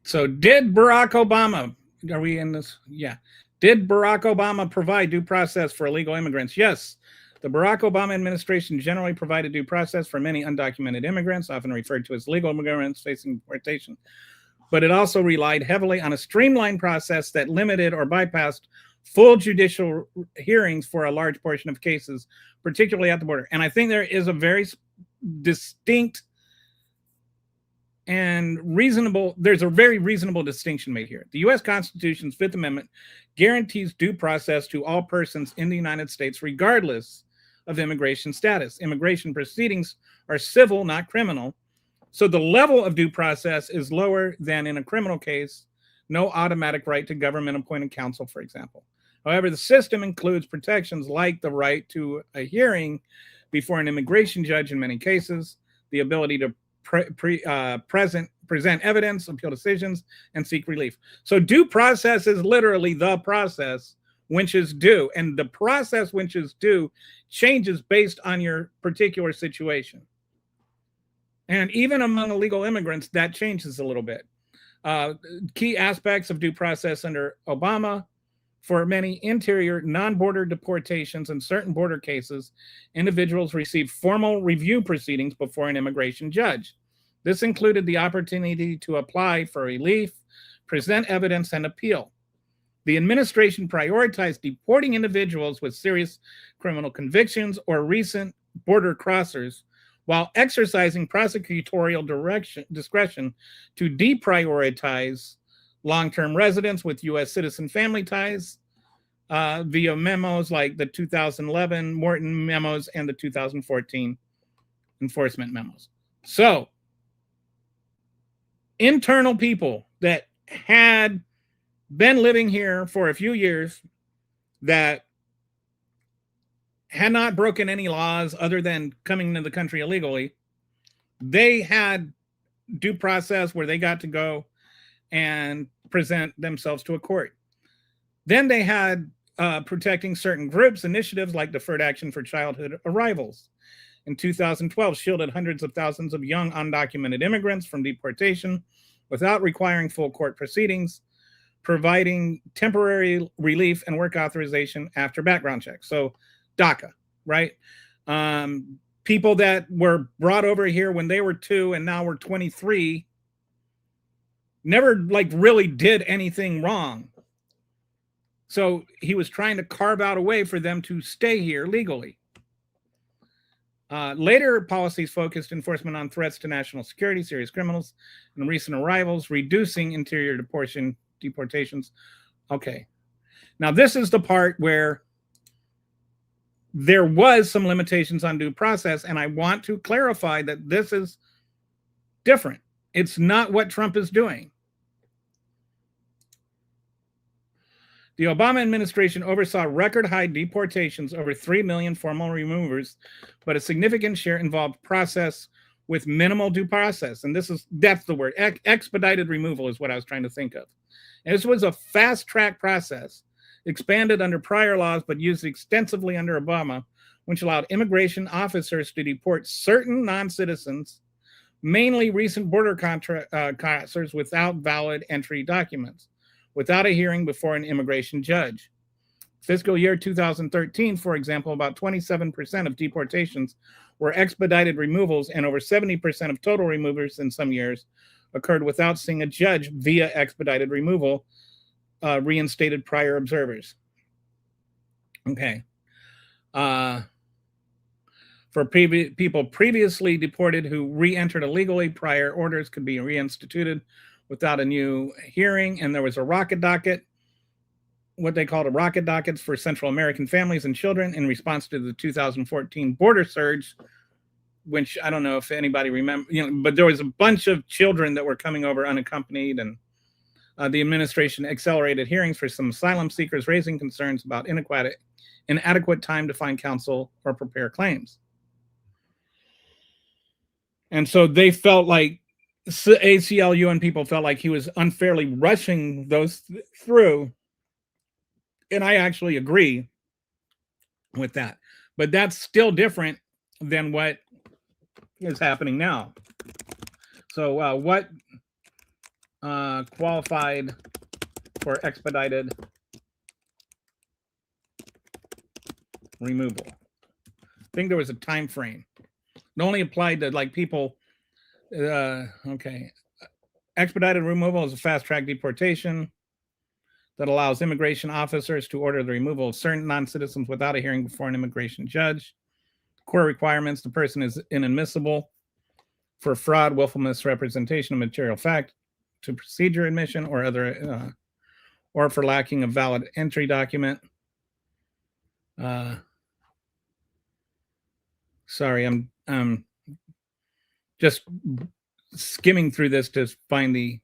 So did Barack Obama, are we in this? Yeah. Did Barack Obama provide due process for illegal immigrants? Yes. The Barack Obama administration generally provided due process for many undocumented immigrants, often referred to as legal immigrants facing deportation. But it also relied heavily on a streamlined process that limited or bypassed full judicial hearings for a large portion of cases, particularly at the border. And I think there is a very distinct and reasonable, there's a very reasonable distinction made here. The U.S. Constitution's Fifth Amendment guarantees due process to all persons in the United States, regardless of immigration status. Immigration proceedings are civil, not criminal. So the level of due process is lower than in a criminal case. No automatic right to government-appointed counsel, for example. However, the system includes protections like the right to a hearing before an immigration judge in many cases, the ability to present evidence, appeal decisions, and seek relief. So due process is literally the process which is due, and the process which is due changes based on your particular situation. And even among illegal immigrants, that changes a little bit. Key aspects of due process under Obama: for many interior non-border deportations and certain border cases, individuals receive formal review proceedings before an immigration judge. This included the opportunity to apply for relief, present evidence, and appeal. The administration prioritized deporting individuals with serious criminal convictions or recent border crossers, while exercising prosecutorial discretion to deprioritize long-term residents with U.S. citizen family ties via memos like the 2011 Morton memos and the 2014 enforcement memos. So, internal people that had been living here for a few years that had not broken any laws other than coming into the country illegally, they had due process where they got to go and present themselves to a court. Then they had protecting certain groups, initiatives like Deferred Action for Childhood Arrivals. In 2012, shielded hundreds of thousands of young undocumented immigrants from deportation without requiring full court proceedings, providing temporary relief and work authorization after background checks. So DACA, right? People that were brought over here when they were 2 and now we're 23 never like really did anything wrong. So he was trying to carve out a way for them to stay here legally. Later policies focused enforcement on threats to national security, serious criminals, and recent arrivals, reducing interior deportations. Okay. Now this is the part where there was some limitations on due process, and I want to clarify that this is different. It's not what Trump is doing. The Obama administration oversaw record high deportations, over 3 million formal removers, but a significant share involved process with minimal due process. And that's the word. Expedited removal is what I was trying to think of. And this was a fast track process, expanded under prior laws, but used extensively under Obama, which allowed immigration officers to deport certain non-citizens, mainly recent border crossers, without valid entry documents, without a hearing before an immigration judge. Fiscal year 2013, for example, about 27% of deportations were expedited removals, and over 70% of total removers in some years occurred without seeing a judge via expedited removal, reinstated prior observers. Okay. For people previously deported who re-entered illegally, prior orders could be reinstituted without a new hearing, and there was a rocket docket, what they called a rocket docket for Central American families and children in response to the 2014 border surge, which I don't know if anybody remembers, but there was a bunch of children that were coming over unaccompanied, and the administration accelerated hearings for some asylum seekers, raising concerns about inadequate time to find counsel or prepare claims. And so they felt like ACLU and people felt like he was unfairly rushing those through. And I actually agree with that. But that's still different than what is happening now. So what qualified for expedited removal? I think there was a time frame. It only applied to like people. Okay. Expedited removal is a fast track deportation that allows immigration officers to order the removal of certain non-citizens without a hearing before an immigration judge. Core requirements: the person is inadmissible for fraud, willful misrepresentation of material fact, to procedure admission, or other, or for lacking a valid entry document. Sorry, I'm just skimming through this to find the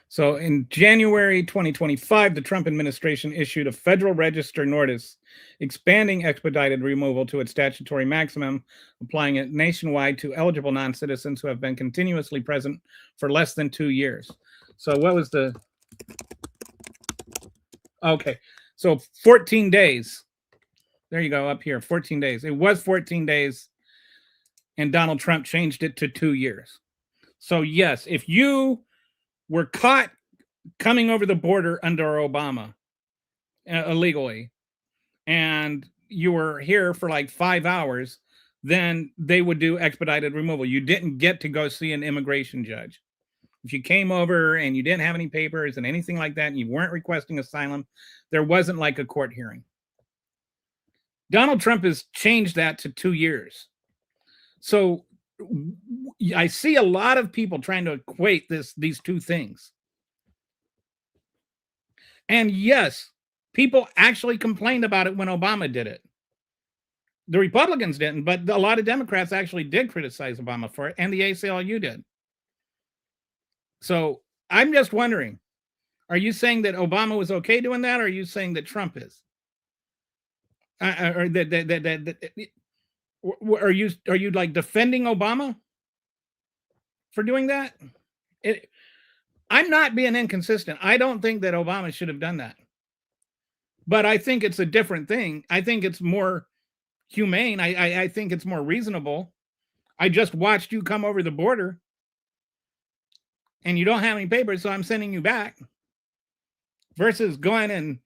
so in January 2025, the Trump administration issued a Federal Register notice expanding expedited removal to its statutory maximum, applying it nationwide to eligible non-citizens who have been continuously present for less than 2 years. So what was the... Okay, so 14 days. There you go, up here, 14 days. It was 14 days, and Donald Trump changed it to 2 years. So yes, if you were caught coming over the border under Obama illegally, and you were here for like 5 hours, then they would do expedited removal. You didn't get to go see an immigration judge. If you came over and you didn't have any papers and anything like that, and you weren't requesting asylum, there wasn't like a court hearing. Donald Trump has changed that to 2 years. So I see a lot of people trying to equate these two things. And yes, people actually complained about it when Obama did it. The Republicans didn't, but a lot of Democrats actually did criticize Obama for it, and the ACLU did. So I'm just wondering, are you saying that Obama was okay doing that, or are you saying that Trump is? Or are you like defending Obama for doing that? I'm not being inconsistent. I don't think that Obama should have done that. But I think it's a different thing. I think it's more humane. I think it's more reasonable. I just watched you come over the border and you don't have any papers, so I'm sending you back. Versus going and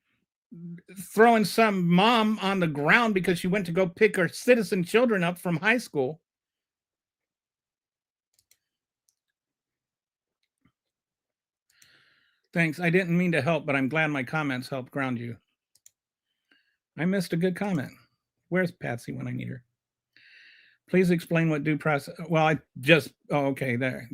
throwing some mom on the ground because she went to go pick her citizen children up from high school. Thanks. I didn't mean to help, but I'm glad my comments helped ground you. I missed a good comment. Where's Patsy when I need her? Please explain what due process. Well, I just, okay, there.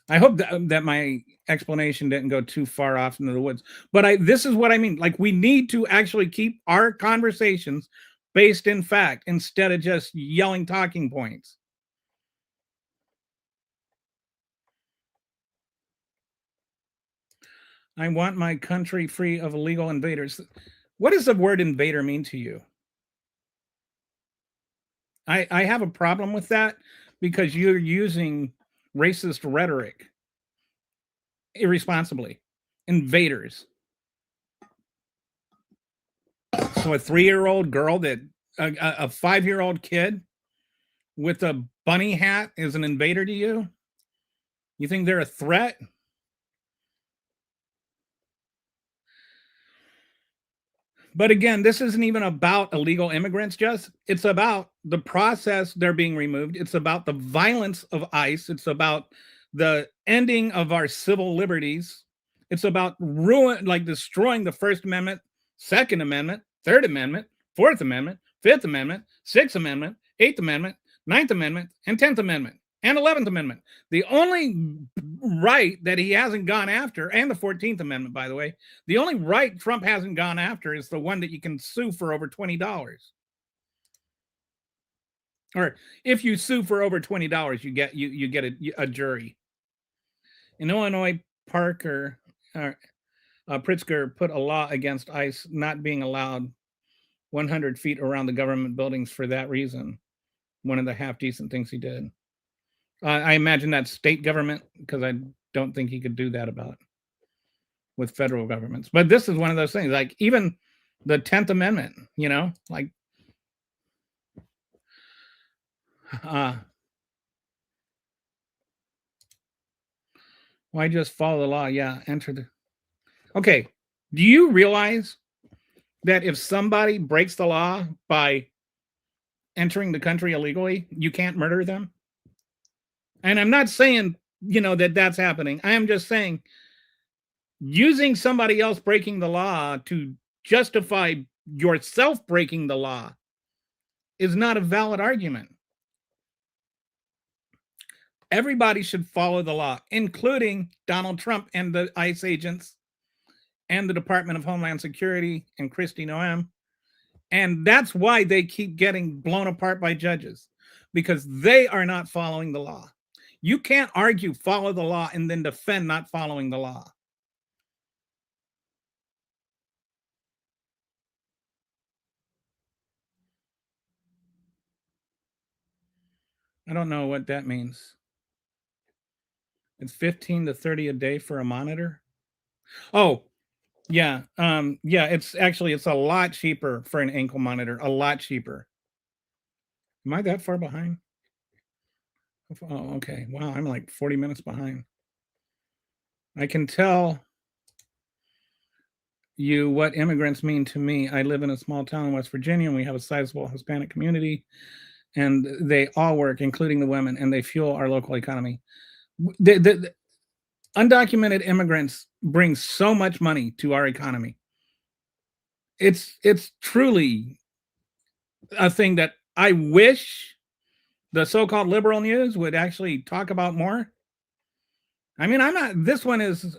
I hope that my explanation didn't go too far off into the woods. But this is what I mean. Like, we need to actually keep our conversations based in fact instead of just yelling talking points. I want my country free of illegal invaders. What does the word invader mean to you? I have a problem with that because you're using racist rhetoric irresponsibly. Invaders. So a 3-year-old girl that a 5-year-old kid with a bunny hat is an invader to you? You think they're a threat? But again, this isn't even about illegal immigrants, just it's about the process they're being removed. It's about the violence of ICE. It's about the ending of our civil liberties. It's about like destroying the First Amendment, Second Amendment, Third Amendment, Fourth Amendment, Fifth Amendment, Sixth Amendment, Eighth Amendment, Ninth Amendment, and 10th Amendment, and 11th Amendment. The only right that he hasn't gone after, and the 14th Amendment, by the way, the only right Trump hasn't gone after is the one that you can sue for over $20. Or if you sue for over $20, you get a jury. In Illinois, Pritzker put a law against ICE not being allowed 100 feet around the government buildings for that reason. One of the half decent things he did. I imagine that's state government, because I don't think he could do that with federal governments. But this is one of those things, like even the 10th Amendment, like why just follow the law? Yeah, enter the. Okay, do you realize that if somebody breaks the law by entering the country illegally, you can't murder them? And I'm not saying, that's happening. I am just saying using somebody else breaking the law to justify yourself breaking the law is not a valid argument. Everybody should follow the law, including Donald Trump and the ICE agents and the Department of Homeland Security and Kristi Noem. And that's why they keep getting blown apart by judges, because they are not following the law. You can't argue follow the law and then defend not following the law. I don't know what that means. It's 15 to 30 a day for a monitor. Oh, yeah. It's a lot cheaper for an ankle monitor, a lot cheaper. Am I that far behind? Oh, okay. Wow, I'm like 40 minutes behind. I can tell you what immigrants mean to me. I live in a small town in West Virginia, and we have a sizable Hispanic community, and they all work, including the women, and they fuel our local economy. The undocumented immigrants bring so much money to our economy. It's truly a thing that I wish the so-called liberal news would actually talk about more. I mean, I'm not. This one is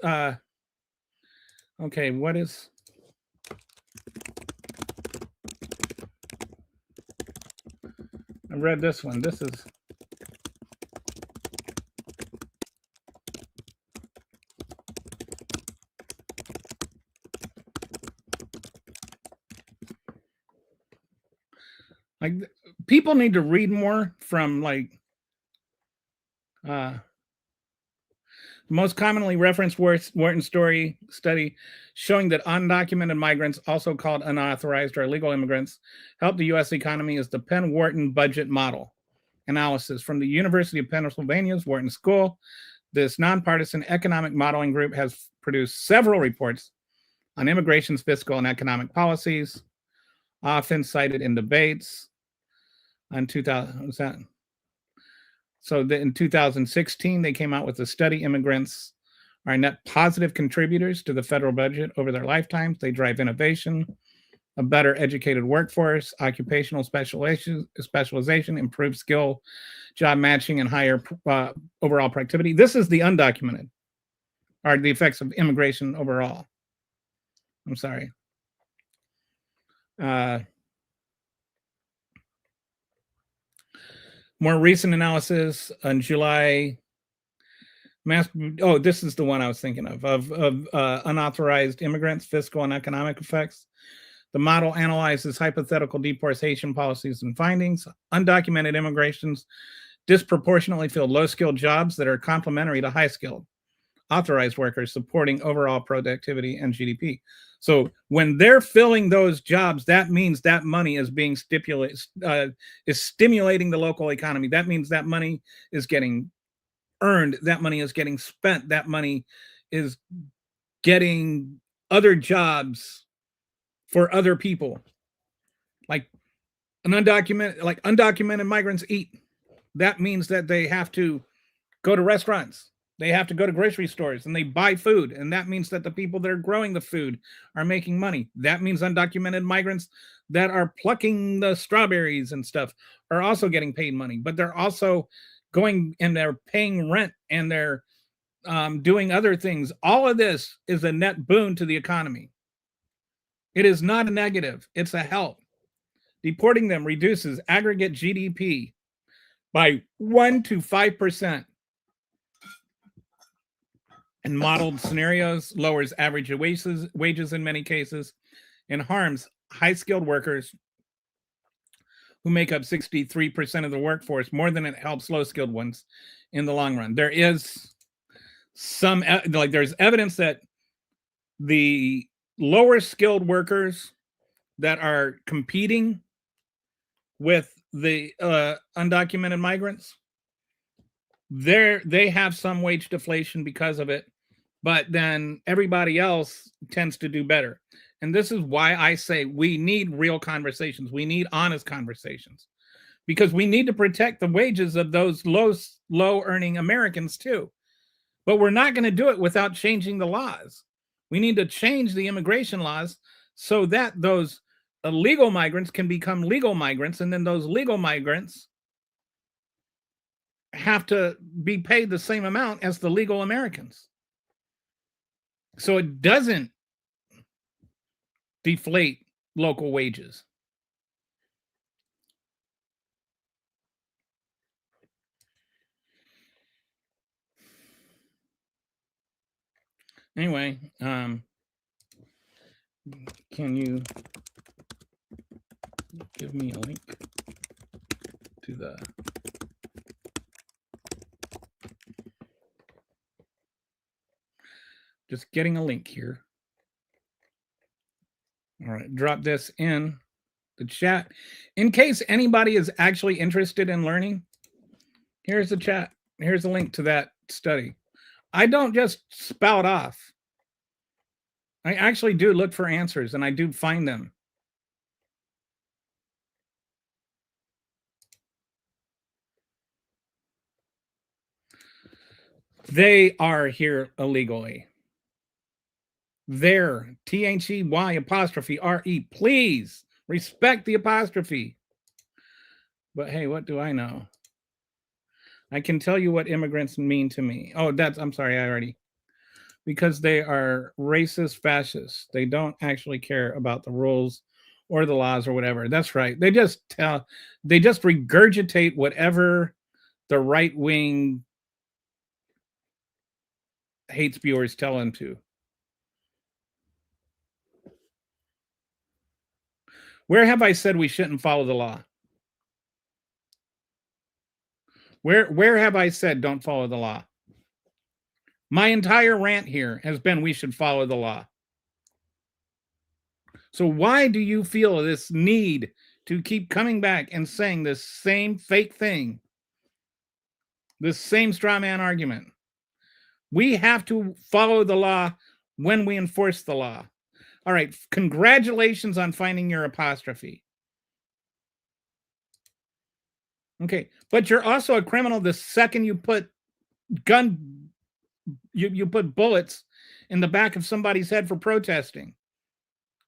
okay. What is? I read this one. This is. Like, people need to read more from most commonly referenced Wharton story study showing that undocumented migrants, also called unauthorized or illegal immigrants, help the U.S. economy is the Penn-Wharton budget model analysis from the University of Pennsylvania's Wharton School. This nonpartisan economic modeling group has produced several reports on immigration's fiscal and economic policies, often cited in debates. In 2016, they came out with a study. Immigrants are net positive contributors to the federal budget over their lifetimes. They drive innovation, a better educated workforce, occupational specialization, improved skill, job matching, and higher overall productivity. This is the undocumented, are the effects of immigration overall. I'm sorry. More recent analysis on July Mass. Oh, this is the one I was thinking of unauthorized immigrants, fiscal and economic effects. The model analyzes hypothetical deportation policies and findings. Undocumented immigrations disproportionately fill low-skilled jobs that are complementary to high-skilled authorized workers, supporting overall productivity and GDP. So when they're filling those jobs, that means that money is being is stimulating the local economy. That means that money is getting earned. That money is getting spent. That money is getting other jobs for other people. Like undocumented migrants eat. That means that they have to go to restaurants. They have to go to grocery stores and they buy food. And that means that the people that are growing the food are making money. That means undocumented migrants that are plucking the strawberries and stuff are also getting paid money, but they're also going and they're paying rent and they're doing other things. All of this is a net boon to the economy. It is not a negative, it's a help. Deporting them reduces aggregate GDP by 1 to 5%. In modeled scenarios, lowers average wages in many cases, and harms high-skilled workers who make up 63% of the workforce more than it helps low-skilled ones in the long run. There is there's evidence that the lower skilled workers that are competing with the undocumented migrants, they have some wage deflation because of it, but then everybody else tends to do better. And this is why I say we need real conversations. We need honest conversations because we need to protect the wages of those low earning Americans too. But we're not going to do it without changing the laws. We need to change the immigration laws so that those illegal migrants can become legal migrants, and then those legal migrants have to be paid the same amount as the legal Americans. So it doesn't deflate local wages. Anyway, can you give me a link to the just getting a link here. All right, drop this in the chat in case anybody is actually interested in learning. Here's the chat. Here's a link to that study. I don't just spout off. I actually do look for answers and I do find them. They are here illegally. There, THEY apostrophe RE. Please respect the apostrophe. But hey, what do I know? I can tell you what immigrants mean to me. Oh, I'm sorry, I already. Because they are racist fascists. They don't actually care about the rules or the laws or whatever. That's right. They just regurgitate whatever the right wing hate spewers tell them to. Where have I said we shouldn't follow the law? Where have I said don't follow the law? My entire rant here has been we should follow the law. So why do you feel this need to keep coming back and saying this same fake thing? This same straw man argument? We have to follow the law when we enforce the law. All right, congratulations on finding your apostrophe. Okay, but you're also a criminal the second you put you put bullets in the back of somebody's head for protesting.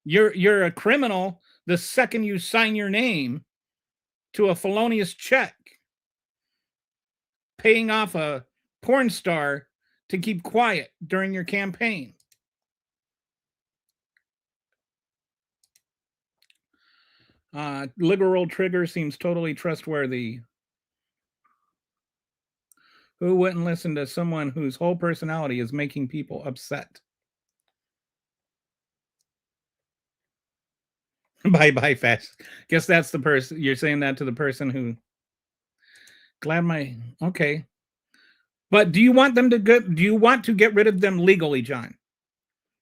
You're a criminal the second you sign your name to a felonious check, paying off a porn star to keep quiet during your campaign. Liberal Trigger seems totally trustworthy. Who wouldn't listen to someone whose whole personality is making people upset? Bye bye fast. Guess that's the person you're saying that to the person who glad my okay. But do you want them to get do you want to get rid of them legally, John?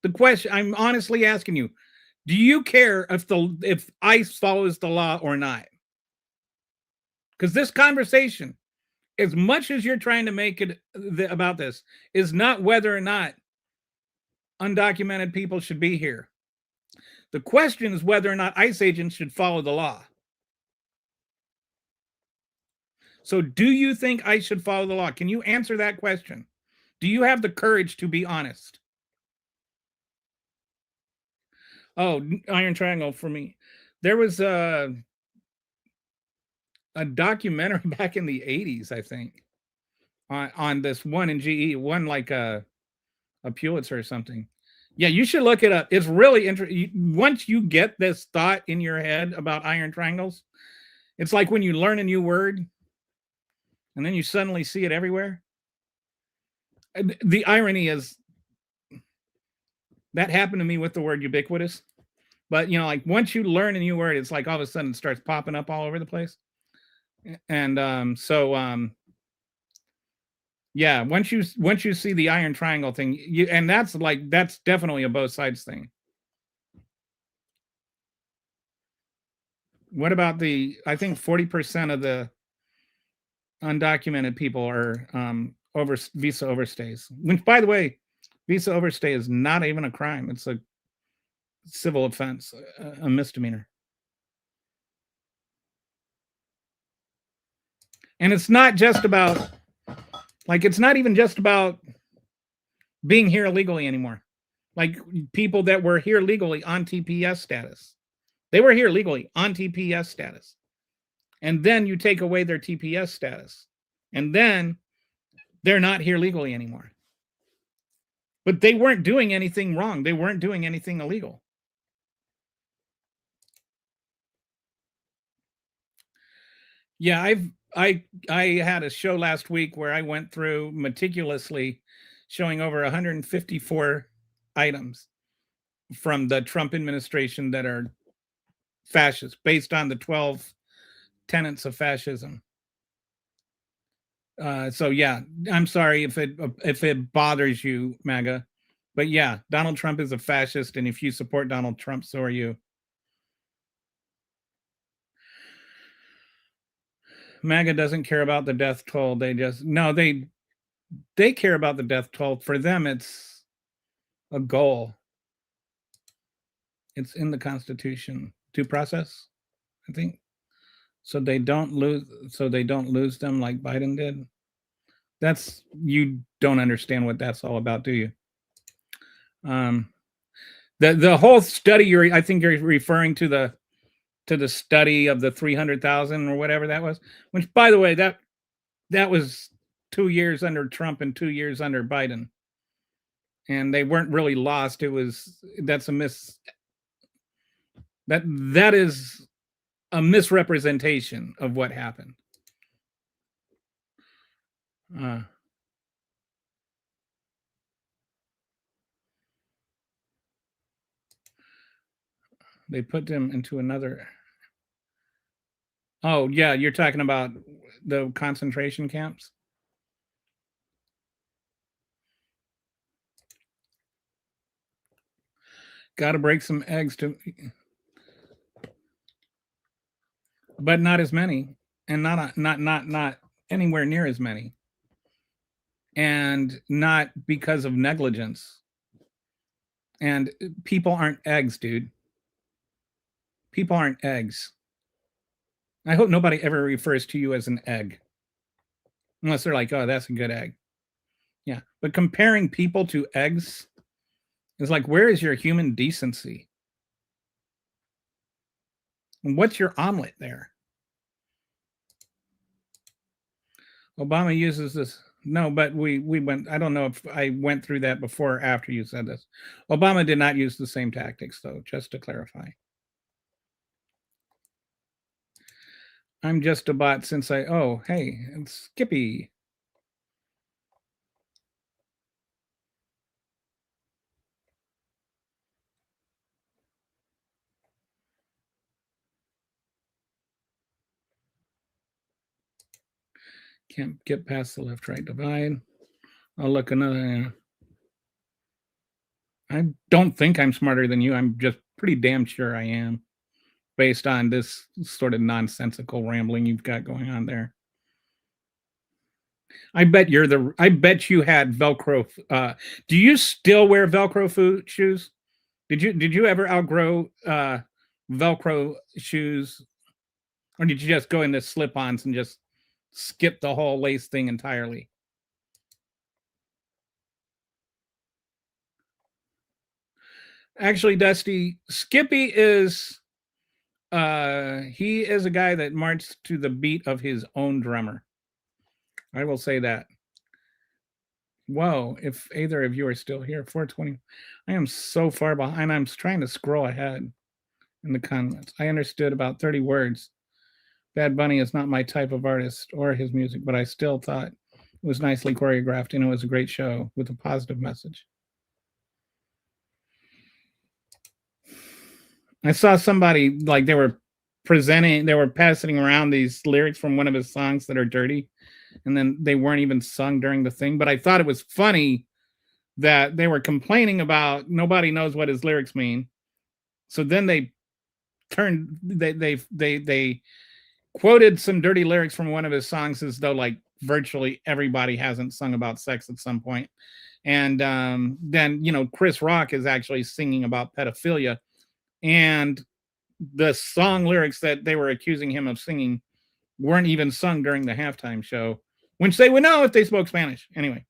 The question I'm honestly asking you, do you care if ICE follows the law or not? Because this conversation, as much as you're trying to make it about this, is not whether or not undocumented people should be here. The question is whether or not ICE agents should follow the law. So, do you think ICE should follow the law? Can you answer that question? Do you have the courage to be honest? Oh, Iron Triangle for me. There was a documentary back in the 80s, I think, on this one in GE, one like a Pulitzer or something. Yeah, you should look it up. It's really interesting. Once you get this thought in your head about iron triangles, it's like when you learn a new word and then you suddenly see it everywhere. The irony is that happened to me with the word ubiquitous. But like once you learn a new word, it's like all of a sudden it starts popping up all over the place. And yeah, once you see the iron triangle thing, and that's definitely a both sides thing. What about I think 40% of the undocumented people are visa overstays. Which, by the way, visa overstay is not even a crime. It's a civil offense, a misdemeanor. And it's not just about, it's not even just about being here illegally anymore. Like people that were here legally on TPS status. They were here legally on TPS status. And then you take away their TPS status. And then they're not here legally anymore. But they weren't doing anything wrong. They weren't doing anything illegal. Yeah, I had a show last week where I went through meticulously showing over 154 items from the Trump administration that are fascist, based on the 12 tenets of fascism. So yeah, I'm sorry if it bothers you, MAGA, but yeah, Donald Trump is a fascist, and if you support Donald Trump, so are you. MAGA doesn't care about the death toll. They care about the death toll. For them, it's a goal. It's in the Constitution. Due process, I think. So they don't lose them like Biden did. You don't understand what that's all about, do you? The whole study I think you're referring to the study of the 300,000 or whatever that was, which, by the way, that was 2 years under Trump and 2 years under Biden, and they weren't really lost. That is a misrepresentation of what happened. They put them into another. Oh yeah, you're talking about the concentration camps. Got to break some eggs but not as many, and not anywhere near as many, and not because of negligence. And people aren't eggs, dude. People aren't eggs. I hope nobody ever refers to you as an egg, unless they're like, "Oh, that's a good egg." Yeah, but comparing people to eggs is like, where is your human decency? And what's your omelet there? Obama uses this. No, but we went. I don't know if I went through that before or after you said this. Obama did not use the same tactics, though, just to clarify. I'm just a bot since oh, hey, it's Skippy. Can't get past the left-right divide. I'll look another. I don't think I'm smarter than you. I'm just pretty damn sure I am, based on this sort of nonsensical rambling you've got going on there. I bet you had Velcro. Do you still wear Velcro shoes? Did you ever outgrow Velcro shoes, or did you just go into slip-ons and just skip the whole lace thing entirely? Actually, Dusty, Skippy is he is a guy that marched to the beat of his own drummer. I will say that. Whoa, if either of you are still here, 420. I am so far behind. I'm trying to scroll ahead in the comments. I understood about 30 words. Bad Bunny is not my type of artist or his music, but I still thought it was nicely choreographed and it was a great show with a positive message. I saw somebody like they were passing around these lyrics from one of his songs that are dirty, and then they weren't even sung during the thing. But I thought it was funny that they were complaining about nobody knows what his lyrics mean. So then they quoted some dirty lyrics from one of his songs as though like virtually everybody hasn't sung about sex at some point. And then Chris Rock is actually singing about pedophilia, and the song lyrics that they were accusing him of singing weren't even sung during the halftime show, which they would know if they spoke Spanish. Anyway.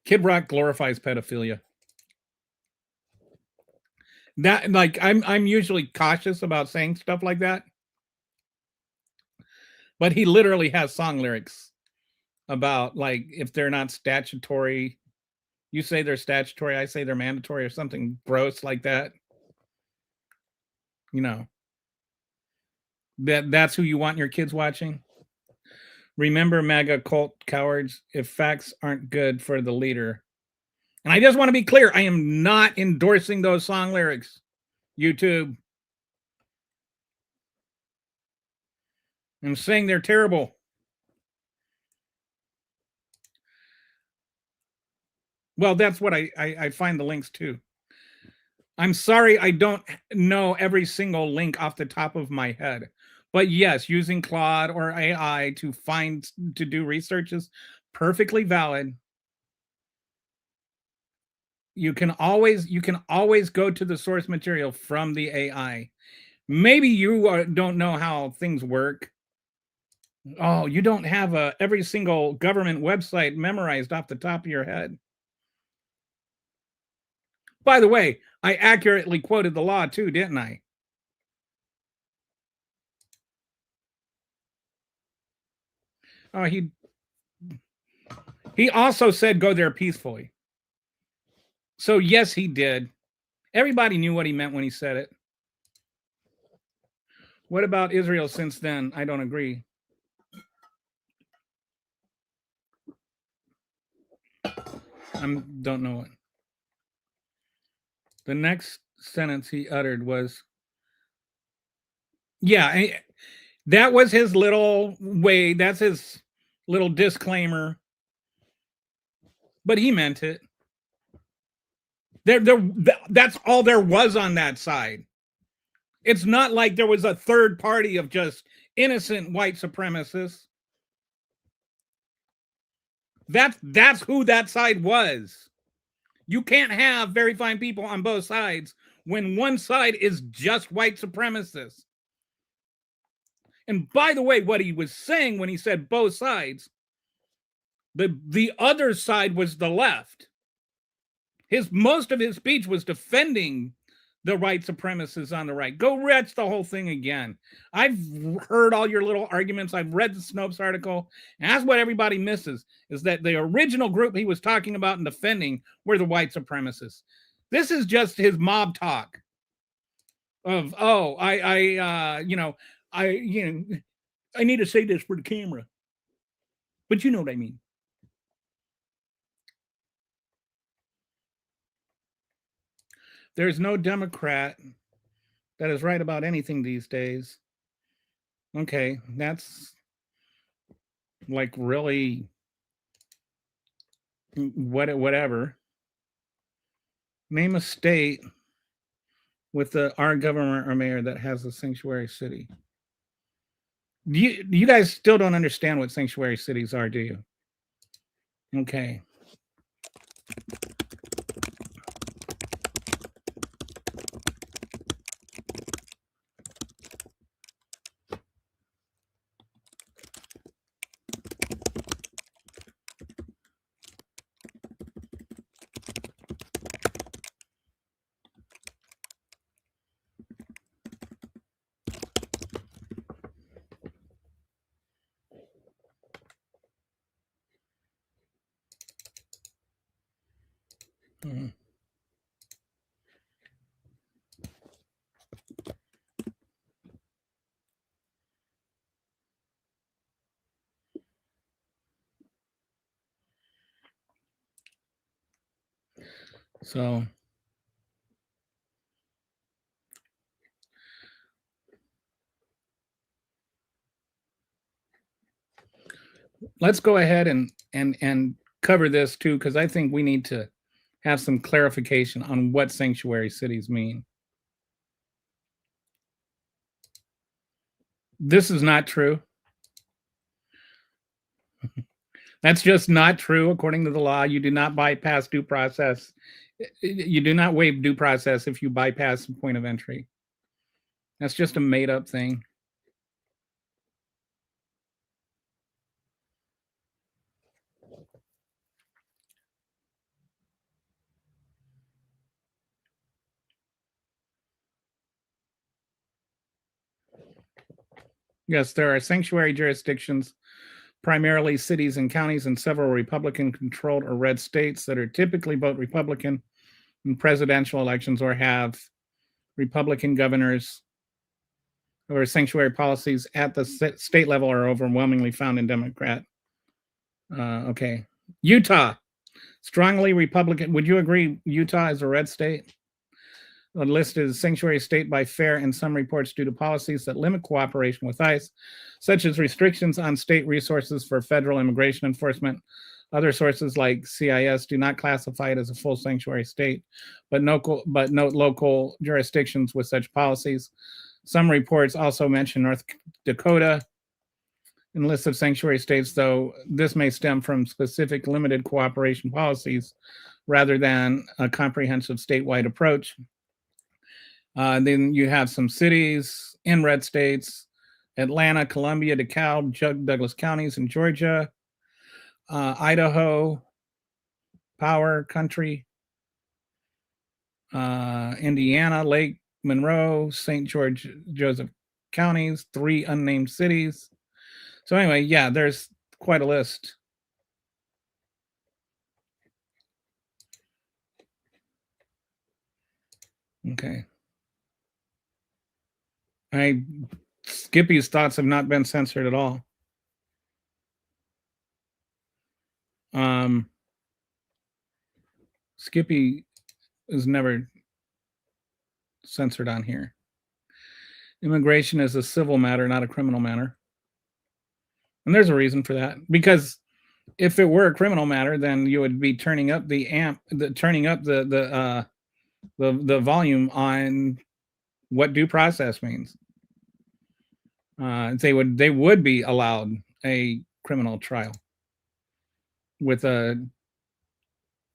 Kid Rock glorifies pedophilia. That like I'm usually cautious about saying stuff like that. But he literally has song lyrics about like if they're not statutory, you say they're statutory, I say they're mandatory or something gross like that. That's who you want your kids watching. Remember, MAGA cult cowards, if facts aren't good for the leader. And I just want to be clear, I am not endorsing those song lyrics. YouTube. I'm saying they're terrible. Well, that's what I find the links to. I'm sorry I don't know every single link off the top of my head. But yes, using Claude or AI to do research is perfectly valid. You can always go to the source material from the AI. Maybe you don't know how things work. Oh, you don't have every single government website memorized off the top of your head. By the way, I accurately quoted the law too, didn't I? Oh, he also said go there peacefully. So yes, he did. Everybody knew what he meant when he said it. What about Israel since then? I don't agree. I don't know what. The next sentence he uttered was, yeah, that was his little way. That's his little disclaimer. But he meant it. That's all there was on that side. It's not like there was a third party of just innocent white supremacists. That's who that side was. You can't have very fine people on both sides when one side is just white supremacists. And by the way, what he was saying when he said both sides, the other side was the left. Most of his speech was defending the white supremacists on the right. Go watch the whole thing again. I've heard all your little arguments. I've read the Snopes article. And that's what everybody misses, is that the original group he was talking about and defending were the white supremacists. This is just his mob talk of, oh, I need to say this for the camera. But you know what I mean. There's no Democrat that is right about anything these days. Okay, that's like really whatever. Name a state with our governor or mayor that has a sanctuary city. You guys still don't understand what sanctuary cities are, do you? Okay. Mhm. So let's go ahead and cover this too, because I think we need to have some clarification on what sanctuary cities mean. This is not true. That's just not true according to the law. You do not bypass due process. You do not waive due process if you bypass the point of entry. That's just a made up thing. Yes, there are sanctuary jurisdictions, primarily cities and counties in several Republican controlled or red states that are typically vote Republican in presidential elections or have Republican governors, or sanctuary policies at the state level are overwhelmingly found in Democrat. Okay. Utah, strongly Republican. Would you agree Utah is a red state? Listed as sanctuary state by FAIR in some reports due to policies that limit cooperation with ICE, such as restrictions on state resources for federal immigration enforcement. Other sources like CIS do not classify it as a full sanctuary state, but note local jurisdictions with such policies. Some reports also mention North Dakota in lists of sanctuary states, though this may stem from specific limited cooperation policies rather than a comprehensive statewide approach. Then you have some cities in red states: Atlanta, Columbia, DeKalb, Douglas counties in Georgia, Idaho, Power Country, Indiana, Lake Monroe, St. George, Joseph counties, 3 unnamed cities. So anyway, yeah, there's quite a list. Okay. Skippy's thoughts have not been censored at all. Skippy is never censored on here. Immigration is a civil matter, not a criminal matter. And there's a reason for that. Because if it were a criminal matter, then you would be turning up the volume on what due process means. They would be allowed a criminal trial with a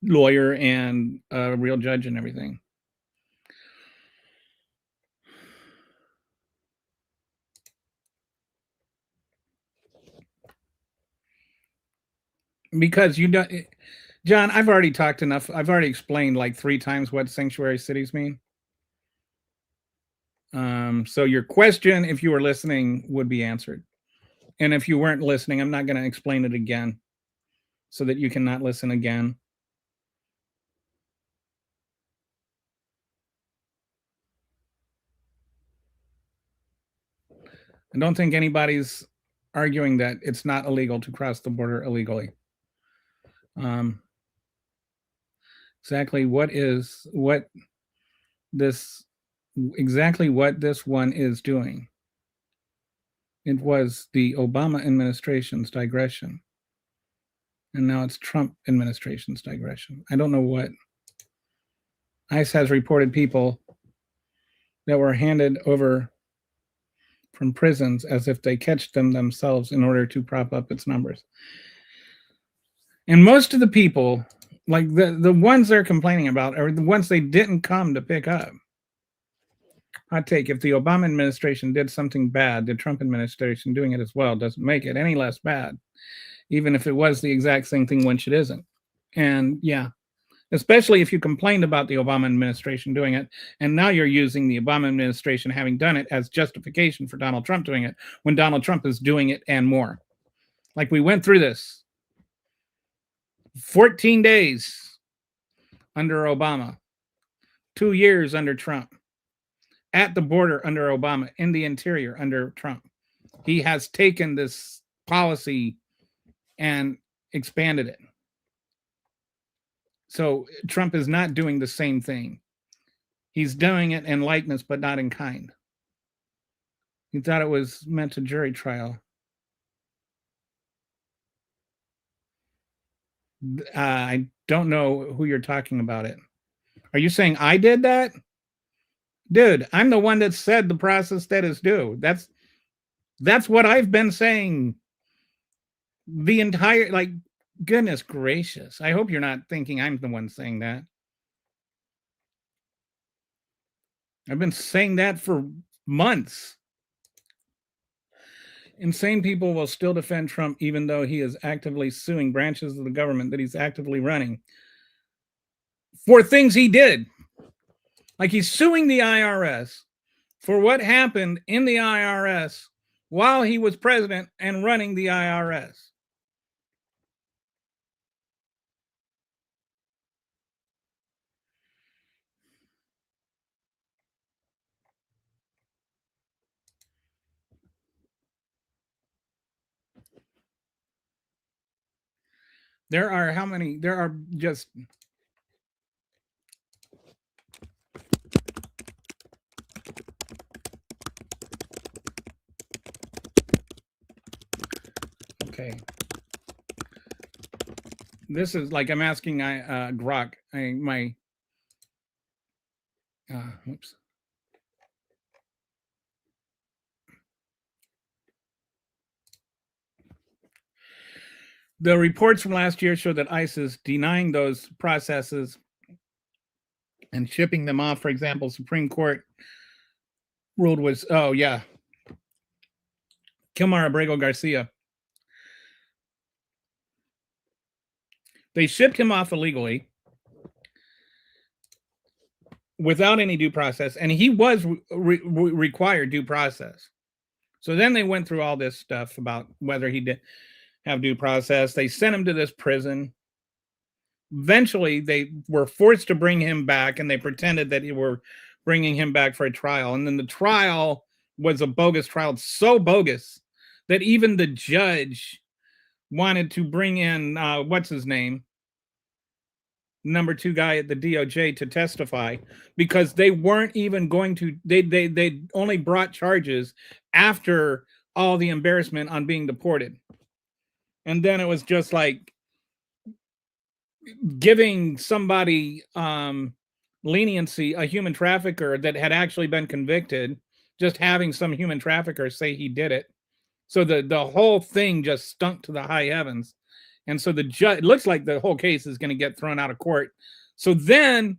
lawyer and a real judge and everything. Because you don't, John, I've already talked enough. I've already explained like 3 times what sanctuary cities mean. So your question, if you were listening, would be answered. And if you weren't listening, I'm not going to explain it again so that you cannot listen again. I don't think anybody's arguing that it's not illegal to cross the border illegally. Exactly what this exactly what this one is doing. It was the Obama administration's digression. And now it's Trump administration's digression. I don't know what. ICE has reported people that were handed over from prisons as if they catch them themselves in order to prop up its numbers. And most of the people, like the ones they're complaining about, are the ones they didn't come to pick up. Hot take, if the Obama administration did something bad, the Trump administration doing it as well doesn't make it any less bad, even if it was the exact same thing, which it isn't. And yeah, especially if you complained about the Obama administration doing it, and now you're using the Obama administration having done it as justification for Donald Trump doing it, when Donald Trump is doing it and more. Like we went through this. 14 days under Obama, 2 years under Trump, at the border under Obama, in the interior under Trump. He has taken this policy and expanded it. So Trump is not doing the same thing. He's doing it in likeness, but not in kind. He thought it was meant a jury trial. I don't know who you're talking about it. Are you saying I did that? Dude, I'm the one that said the process that is due. That's what I've been saying the entire, like, goodness gracious. I hope you're not thinking I'm the one saying that. I've been saying that for months. Insane people will still defend Trump even though he is actively suing branches of the government that he's actively running for things he did. Like he's suing the IRS for what happened in the IRS while he was president and running the IRS. There are how many? There are just... Okay. This is like I'm asking Grok. Oops. The reports from last year show that ICE is denying those processes and shipping them off. For example, Supreme Court ruled was, oh yeah, Kilmar Abrego Garcia. They shipped him off illegally without any due process, and he was required due process. So then they went through all this stuff about whether he did have due process. They sent him to this prison. Eventually, they were forced to bring him back, and they pretended that they were bringing him back for a trial. And then the trial was a bogus trial. It's so bogus that even the judge wanted to bring in, what's his name? Number 2 guy at the DOJ to testify, because they weren't even going to, they only brought charges after all the embarrassment on being deported. And then it was just like giving somebody leniency, a human trafficker that had actually been convicted, just having some human trafficker say he did it. So the whole thing just stunk to the high heavens. And so the judge, it looks like the whole case is going to get thrown out of court. So then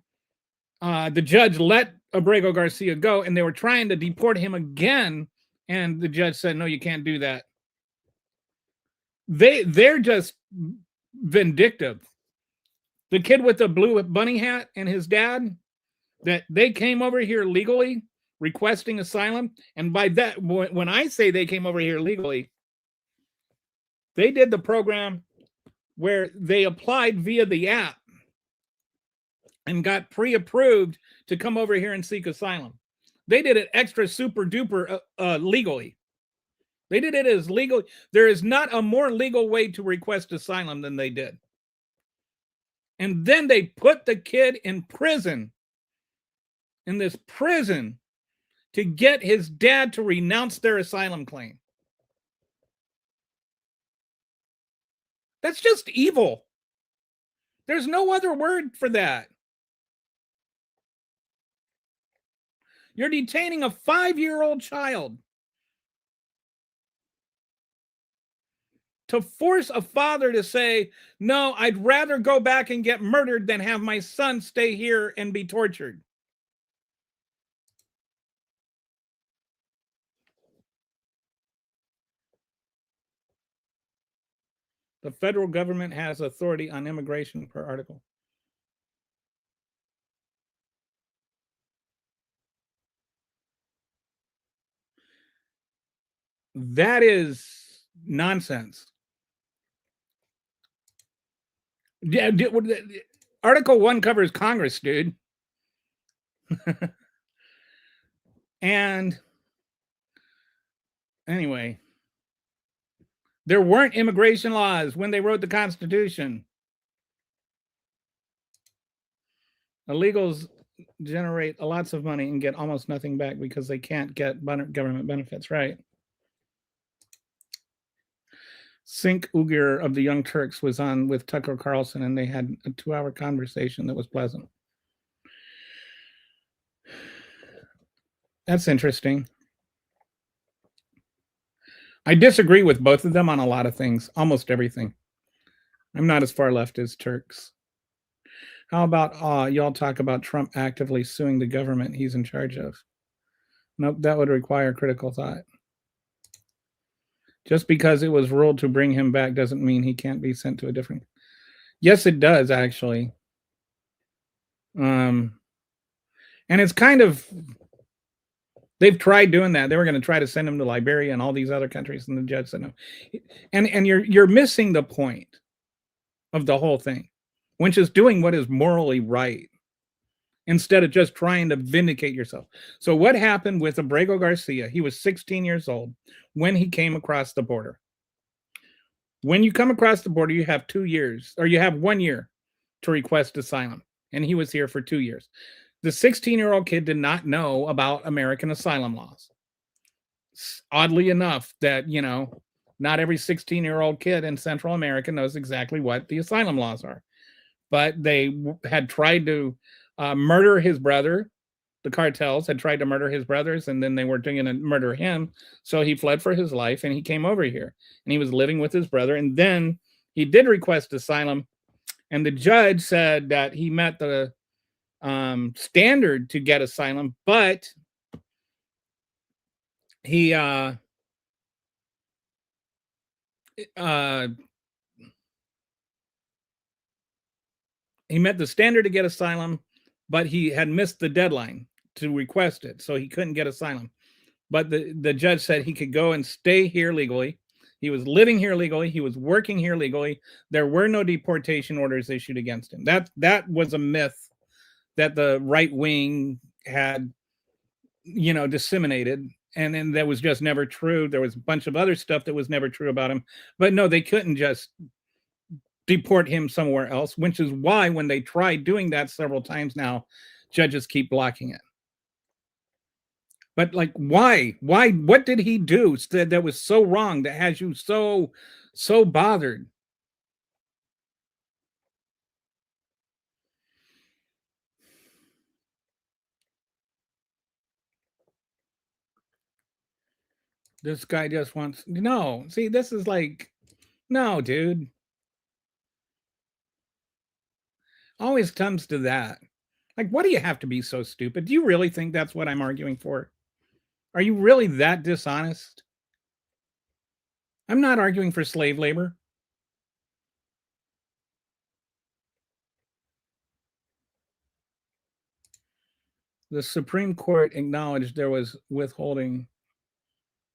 the judge let Abrego Garcia go, and they were trying to deport him again. And the judge said, no, you can't do that. They're just vindictive. The kid with the blue bunny hat and his dad, that they came over here legally requesting asylum. And by that, when I say they came over here legally, they did the program where they applied via the app and got pre-approved to come over here and seek asylum. They did it extra super duper legally. They did it as legal. There is not a more legal way to request asylum than they did. And then they put the kid in prison in this prison to get his dad to renounce their asylum claim. That's just evil. There's no other word for that. You're detaining a 5-year-old child to force a father to say, no, I'd rather go back and get murdered than have my son stay here and be tortured. The federal government has authority on immigration per article. That is nonsense. Yeah, Article 1 covers Congress, dude. And anyway, there weren't immigration laws when they wrote the Constitution. Illegals generate lots of money and get almost nothing back because they can't get government benefits, right? Sink Uyghur of the Young Turks was on with Tucker Carlson, and they had a 2-hour conversation that was pleasant. That's interesting. I disagree with both of them on a lot of things, almost everything. I'm not as far left as Turks. How about y'all talk about Trump actively suing the government he's in charge of? Nope, that would require critical thought. Just because it was ruled to bring him back doesn't mean he can't be sent to a different. Yes, it does, actually. And it's kind of, they've tried doing that. They were going to try to send him to Liberia and all these other countries, and the judge said no. And you're missing the point of the whole thing, which is doing what is morally right instead of just trying to vindicate yourself. So what happened with Abrego Garcia? He was 16 years old when he came across the border. When you come across the border, you have 2 years, or you have 1 year to request asylum. And he was here for 2 years. The 16-year-old kid did not know about American asylum laws. Oddly enough, that, not every 16-year-old kid in Central America knows exactly what the asylum laws are. But they had tried to murder his brother. The cartels had tried to murder his brothers, and then they were going to murder him. So he fled for his life, and he came over here. And he was living with his brother. And then he did request asylum. And the judge said that he met the standard to get asylum, but he met the standard to get asylum, but he had missed the deadline to request it, so he couldn't get asylum. But the judge said he could go and stay here legally. He was living here legally. He was working here legally. There were no deportation orders issued against him. That was a myth that the right wing had, disseminated. And then that was just never true. There was a bunch of other stuff that was never true about him. But no, they couldn't just deport him somewhere else, which is why when they tried doing that several times now, judges keep blocking it. But why? What did he do that was so wrong that has you so bothered? This guy just wants, no, see, this is no, dude. Always comes to that. What do you have to be so stupid? Do you really think that's what I'm arguing for? Are you really that dishonest? I'm not arguing for slave labor. The Supreme Court acknowledged there was withholding.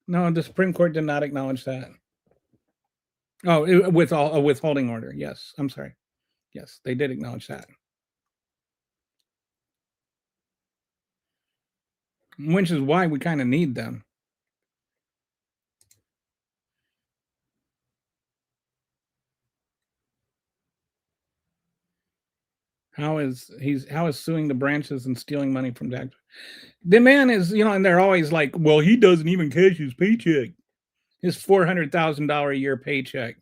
No, the Supreme Court did not acknowledge that. Oh, with a withholding order. Yes, I'm sorry. Yes, they did acknowledge that. Which is why we kind of need them. How is suing the branches and stealing money from tax? The man is, and they're always like, well, he doesn't even cash his paycheck, his $400,000 a year paycheck.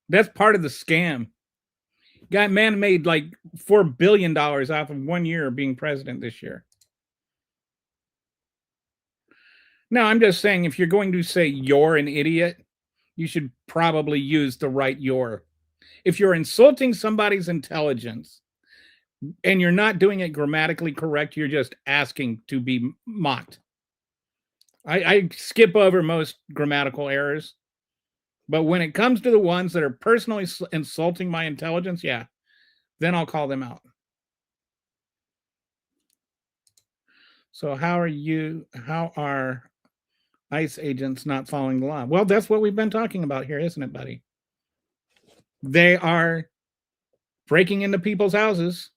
That's part of the scam. Man made like $4 billion off of 1 year of being president this year. Now, I'm just saying, if you're going to say you're an idiot, you should probably use the right you're. If you're insulting somebody's intelligence and you're not doing it grammatically correct, you're just asking to be mocked. I skip over most grammatical errors, but when it comes to the ones that are personally insulting my intelligence, yeah, then I'll call them out. So how are ICE agents not following the law? Well, that's what we've been talking about here, isn't it, buddy? They are breaking into people's houses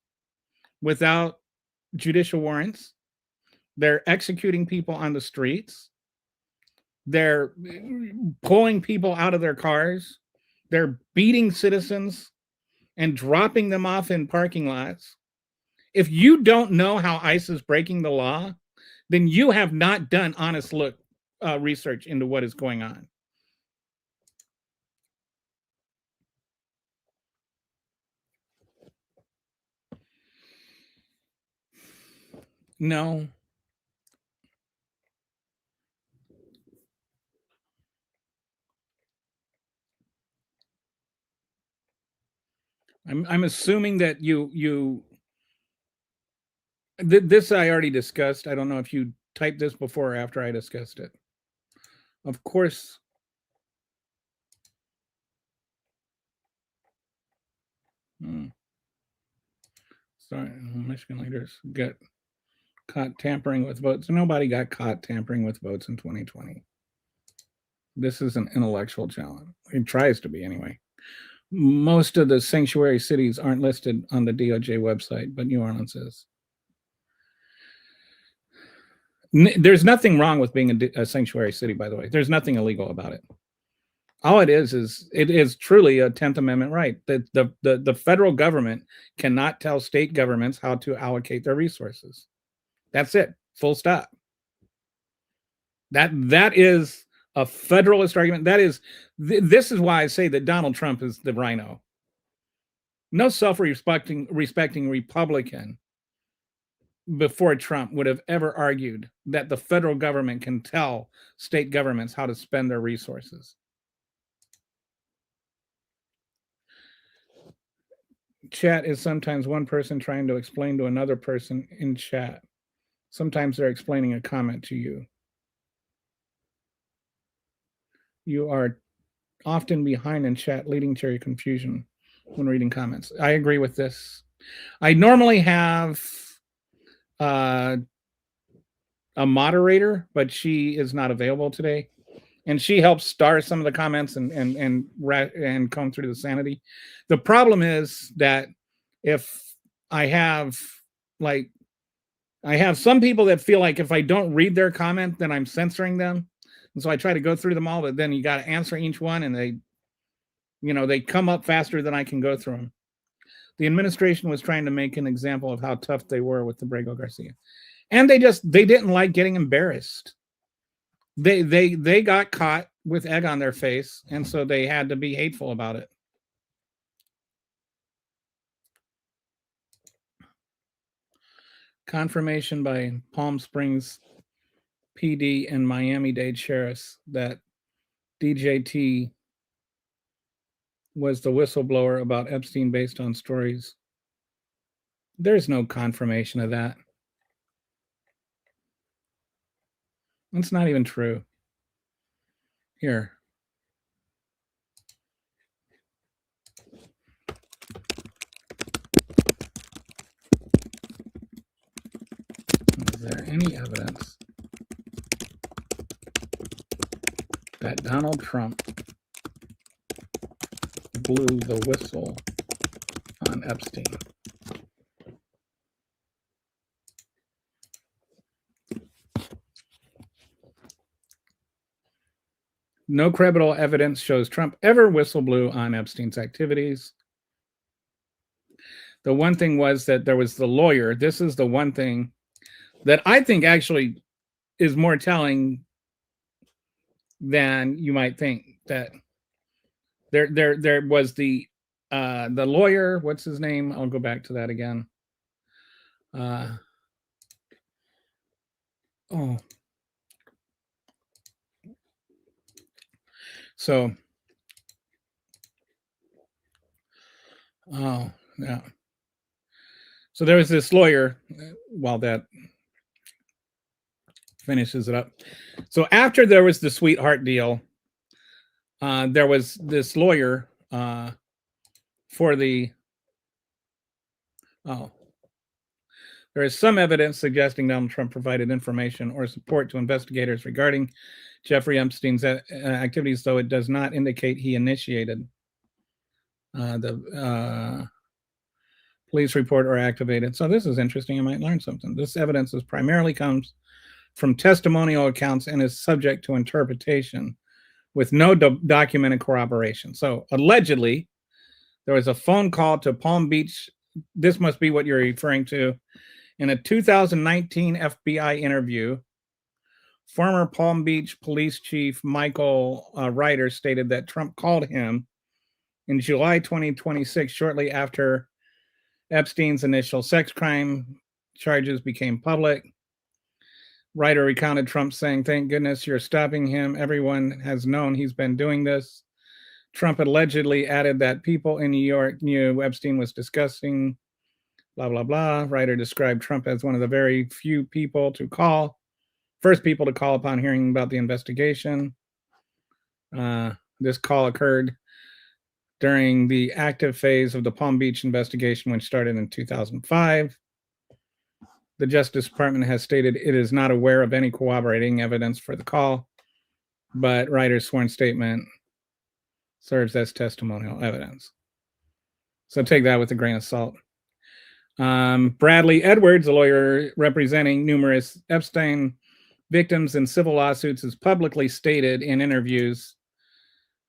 without judicial warrants. They're executing people on the streets. They're pulling people out of their cars. They're beating citizens and dropping them off in parking lots. If you don't know how ICE is breaking the law, then you have not done honest research into what is going on. No. I'm assuming that this I already discussed. I don't know if you typed this before or after I discussed it. Of course. Sorry, Michigan leaders get caught tampering with votes. Nobody got caught tampering with votes in 2020. This is an intellectual challenge. It tries to be anyway. Most of the sanctuary cities aren't listed on the DOJ website, but New Orleans is. There's nothing wrong with being a sanctuary city, by the way. There's nothing illegal about it. All it is truly a 10th Amendment right. The federal government cannot tell state governments how to allocate their resources. That's it. Full stop. That is a federalist argument. This is why I say that Donald Trump is the rhino. No self-respecting Republican before Trump would have ever argued that the federal government can tell state governments how to spend their resources. Chat is sometimes one person trying to explain to another person in chat. Sometimes they're explaining a comment to you. You are often behind in chat, leading to your confusion when reading comments. I agree with this. I normally have a moderator, but she is not available today, and she helps star some of the comments and comb through the sanity. The problem is that if I have some people that feel like if I don't read their comment, then I'm censoring them. And so I try to go through them all, but then you got to answer each one, and they come up faster than I can go through them. The administration was trying to make an example of how tough they were with the Abrego Garcia. And they didn't like getting embarrassed. They got caught with egg on their face, and so they had to be hateful about it. Confirmation by Palm Springs PD and Miami-Dade sheriffs that DJT was the whistleblower about Epstein based on stories. There's no confirmation of that. It's not even true. Here. Is there any evidence that Donald Trump blew the whistle on Epstein? No credible evidence shows Trump ever whistle blew on Epstein's activities. The one thing was that there was the lawyer. This is the one thing that I think actually is more telling than you might think. That there was the lawyer. What's his name? I'll go back to that again. Oh, so oh yeah. So there was this lawyer. While that finishes it up. So after there was the sweetheart deal, there was this lawyer for the. Oh, there is some evidence suggesting Donald Trump provided information or support to investigators regarding Jeffrey Epstein's activities, though it does not indicate he initiated the police report or activated. So this is interesting. I might learn something. This evidence is primarily comes from testimonial accounts and is subject to interpretation with no documented corroboration. So allegedly, there was a phone call to Palm Beach. This must be what you're referring to. In a 2019 FBI interview, former Palm Beach Police Chief Michael Ryder stated that Trump called him in July 2026, shortly after Epstein's initial sex crime charges became public. Ryder recounted Trump saying, "Thank goodness you're stopping him. Everyone has known he's been doing this." Trump allegedly added that people in New York knew Epstein was disgusting, blah, blah, blah. Ryder described Trump as one of the very few people to call, first people to call upon hearing about the investigation. This call occurred during the active phase of the Palm Beach investigation, which started in 2005. The Justice Department has stated it is not aware of any corroborating evidence for the call, but Ryder's sworn statement serves as testimonial evidence. So take that with a grain of salt. Bradley Edwards, a lawyer representing numerous Epstein victims in civil lawsuits, has publicly stated in interviews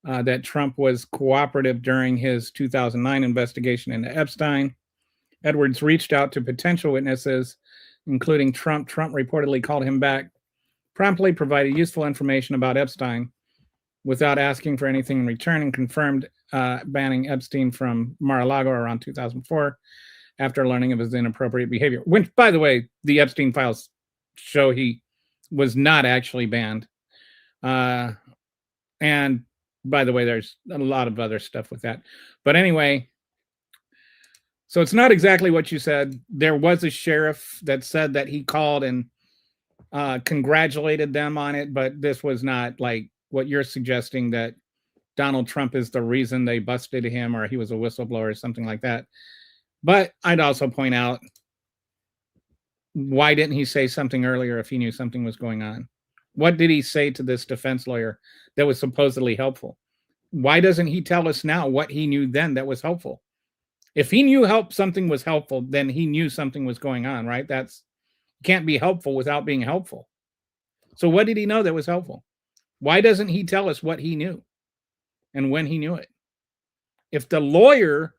that Trump was cooperative during his 2009 investigation into Epstein. Edwards reached out to potential witnesses, including Trump. Trump reportedly called him back, promptly provided useful information about Epstein without asking for anything in return, and confirmed banning Epstein from Mar-a-Lago around 2004 after learning of his inappropriate behavior. Which, by the way, the Epstein files show he was not actually banned. And by the way, there's a lot of other stuff with that. But anyway, so it's not exactly what you said. There was a sheriff that said that he called and congratulated them on it, but this was not like what you're suggesting, that Donald Trump is the reason they busted him or he was a whistleblower or something like that. But I'd also point out, why didn't he say something earlier if he knew something was going on? What did he say to this defense lawyer that was supposedly helpful? Why doesn't he tell us now what he knew then that was helpful? If he knew something was helpful, then he knew something was going on, right? That's can't be helpful without being helpful. So what did he know that was helpful? Why doesn't he tell us what he knew and when he knew it? If the lawyer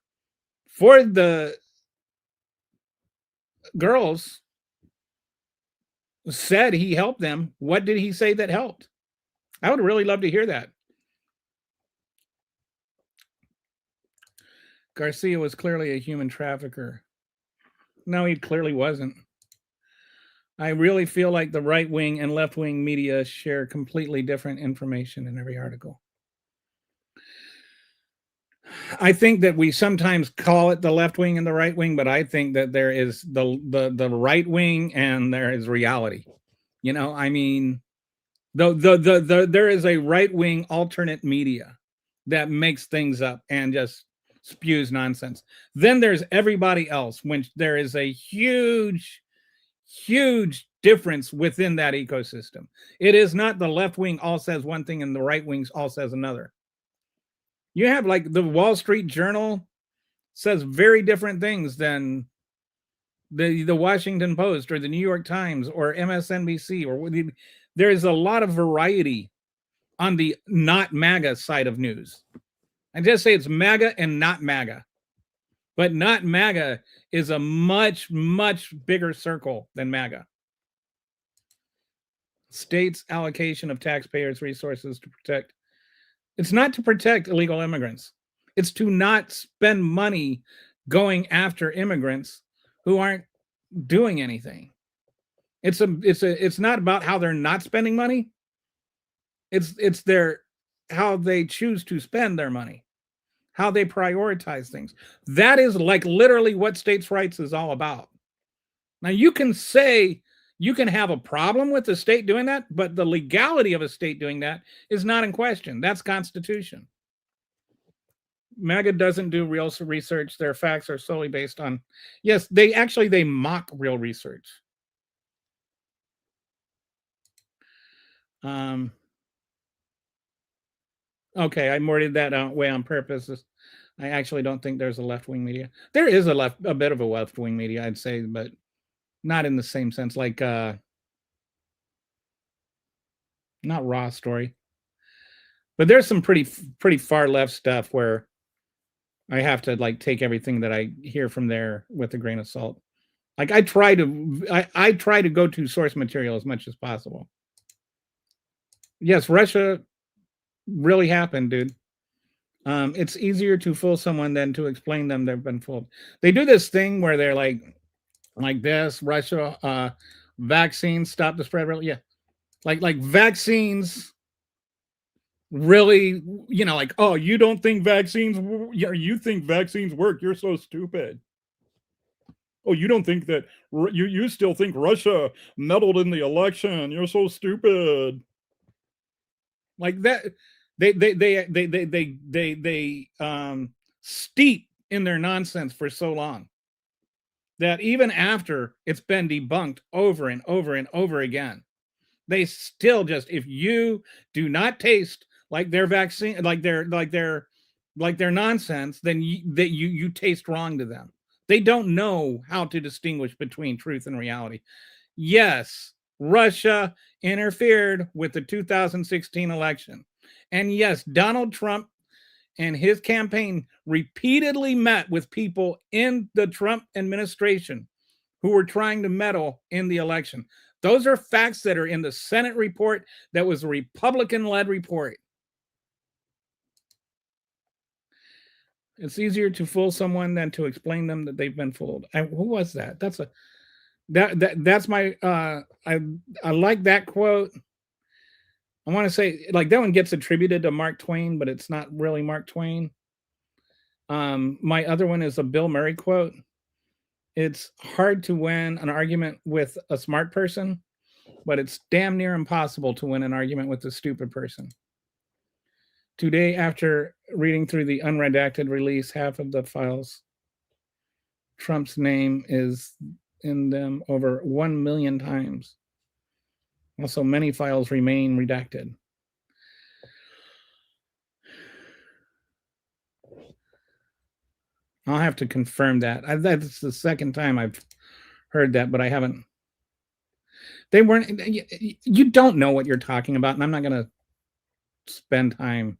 for the girls said he helped them, what did he say that helped? I would really love to hear that. Garcia was clearly a human trafficker. No, he clearly wasn't. I really feel like the right wing and left wing media share completely different information in every article. I think that we sometimes call it the left wing and the right wing, but I think that there is the right wing and there is reality. You know, I mean, there is a right wing alternate media that makes things up and just spews nonsense. Then there's everybody else, when there is a huge difference within that ecosystem. It is not the left wing all says one thing and the right wings all says another. You have like the Wall Street Journal says very different things than the Washington Post or the New York Times or MSNBC, or there is a lot of variety on the not MAGA side of news. I just say it's MAGA and not MAGA. but not MAGA is a much, much bigger circle than MAGA. States' allocation of taxpayers' resources to protect. It's not to protect illegal immigrants. It's to not spend money going after immigrants who aren't doing anything. It's not about how they're not spending money. It's their how they choose to spend their money, how they prioritize things. That is like literally what states' rights is all about. Now you can say you can have a problem with the state doing that, but the legality of a state doing that is not in question. That's Constitution. MAGA doesn't do real research. Their facts are solely based on, yes, they mock real research. Okay, I worded that way on purpose. I actually don't think there's a left-wing media. There is a bit of a left-wing media, I'd say, but not in the same sense. Like, not Raw Story, but there's some pretty far left stuff where I have to like take everything that I hear from there with a grain of salt. Like I try to go to source material as much as possible. Yes, Russia really happened, dude. It's easier to fool someone than to explain them they've been fooled. They do this thing where they're like this, Russia, vaccines stop the spread. Really, yeah, like vaccines. Really, like, oh, you don't think vaccines? You think vaccines work? You're so stupid. Oh, you don't think that? You still think Russia meddled in the election? You're so stupid. Like that. They steep in their nonsense for so long that even after it's been debunked over and over and over again, they still just, if you do not taste like their vaccine, like their nonsense, then you taste wrong to them. They don't know how to distinguish between truth and reality. Yes, Russia interfered with the 2016 election. And yes, Donald Trump and his campaign repeatedly met with people in the Trump administration who were trying to meddle in the election. Those are facts that are in the Senate report that was a Republican-led report. It's easier to fool someone than to explain them that they've been fooled. And who was that? That's my I like that quote. I want to say like that one gets attributed to Mark Twain, but it's not really Mark Twain. My other one is a Bill Murray quote. It's hard to win an argument with a smart person, but it's damn near impossible to win an argument with a stupid person. Today, after reading through the unredacted release, half of the files, Trump's name is in them over 1 million times. Also, many files remain redacted. I'll have to confirm that. That's the second time I've heard that, but I haven't. They weren't. You don't know what you're talking about, and I'm not going to spend time.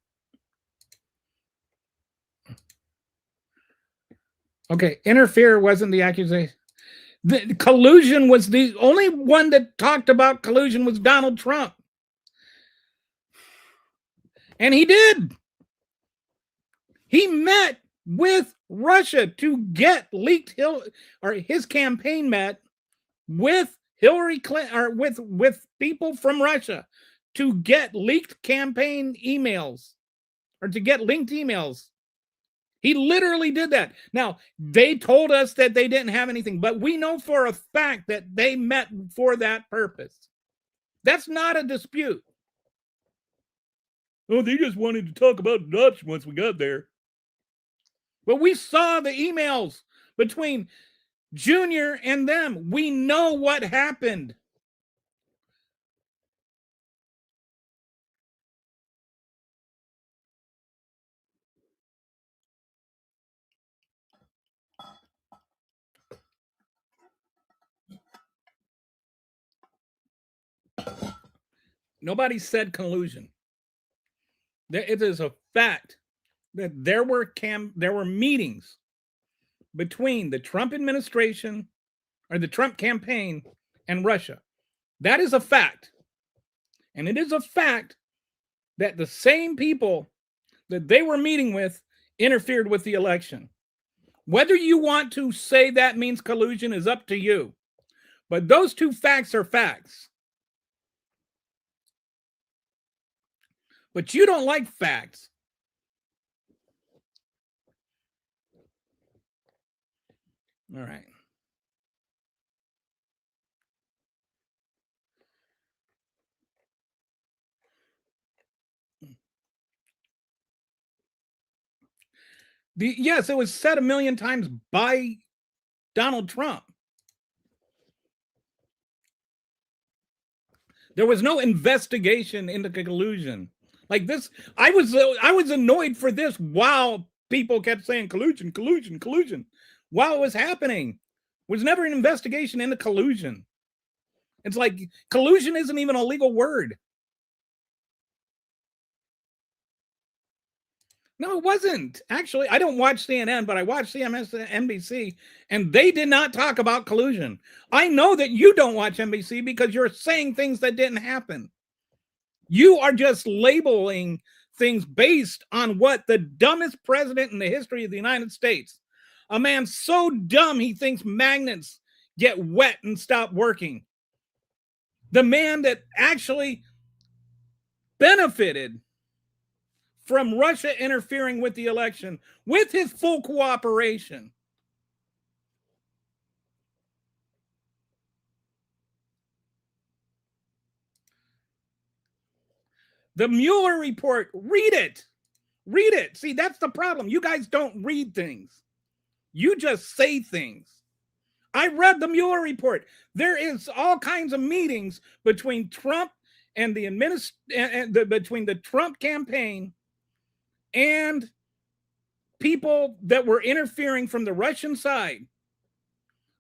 Okay, interfere wasn't the accusation. The collusion was the only one that talked about collusion was Donald Trump. And he did. He met with Russia to get leaked his campaign met with Hillary Clinton or with people from Russia to get leaked campaign emails or to get linked emails. He literally did that. Now, they told us that they didn't have anything, but we know for a fact that they met for that purpose. That's not a dispute. Oh, they just wanted to talk about adoption once we got there. But we saw the emails between Junior and them. We know what happened. Nobody said collusion. It is a fact that there were meetings between the Trump administration or the Trump campaign and Russia. That is a fact. And it is a fact that the same people that they were meeting with interfered with the election. Whether you want to say that means collusion is up to you. But those two facts are facts. But you don't like facts. All right. Yes, it was said a million times by Donald Trump. There was no investigation into collusion. Like this, I was annoyed for this while people kept saying collusion, collusion, collusion. While it was happening, was never an investigation into collusion. It's like collusion isn't even a legal word. No, it wasn't. Actually, I don't watch CNN, but I watch NBC, and they did not talk about collusion. I know that you don't watch NBC because you're saying things that didn't happen. You are just labeling things based on what the dumbest president in the history of the United States, a man so dumb he thinks magnets get wet and stop working. The man that actually benefited from Russia interfering with the election with his full cooperation. The Mueller report, read it. Read it. See, that's the problem. You guys don't read things. You just say things. I read the Mueller report. There is all kinds of meetings between Trump and between the Trump campaign and people that were interfering from the Russian side.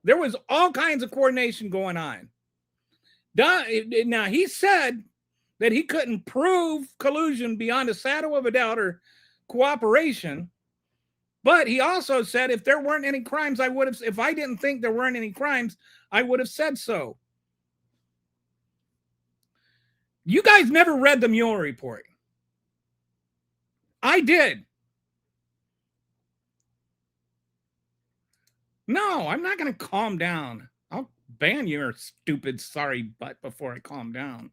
There was all kinds of coordination going on. Now, he said that he couldn't prove collusion beyond a shadow of a doubt or cooperation. But he also said if there weren't any crimes, if I didn't think there weren't any crimes, I would have said so. You guys never read the Mueller report. I did. No, I'm not going to calm down. I'll ban your stupid sorry butt before I calm down.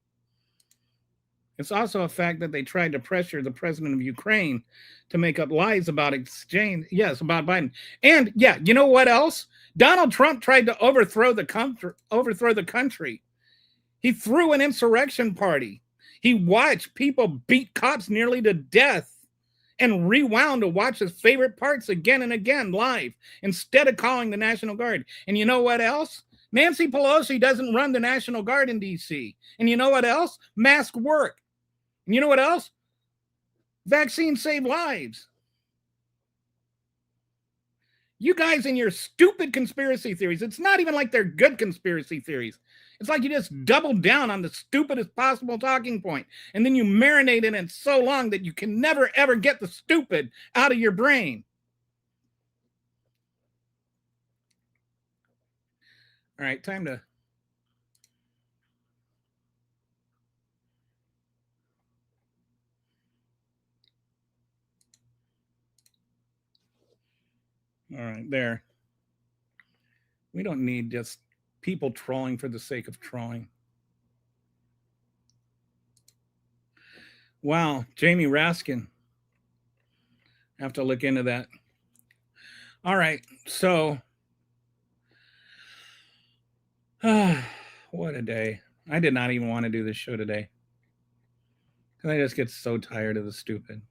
It's also a fact that they tried to pressure the president of Ukraine to make up lies about exchange. Yes, about Biden. And yeah, you know what else? Donald Trump tried to overthrow the country. He threw an insurrection party. He watched people beat cops nearly to death and rewound to watch his favorite parts again and again live instead of calling the National Guard. And you know what else? Nancy Pelosi doesn't run the National Guard in D.C. And you know what else? Masks work. And you know what else? Vaccines save lives. You guys and your stupid conspiracy theories, it's not even like they're good conspiracy theories. It's like you just double down on the stupidest possible talking point, and then you marinate in it so long that you can never, ever get the stupid out of your brain. All right, time to... All right, there. We don't need just people trolling for the sake of trolling. Wow, Jamie Raskin. I have to look into that. All right, so what a day. I did not even want to do this show today because I just get so tired of the stupid.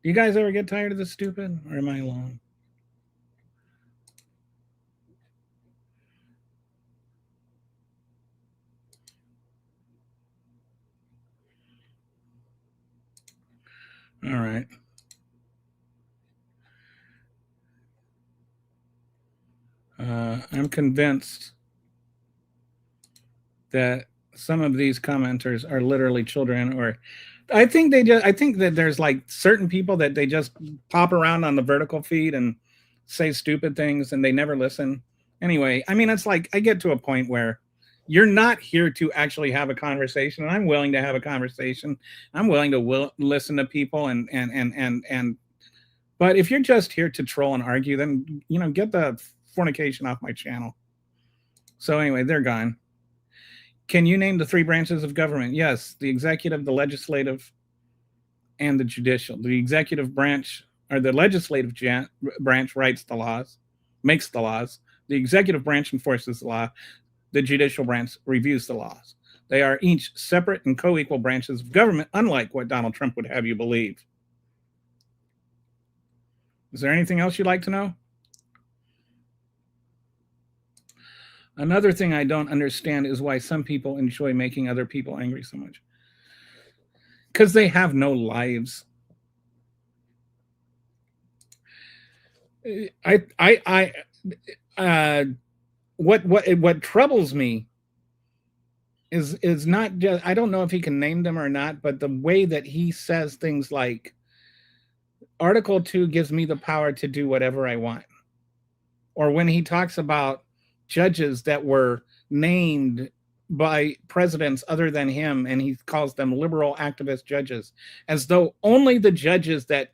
Do you guys ever get tired of the stupid, or am I alone? All right. I'm convinced that some of these commenters are literally children, or I think that there's like certain people that they just pop around on the vertical feed and say stupid things and they never listen. Anyway, I mean, it's like I get to a point where you're not here to actually have a conversation, and I'm willing to have a conversation. I'm willing to listen to people and but if you're just here to troll and argue, then get the fornication off my channel. So anyway, they're gone. Can you name the three branches of government? Yes, the executive, the legislative, and the judicial. The executive branch or the legislative branch writes the laws, makes the laws. The executive branch enforces the law. The judicial branch reviews the laws. They are each separate and co-equal branches of government, unlike what Donald Trump would have you believe. Is there anything else you'd like to know? Another thing I don't understand is why some people enjoy making other people angry so much. Because they have no lives. What troubles me is not just, I don't know if he can name them or not, but the way that he says things like, Article 2 gives me the power to do whatever I want. Or when he talks about judges that were named by presidents other than him, and he calls them liberal activist judges, as though only the judges that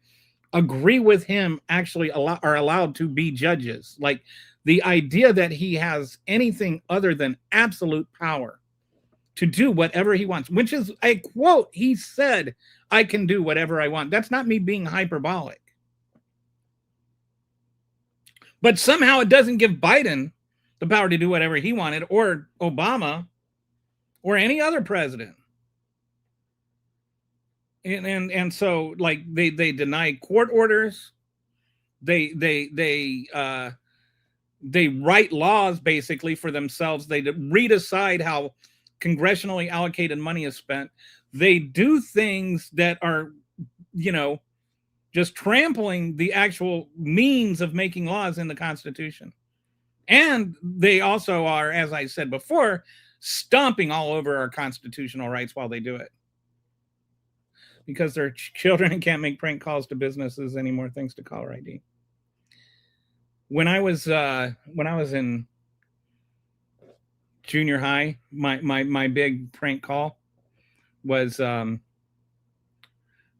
agree with him actually are allowed to be judges. Like the idea that he has anything other than absolute power to do whatever he wants, which is a quote. He said, I can do whatever I want. That's not me being hyperbolic. But somehow it doesn't give Biden the power to do whatever he wanted, or Obama, or any other president. And so, like, they deny court orders. They write laws basically for themselves. They redecide how congressionally allocated money is spent. They do things that are, just trampling the actual means of making laws in the Constitution. And they also are, as I said before, stomping all over our constitutional rights while they do it. Because their children can't make prank calls to businesses anymore, thanks to caller ID. When I was in junior high, my big prank call was I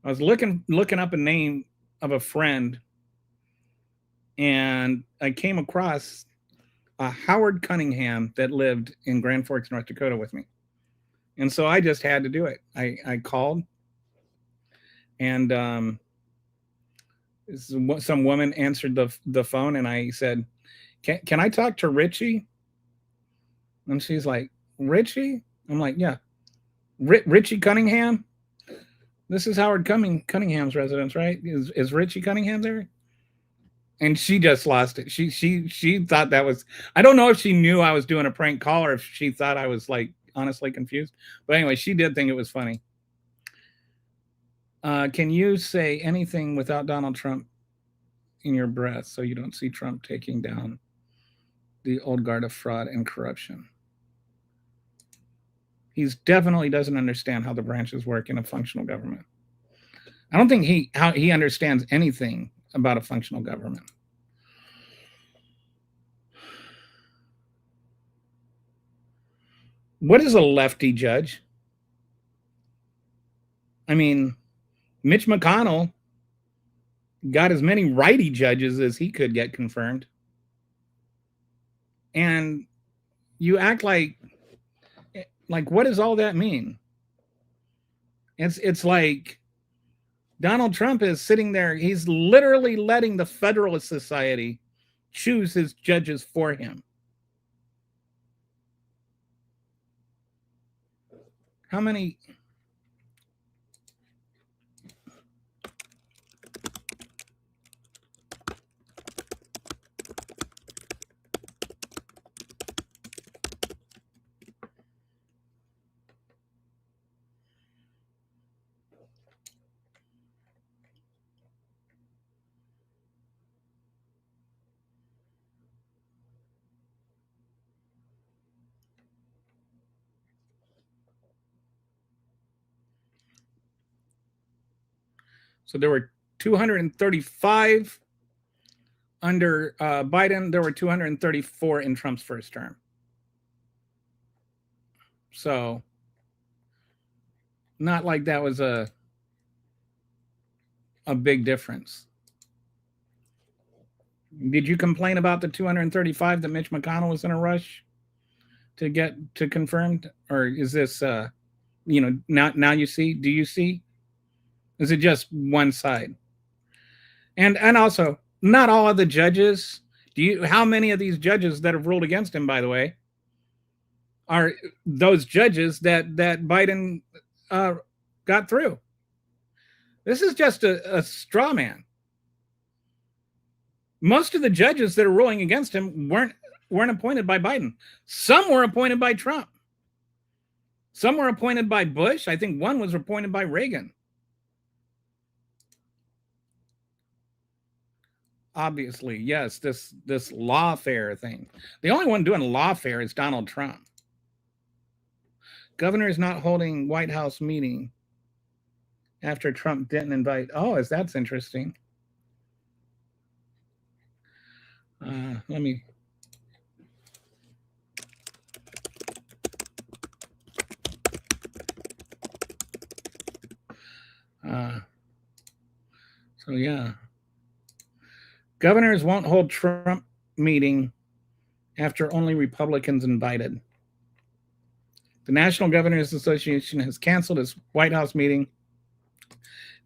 was looking up a name of a friend, and I came across a Howard Cunningham that lived in Grand Forks, North Dakota with me. And so I just had to do it. I called, and some woman answered the phone, and I said, can I talk to Richie? And she's like, Richie? I'm like, yeah. Richie Cunningham? This is Howard Cunningham's residence, right? Is Richie Cunningham there? And she just lost it. She thought that was, I don't know if she knew I was doing a prank call or if she thought I was like honestly confused. But anyway, she did think it was funny. Can you say anything without Donald Trump in your breath so you don't see Trump taking down the old guard of fraud and corruption? He definitely doesn't understand how the branches work in a functional government. I don't think he understands anything about a functional government. What is a lefty judge? I mean, Mitch McConnell got as many righty judges as he could get confirmed. And you act like what does all that mean? It's like Donald Trump is sitting there. He's literally letting the Federalist Society choose his judges for him. How many? So there were 235 Under Biden, there were 234 in Trump's first term. So, not like that was a big difference. Did you complain about the 235 that Mitch McConnell was in a rush to get to confirmed? Or is this, now you see? Do you see? Is it just one side? And also, not all of the judges. How many of these judges that have ruled against him, by the way, are those judges that Biden got through? This is just a straw man. Most of the judges that are ruling against him weren't appointed by Biden. Some were appointed by Trump. Some were appointed by Bush. I think one was appointed by Reagan. Obviously, yes, this lawfare thing. The only one doing lawfare is Donald Trump. Governor is not holding White House meeting after Trump didn't invite. Oh, that's interesting. Let me. So yeah. Governors won't hold Trump meeting after only Republicans invited. The National Governors Association has canceled its White House meeting.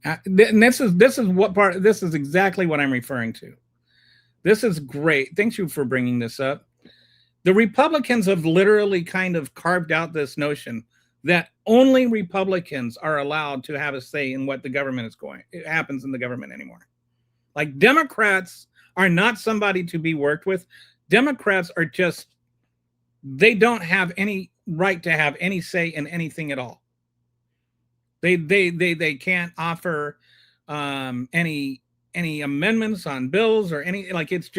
And this is exactly what I'm referring to. This is great. Thank you for bringing this up. The Republicans have literally kind of carved out this notion that only Republicans are allowed to have a say in what the government is it happens in the government anymore. Like, Democrats are not somebody to be worked with. Democrats are they don't have any right to have any say in anything at all. They can't offer any amendments on bills or any, like, it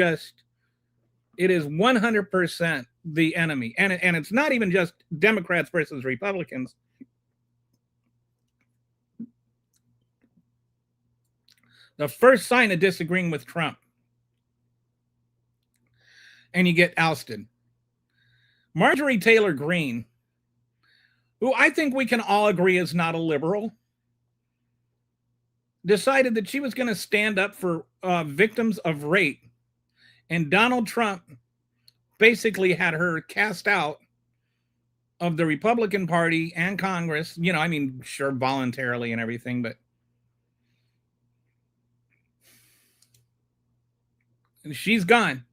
is 100% the enemy. And it's not even just Democrats versus Republicans. The first sign of disagreeing with Trump, and you get ousted. Marjorie Taylor Greene, who I think we can all agree is not a liberal, decided that she was going to stand up for victims of rape. And Donald Trump basically had her cast out of the Republican Party and Congress. Sure, voluntarily and everything, but she's gone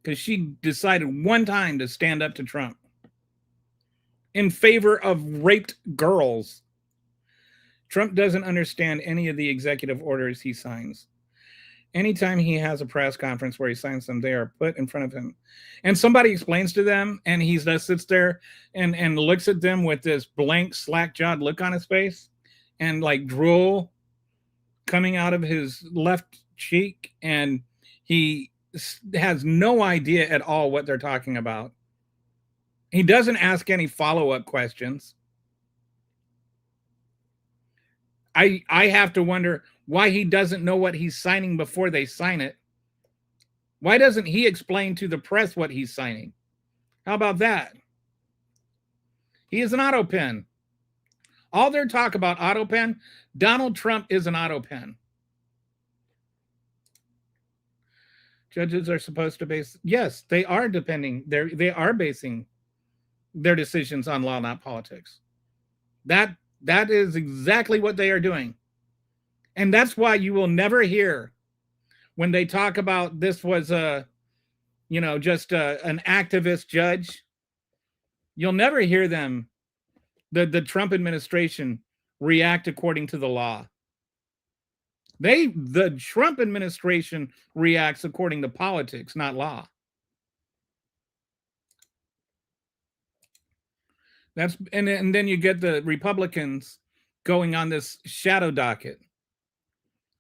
because she decided one time to stand up to Trump in favor of raped girls. Trump doesn't understand any of the executive orders he signs. Anytime he has a press conference where he signs them, they are put in front of him. And somebody explains to them, and he just sits there and looks at them with this blank, slack-jawed look on his face and, like, drool coming out of his left cheek, and he has no idea at all what they're talking about. He doesn't ask any follow-up questions. I have to wonder why he doesn't know what he's signing before they sign it. Why doesn't he explain to the press what he's signing? How about that? He is an auto pen. All their talk about auto pen, Donald Trump is an auto pen. Judges are supposed to base, yes, they are they are basing their decisions on law, not politics. That is exactly what they are doing. And that's why you will never hear, when they talk about this was an activist judge, you'll never hear them, the Trump administration, react according to the law. The Trump administration reacts according to politics, not law. And then you get the Republicans going on this shadow docket.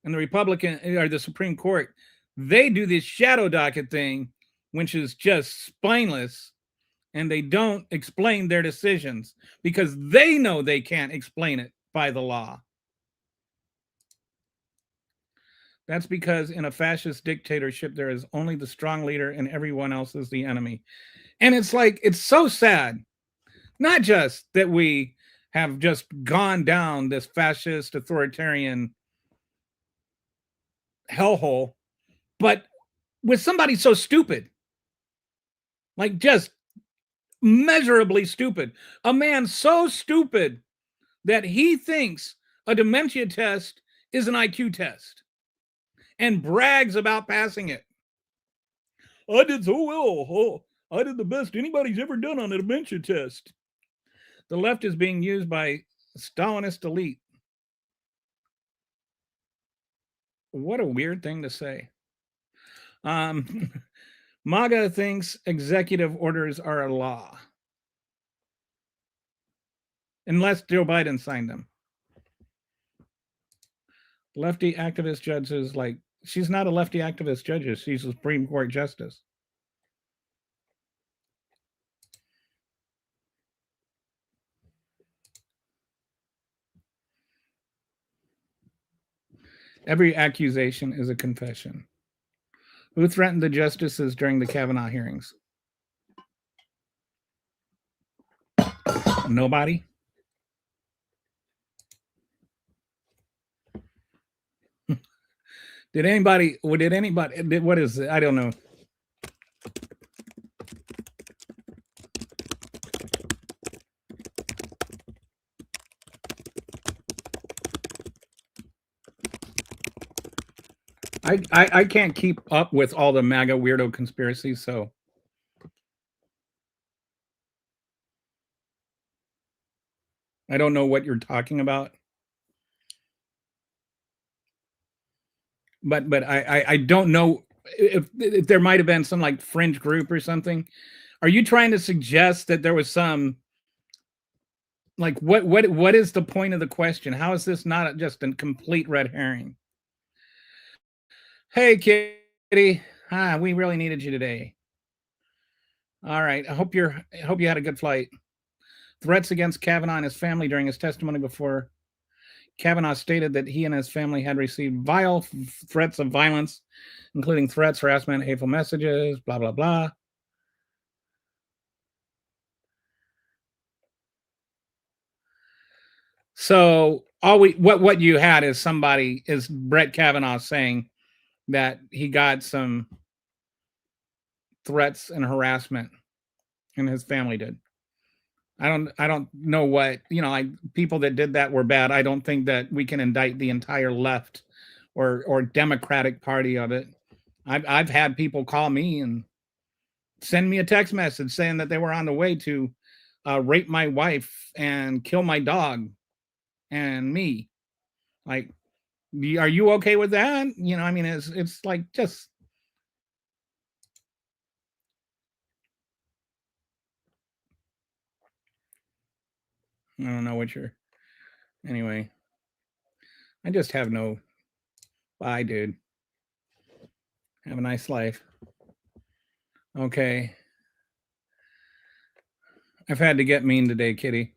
And the Supreme Court, they do this shadow docket thing, which is just spineless, and they don't explain their decisions because they know they can't explain it by the law. That's because in a fascist dictatorship, there is only the strong leader and everyone else is the enemy. And it's like, it's so sad. Not just that we have just gone down this fascist authoritarian hellhole, but with somebody so stupid, like just measurably stupid, a man so stupid that he thinks a dementia test is an IQ test and brags about passing it. I did so well. Oh, I did the best anybody's ever done on a dementia test. The left is being used by Stalinist elite. What a weird thing to say. MAGA thinks executive orders are a law. Unless Joe Biden signed them. Lefty activist judges, like, she's not a lefty activist judge, she's a Supreme Court justice. Every accusation is a confession. Who threatened the justices during the Kavanaugh hearings? Nobody. Did anybody, what is it? I don't know. I can't keep up with all the MAGA weirdo conspiracies, so I don't know what you're talking about. But I don't know if there might have been some like fringe group or something. Are you trying to suggest that there was some, like, what is the point of the question? How is this not just a complete red herring? Hey, Kitty. Hi, we really needed you today. All right. I hope you had a good flight. Threats against Kavanaugh and his family during his testimony before Kavanaugh stated that he and his family had received vile threats of violence, including threats, harassment, hateful messages, blah, blah, blah. So what you had is Brett Kavanaugh saying that he got some threats and harassment, and his family did. I don't know what, people that did that were bad. I don't think that we can indict the entire left or Democratic Party of it. I've had people call me and send me a text message saying that they were on the way to rape my wife and kill my dog and me. Like, are you okay with that? It's like, just I don't know what you're. Anyway, I just have no. Bye, dude. Have a nice life. Okay. I've had to get mean today, Kitty.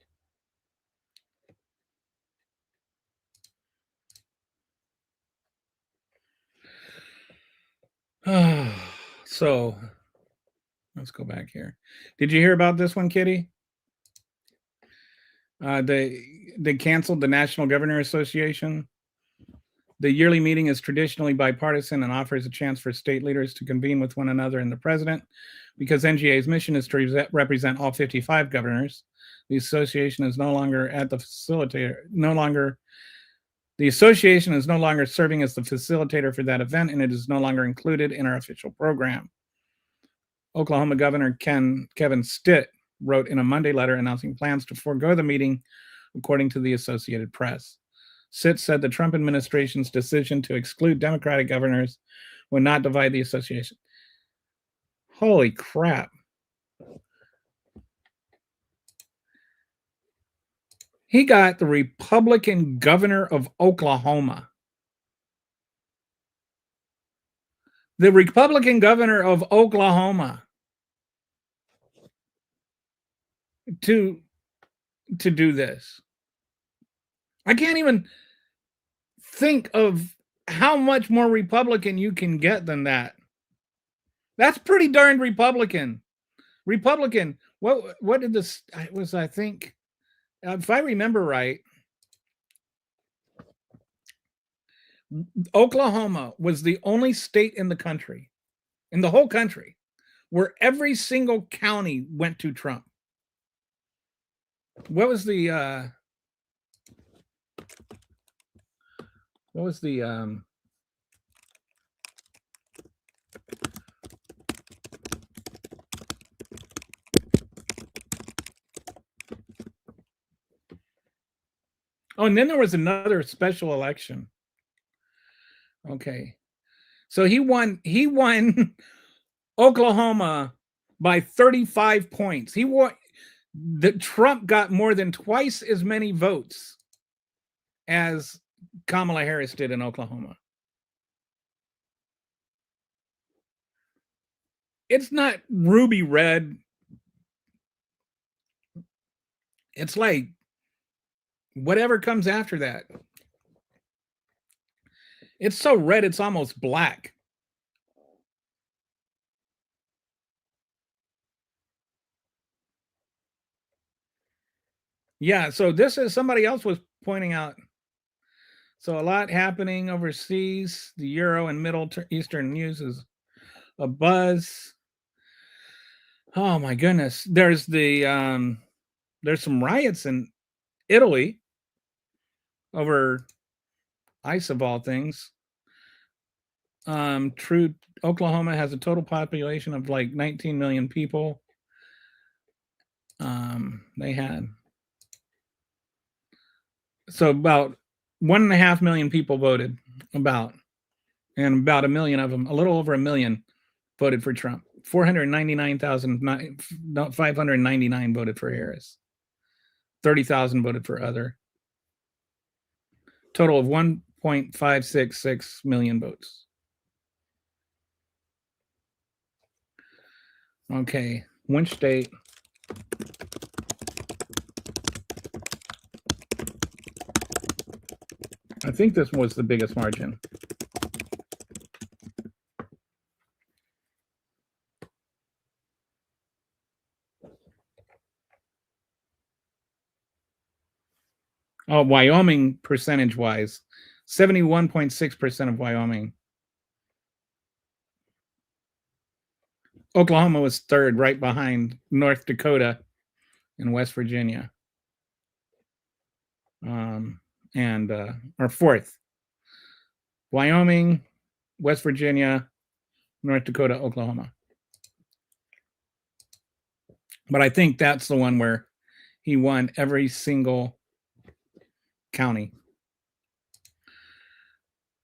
So let's go back here. Did you hear about this one, Kitty? They canceled the National Governor Association. The yearly meeting is traditionally bipartisan and offers a chance for state leaders to convene with one another and the president. Because NGA's mission is to represent all 55 governors, the association is no longer the association is no longer serving as the facilitator for that event, and it is no longer included in our official program. Oklahoma Governor Kevin Stitt wrote in a Monday letter announcing plans to forego the meeting, according to the Associated Press. Stitt said the Trump administration's decision to exclude Democratic governors would not divide the association. Holy crap. He got the Republican governor of Oklahoma. The Republican governor of Oklahoma to do this. I can't even think of how much more Republican you can get than that. That's pretty darn Republican. Republican. What did this? It was, I think, if I remember right, Oklahoma was the only state in the country, in the whole country, where every single county went to Trump. What was the oh, and then there was another special election. Okay. So he won Oklahoma by 35 points. He won. Trump got more than twice as many votes as Kamala Harris did in Oklahoma. It's not ruby red. It's like whatever comes after that. It's so red, it's almost black. Yeah, so this is somebody else was pointing out. So a lot happening overseas. The Euro and Middle Eastern news is a buzz. Oh my goodness. There's some riots in Italy over ICE of all things. True, Oklahoma has a total population of like 19 million people. They had so about 1.5 million people voted, and about a million of them, a little over a million, voted for Trump. 499,599 voted for Harris. 30,000 voted for other. Total of 1.566 million votes. Okay, which state? I think this was the biggest margin. Oh, Wyoming percentage-wise, 71.6% of Wyoming. Oklahoma was third, right behind North Dakota and West Virginia. Or fourth. Wyoming, West Virginia, North Dakota, Oklahoma. But I think that's the one where he won every single county.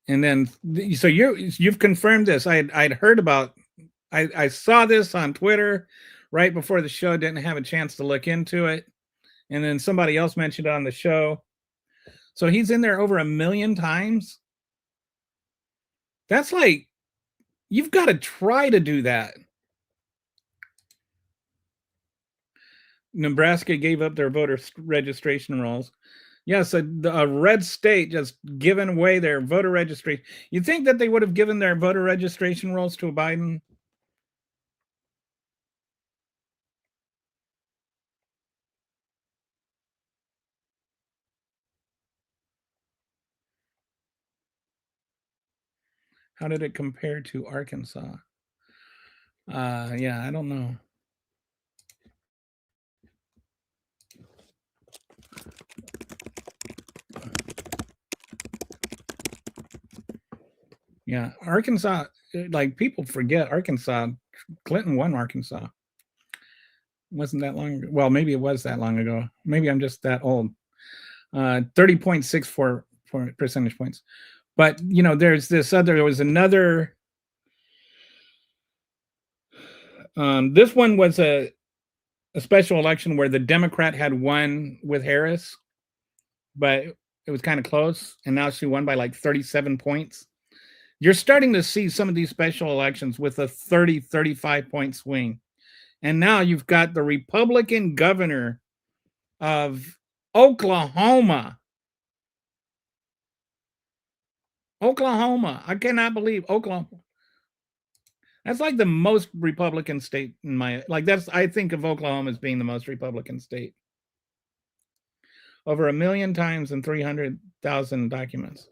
And then, so you've confirmed this. I'd heard about. I saw this on Twitter right before the show. Didn't have a chance to look into it, and then somebody else mentioned it on the show. So he's in there over 1 million times. That's like, you've got to try to do that. Nebraska gave up their voter registration rolls. Yes, a red state just giving away their voter registration. You think that they would have given their voter registration rolls to Biden? How did it compare to Arkansas? Yeah, I don't know. Yeah, Arkansas, like people forget Arkansas. Clinton won Arkansas. Wasn't that long ago. Well, maybe it was that long ago. Maybe I'm just that old. 30.64 percentage points. But, you know, there was another. This one was a special election where the Democrat had won with Harris, but it was kind of close. And now she won by like 37 points. You're starting to see some of these special elections with a 30, 35 point swing. And now you've got the Republican governor of Oklahoma Oklahoma. I cannot believe Oklahoma. That's like the most Republican state in my I think of Oklahoma as being the most Republican state. Over 1 million times and 300,000 documents.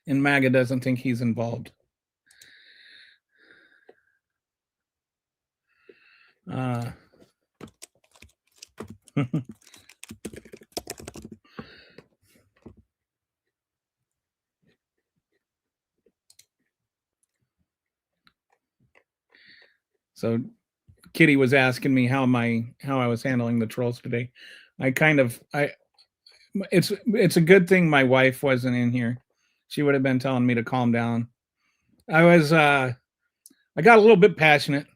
And MAGA doesn't think he's involved. So Kitty was asking me how I was handling the trolls today. It's a good thing my wife wasn't in here. She would have been telling me to calm down. I got a little bit passionate.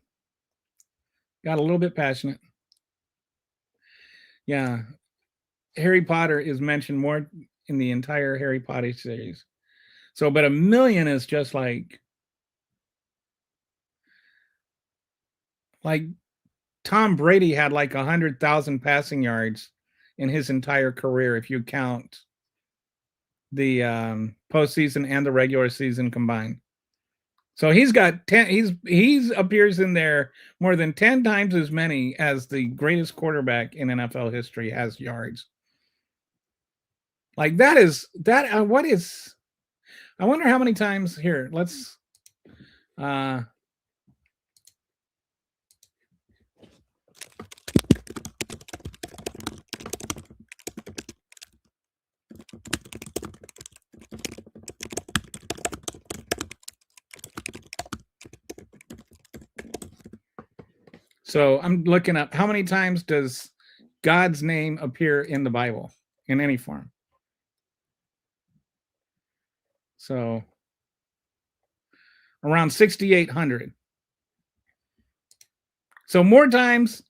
Yeah. Harry Potter is mentioned more in the entire Harry Potter series. So, but 1 million is just like Tom Brady had like 100,000 passing yards in his entire career, if you count the postseason and the regular season combined. So he's got 10. He's appears in there more than 10 times as many as the greatest quarterback in NFL history has yards. Like that is that. What is? I wonder how many times here. Let's. So I'm looking up how many times does God's name appear in the Bible in any form. So around 6,800. So more times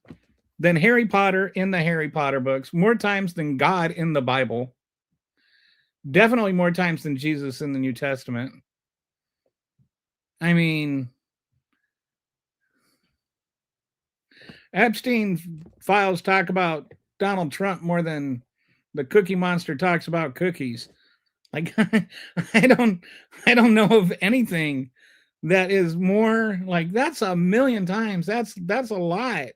than Harry Potter in the Harry Potter books, more times than God in the Bible, definitely more times than Jesus in the New Testament. I mean, Epstein files talk about Donald Trump more than the Cookie Monster talks about cookies. Like I don't know of anything that is more like that's 1 million times. That's a lot.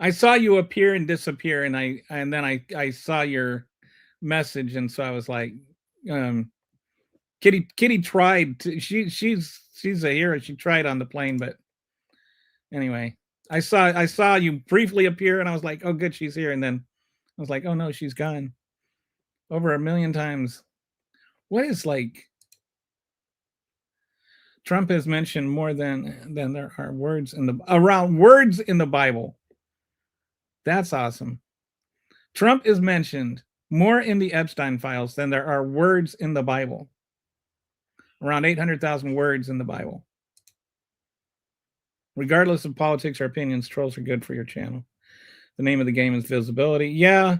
I saw you appear and disappear, and then I saw your message, and so I was like, Kitty tried to, she's a hero. She tried on the plane, but anyway, I saw you briefly appear, and I was like, oh good, she's here, and then I was like, oh no, she's gone. Over 1 million times. What is like? Trump is mentioned more than there are words in the Bible. That's awesome. Trump is mentioned more in the Epstein files than there are words in the Bible. Around 800,000 words in the Bible. Regardless of politics or opinions, trolls are good for your channel. The name of the game is visibility. Yeah,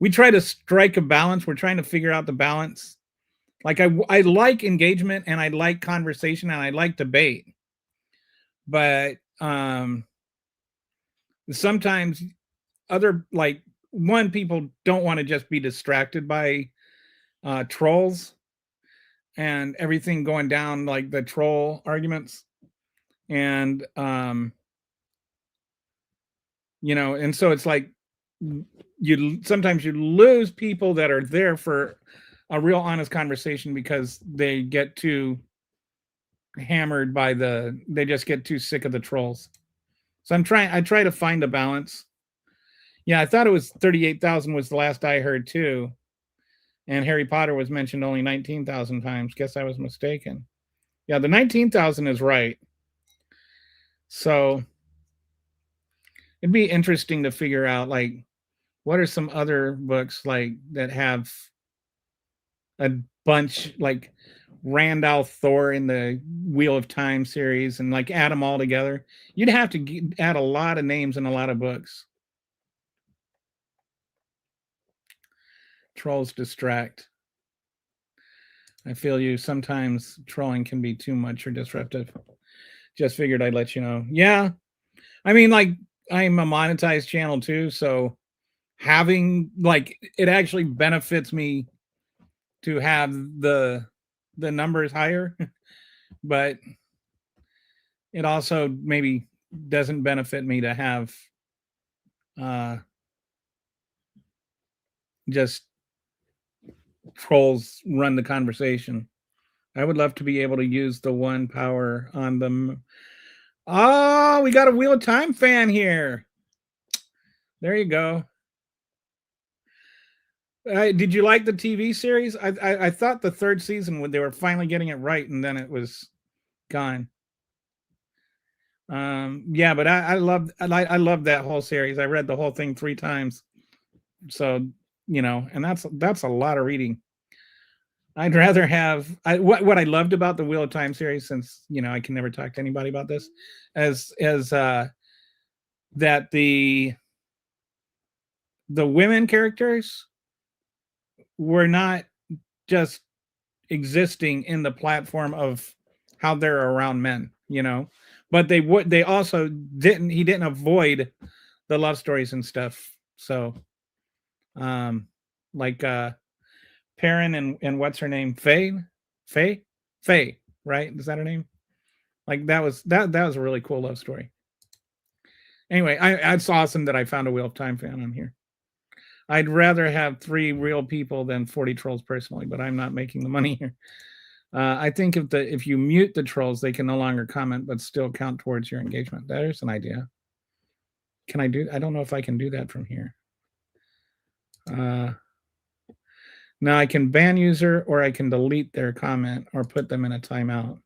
we try to strike a balance. We're trying to figure out the balance. Like I like engagement, and I like conversation, and I like debate. But sometimes people don't want to just be distracted by trolls and everything going down, like the troll arguments, and and so it's like sometimes you lose people that are there for a real honest conversation because they get too hammered by they just get too sick of the trolls. So I try to find a balance. Yeah, I thought it was 38,000 was the last I heard too. And Harry Potter was mentioned only 19,000 times. Guess I was mistaken. Yeah, the 19,000 is right. So it'd be interesting to figure out what are some other books that have a bunch, like Randall Thor in the Wheel of Time series, and add them all together. You'd have to add a lot of names in a lot of books. Trolls distract. I feel you. Sometimes trolling can be too much or disruptive. Just figured I'd let you know. Yeah. I mean, I'm a monetized channel too, so having like it actually benefits me to have the numbers higher, but it also maybe doesn't benefit me to have just trolls run the conversation. I would love to be able to use the one power on them. Oh, we got a Wheel of Time fan here. There you go. Did you like the TV series? I thought the third season when they were finally getting it right, and then it was gone. Yeah, but I loved that whole series. I read the whole thing 3 times. So, you know, and that's a lot of reading. I'd rather have what I loved about the Wheel of Time series, since you know I can never talk to anybody about this, as that the women characters were not just existing in the platform of how they're around men, you know, but they also he didn't avoid the love stories and stuff. So, like Perrin and what's her name, Faye, right? Is that her name? Like that was a really cool love story. Anyway, it's awesome that I found a Wheel of Time fan on here. I'd rather have 3 real people than 40 trolls personally, but I'm not making the money here. I think if you mute the trolls, they can no longer comment, but still count towards your engagement. There's an idea. Can I do? I don't know if I can do that from here. Now I can ban user, or I can delete their comment or put them in a timeout.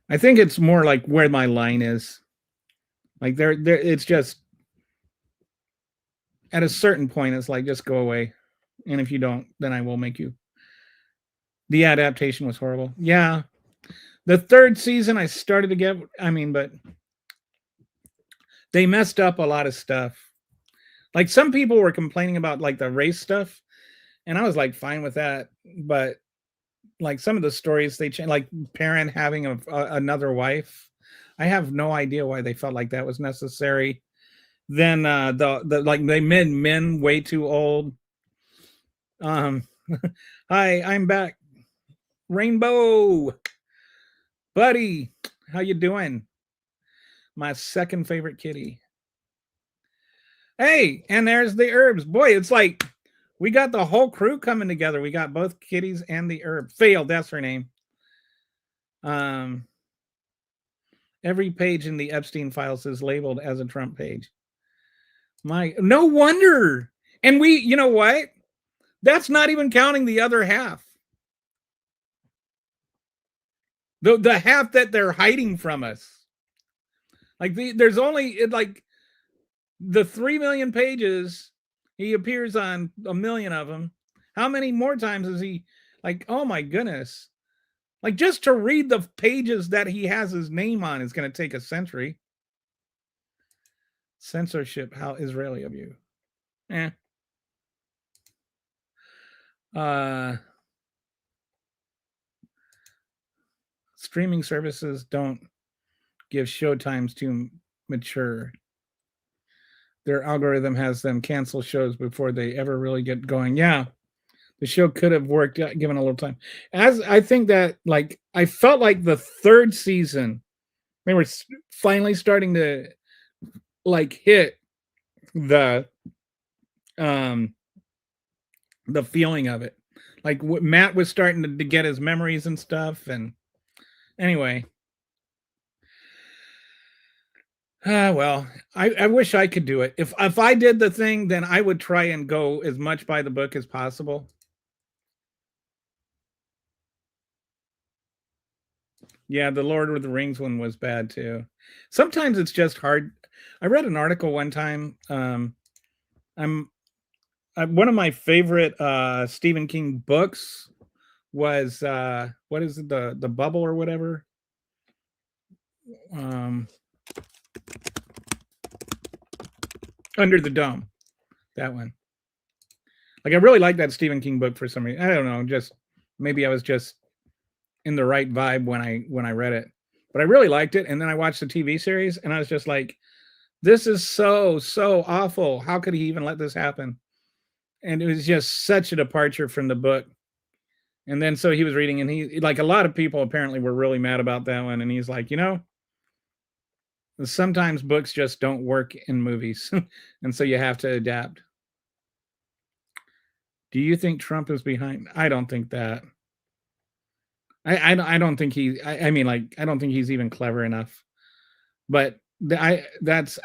I think it's more like where my line is. Like there, it's just at a certain point, it's like just go away, and if you don't, then I will make you. The adaptation was horrible. Yeah, the 3rd season I started to get. I mean, but they messed up a lot of stuff. Like some people were complaining about like the race stuff, and I was like fine with that. But like some of the stories they changed, like Perrin having another wife. I have no idea why they felt like that was necessary. Then the like they made men way too old. Hi, I'm back. Rainbow, buddy, how you doing? My second favorite kitty. Hey, and there's the herbs. Boy, it's like we got the whole crew coming together. We got both kitties and the herb. Failed, that's her name. Every page in the Epstein files is labeled as a Trump page. No wonder. And you know what? That's not even counting the other half. The half that they're hiding from us. Like there's only like the 3 million pages. He appears on 1 million of them. How many more times is he? Like, oh my goodness. Like just to read the pages that he has his name on is going to take a century. Censorship, how Israeli of you. Streaming services don't give show times too mature. Their algorithm has them cancel shows before they ever really get going. Yeah, the show could have worked given a little time. As I think that, like, I felt like the 3rd season, they were finally starting to like hit the feeling of it. Like Matt was starting to get his memories and stuff. And anyway, well, I wish I could do it. If I did the thing, then I would try and go as much by the book as possible. Yeah, the Lord of the Rings one was bad too. Sometimes it's just hard. I read an article one time. I'm one of my favorite Stephen King books was what is it, the Bubble or whatever. Under the Dome, that one. Like I really like that Stephen King book for some reason. I don't know, just maybe I was just in the right vibe when I read it. But I really liked it, and then I watched the TV series, and I was just like, This is so awful. How could he even let this happen? And it was just such a departure from the book. And then so he was reading, and he, like, a lot of people apparently were really mad about that one. And he's like, sometimes books just don't work in movies, and so you have to adapt. Do you think Trump is behind? I don't think that. I don't think he. I mean, like, I don't think he's even clever enough. But that's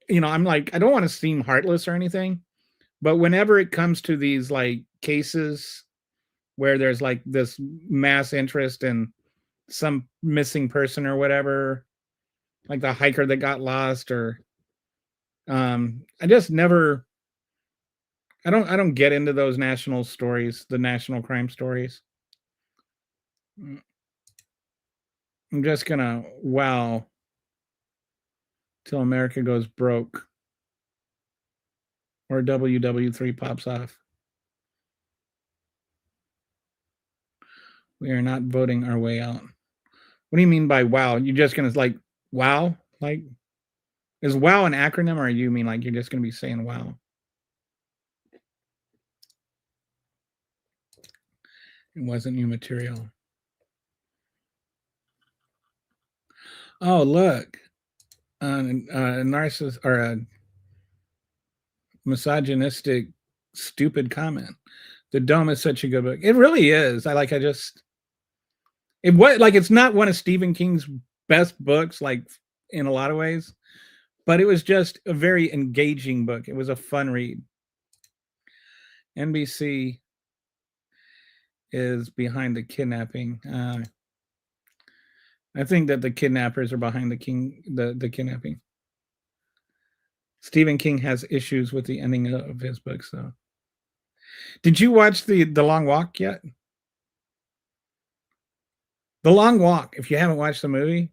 I'm like, I don't want to seem heartless or anything, but whenever it comes to these like cases where there's like this mass interest in some missing person or whatever, like the hiker that got lost, or I just never, I don't get into those national stories, the national crime stories. I'm just gonna wow till America goes broke or WW3 pops off. We are not voting our way out. What do you mean by wow? You're just gonna like wow? Like, is wow an acronym, or you mean like you're just gonna be saying wow? It wasn't new material. Oh, look, a narcissist or a misogynistic, stupid comment. The Dome is such a good book. It really is. It's not one of Stephen King's best books, like, in a lot of ways, but it was just a very engaging book. It was a fun read. NBC is behind the kidnapping. I think that the kidnappers are behind the kidnapping. Stephen King has issues with the ending of his books, though. Did you watch the Long Walk yet? The Long Walk, if you haven't watched the movie,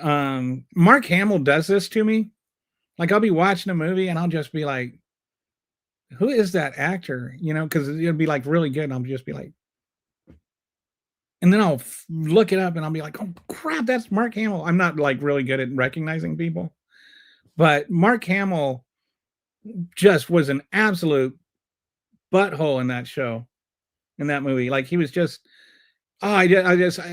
Mark Hamill does this to me. Like, I'll be watching a movie and I'll just be like, who is that actor? Because it'll be like really good. And I'll just be like, and then I'll look it up and I'll be like, oh crap, that's Mark Hamill. I'm not like really good at recognizing people, but Mark Hamill just was an absolute butthole in that show, in that movie. Like, he was just, I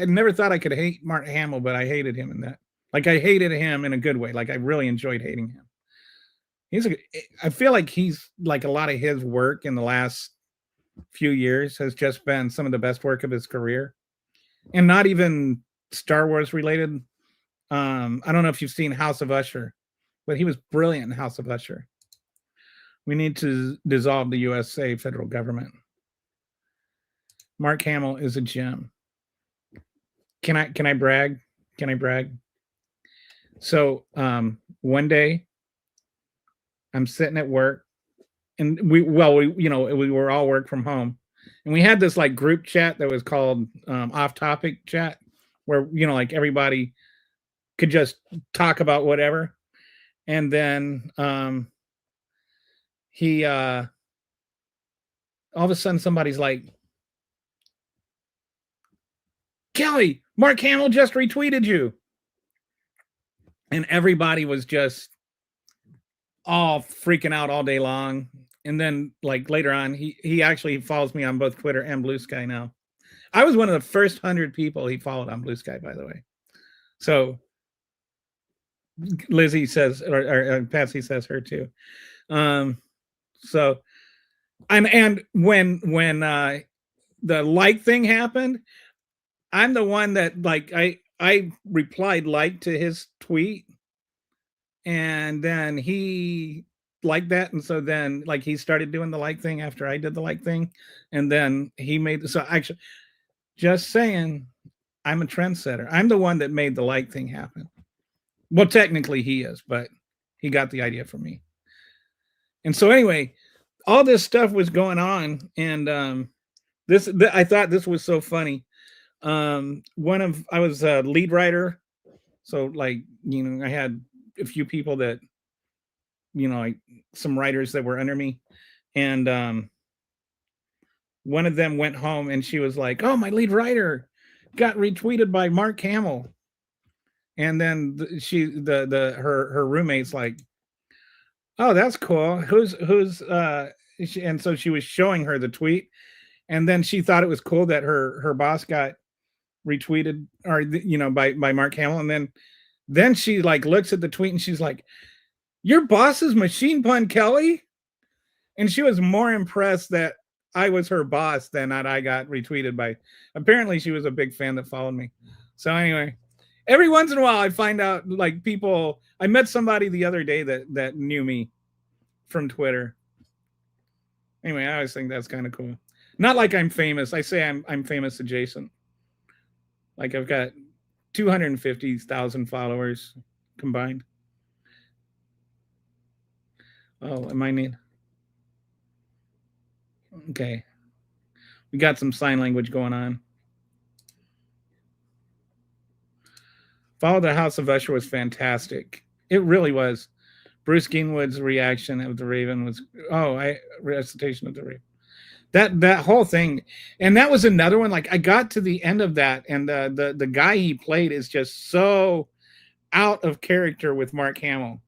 never thought I could hate Mark Hamill, but I hated him in that. Like, I hated him in a good way. Like, I really enjoyed hating him. I feel like he's like, a lot of his work in the last few years has just been some of the best work of his career, and not even Star Wars related. I don't know if you've seen House of Usher, but he was brilliant in House of Usher. We need to dissolve the USA federal government. Mark Hamill is a gem. Can I brag? Can I brag? So one day I'm sitting at work, and we were all work from home, and we had this like group chat that was called off topic chat, where like everybody could just talk about whatever. And then he all of a sudden somebody's like, Kelly, Mark Hamill just retweeted you. And everybody was just all freaking out all day long. And then like later on, he actually follows me on both Twitter and Blue Sky now. I was one of the first 100 people he followed on Blue Sky, by the way. So Lizzie says, or Patsy says her too. So, and when the like thing happened, I'm the one that like I replied like to his tweet, and then he liked that, and so then like he started doing the like thing after I did the like thing, and then he made so actually, just saying, I'm a trendsetter. I'm the one that made the like thing happen. Well, technically he is, but he got the idea from me. And so anyway, all this stuff was going on, and I thought this was so funny. I was a lead writer, so like I had a few people that like some writers that were under me, and one of them went home and she was like, oh, my lead writer got retweeted by Mark Hamill. And then her roommate's like, Oh, that's cool. And so she was showing her the tweet, and then she thought it was cool that her boss got retweeted, or by Mark Hamill, and then she like looks at the tweet and she's like, "Your boss is Machine Pun Kelly?" And she was more impressed that I was her boss than that I got retweeted by. Apparently, she was a big fan that followed me. So anyway, every once in a while, I find out like people. I met somebody the other day that knew me from Twitter. Anyway, I always think that's kind of cool. Not like I'm famous. I say I'm famous adjacent. Like I've got 250,000 followers combined. Oh, am I need? Okay. We got some sign language going on. Follow the House of Usher was fantastic. It really was. Bruce Greenwood's reaction of the Raven was recitation of the Raven. That whole thing, and that was another one. Like I got to the end of that, and the guy he played is just so out of character with Mark Hamill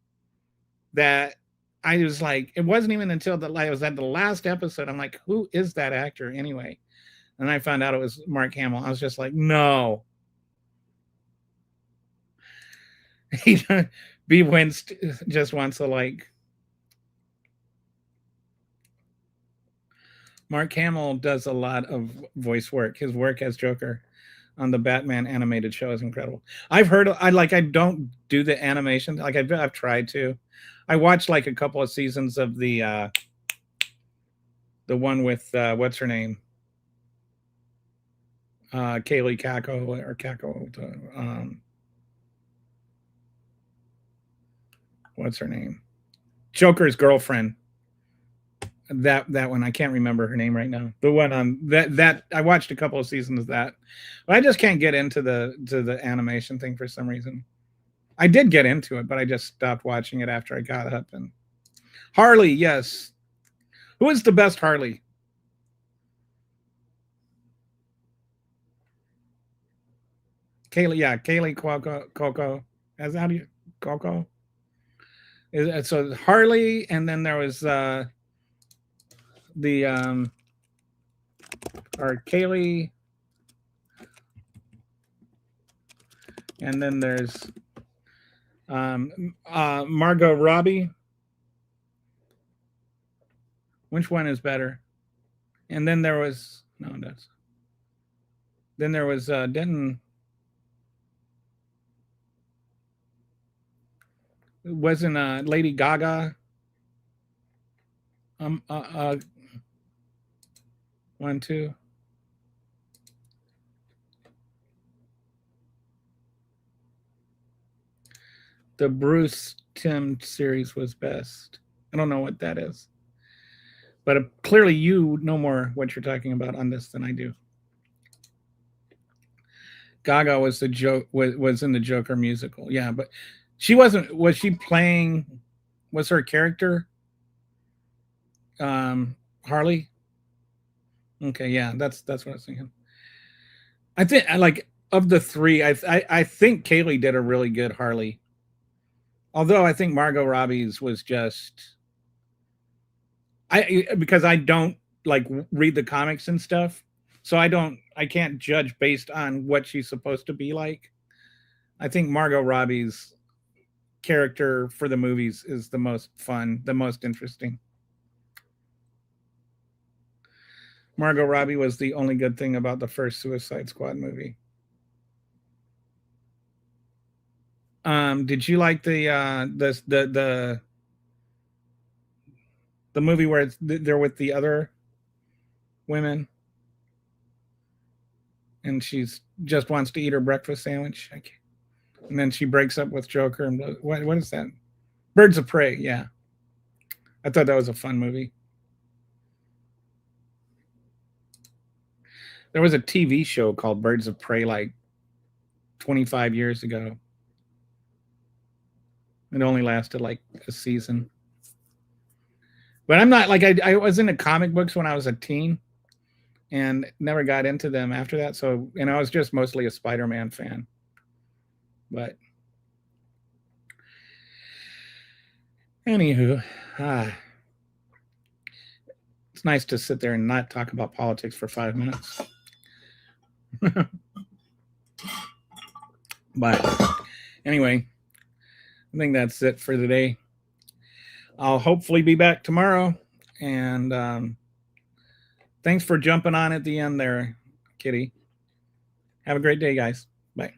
that I was like, it wasn't even until I was at the last episode, I'm like, who is that actor anyway? And I found out it was Mark Hamill. I was just like, no. B. Winst just wants to like. Mark Hamill does a lot of voice work. His work as Joker on the Batman animated show is incredible. I don't do the animation. Like I've tried to. I watched like a couple of seasons of the one with what's her name? Kaylee Kako or Kako. What's her name? Joker's girlfriend. That one, I can't remember her name right now. The one on that I watched a couple of seasons of that, but I just can't get into the animation thing for some reason. I did get into it, but I just stopped watching it after I got up. And Harley, yes. Who is the best Harley? Kaylee, yeah, Kaylee Coco. As how do you Coco? So Harley, and then there was or Kaylee, and then there's Margot Robbie. Which one is better? And then there was wasn't Lady Gaga 1, 2. The Bruce Timm series was best. I don't know what that is, but clearly you know more what you're talking about on this than I do. Gaga was was in the Joker musical, yeah, but she wasn't. Was she playing? Was her character Harley? Okay, yeah, that's what I was thinking. I think like of the three, I think Kaylee did a really good Harley. Although I think Margot Robbie's was just because I don't like read the comics and stuff, so I can't judge based on what she's supposed to be like. I think Margot Robbie's character for the movies is the most fun, the most interesting. Margot Robbie was the only good thing about the first Suicide Squad movie. Did you like the movie where they're with the other women and she's just wants to eat her breakfast sandwich, and then she breaks up with Joker and what is that? Birds of Prey. Yeah, I thought that was a fun movie. There was a TV show called Birds of Prey like 25 years ago. It only lasted like a season. But I'm not like I was into comic books when I was a teen and never got into them after that. So, I was just mostly a Spider-Man fan. But Anywho, it's nice to sit there and not talk about politics for 5 minutes. But anyway, I think that's it for today. I'll hopefully be back tomorrow. And thanks for jumping on at the end there, Kitty. Have a great day, guys. Bye.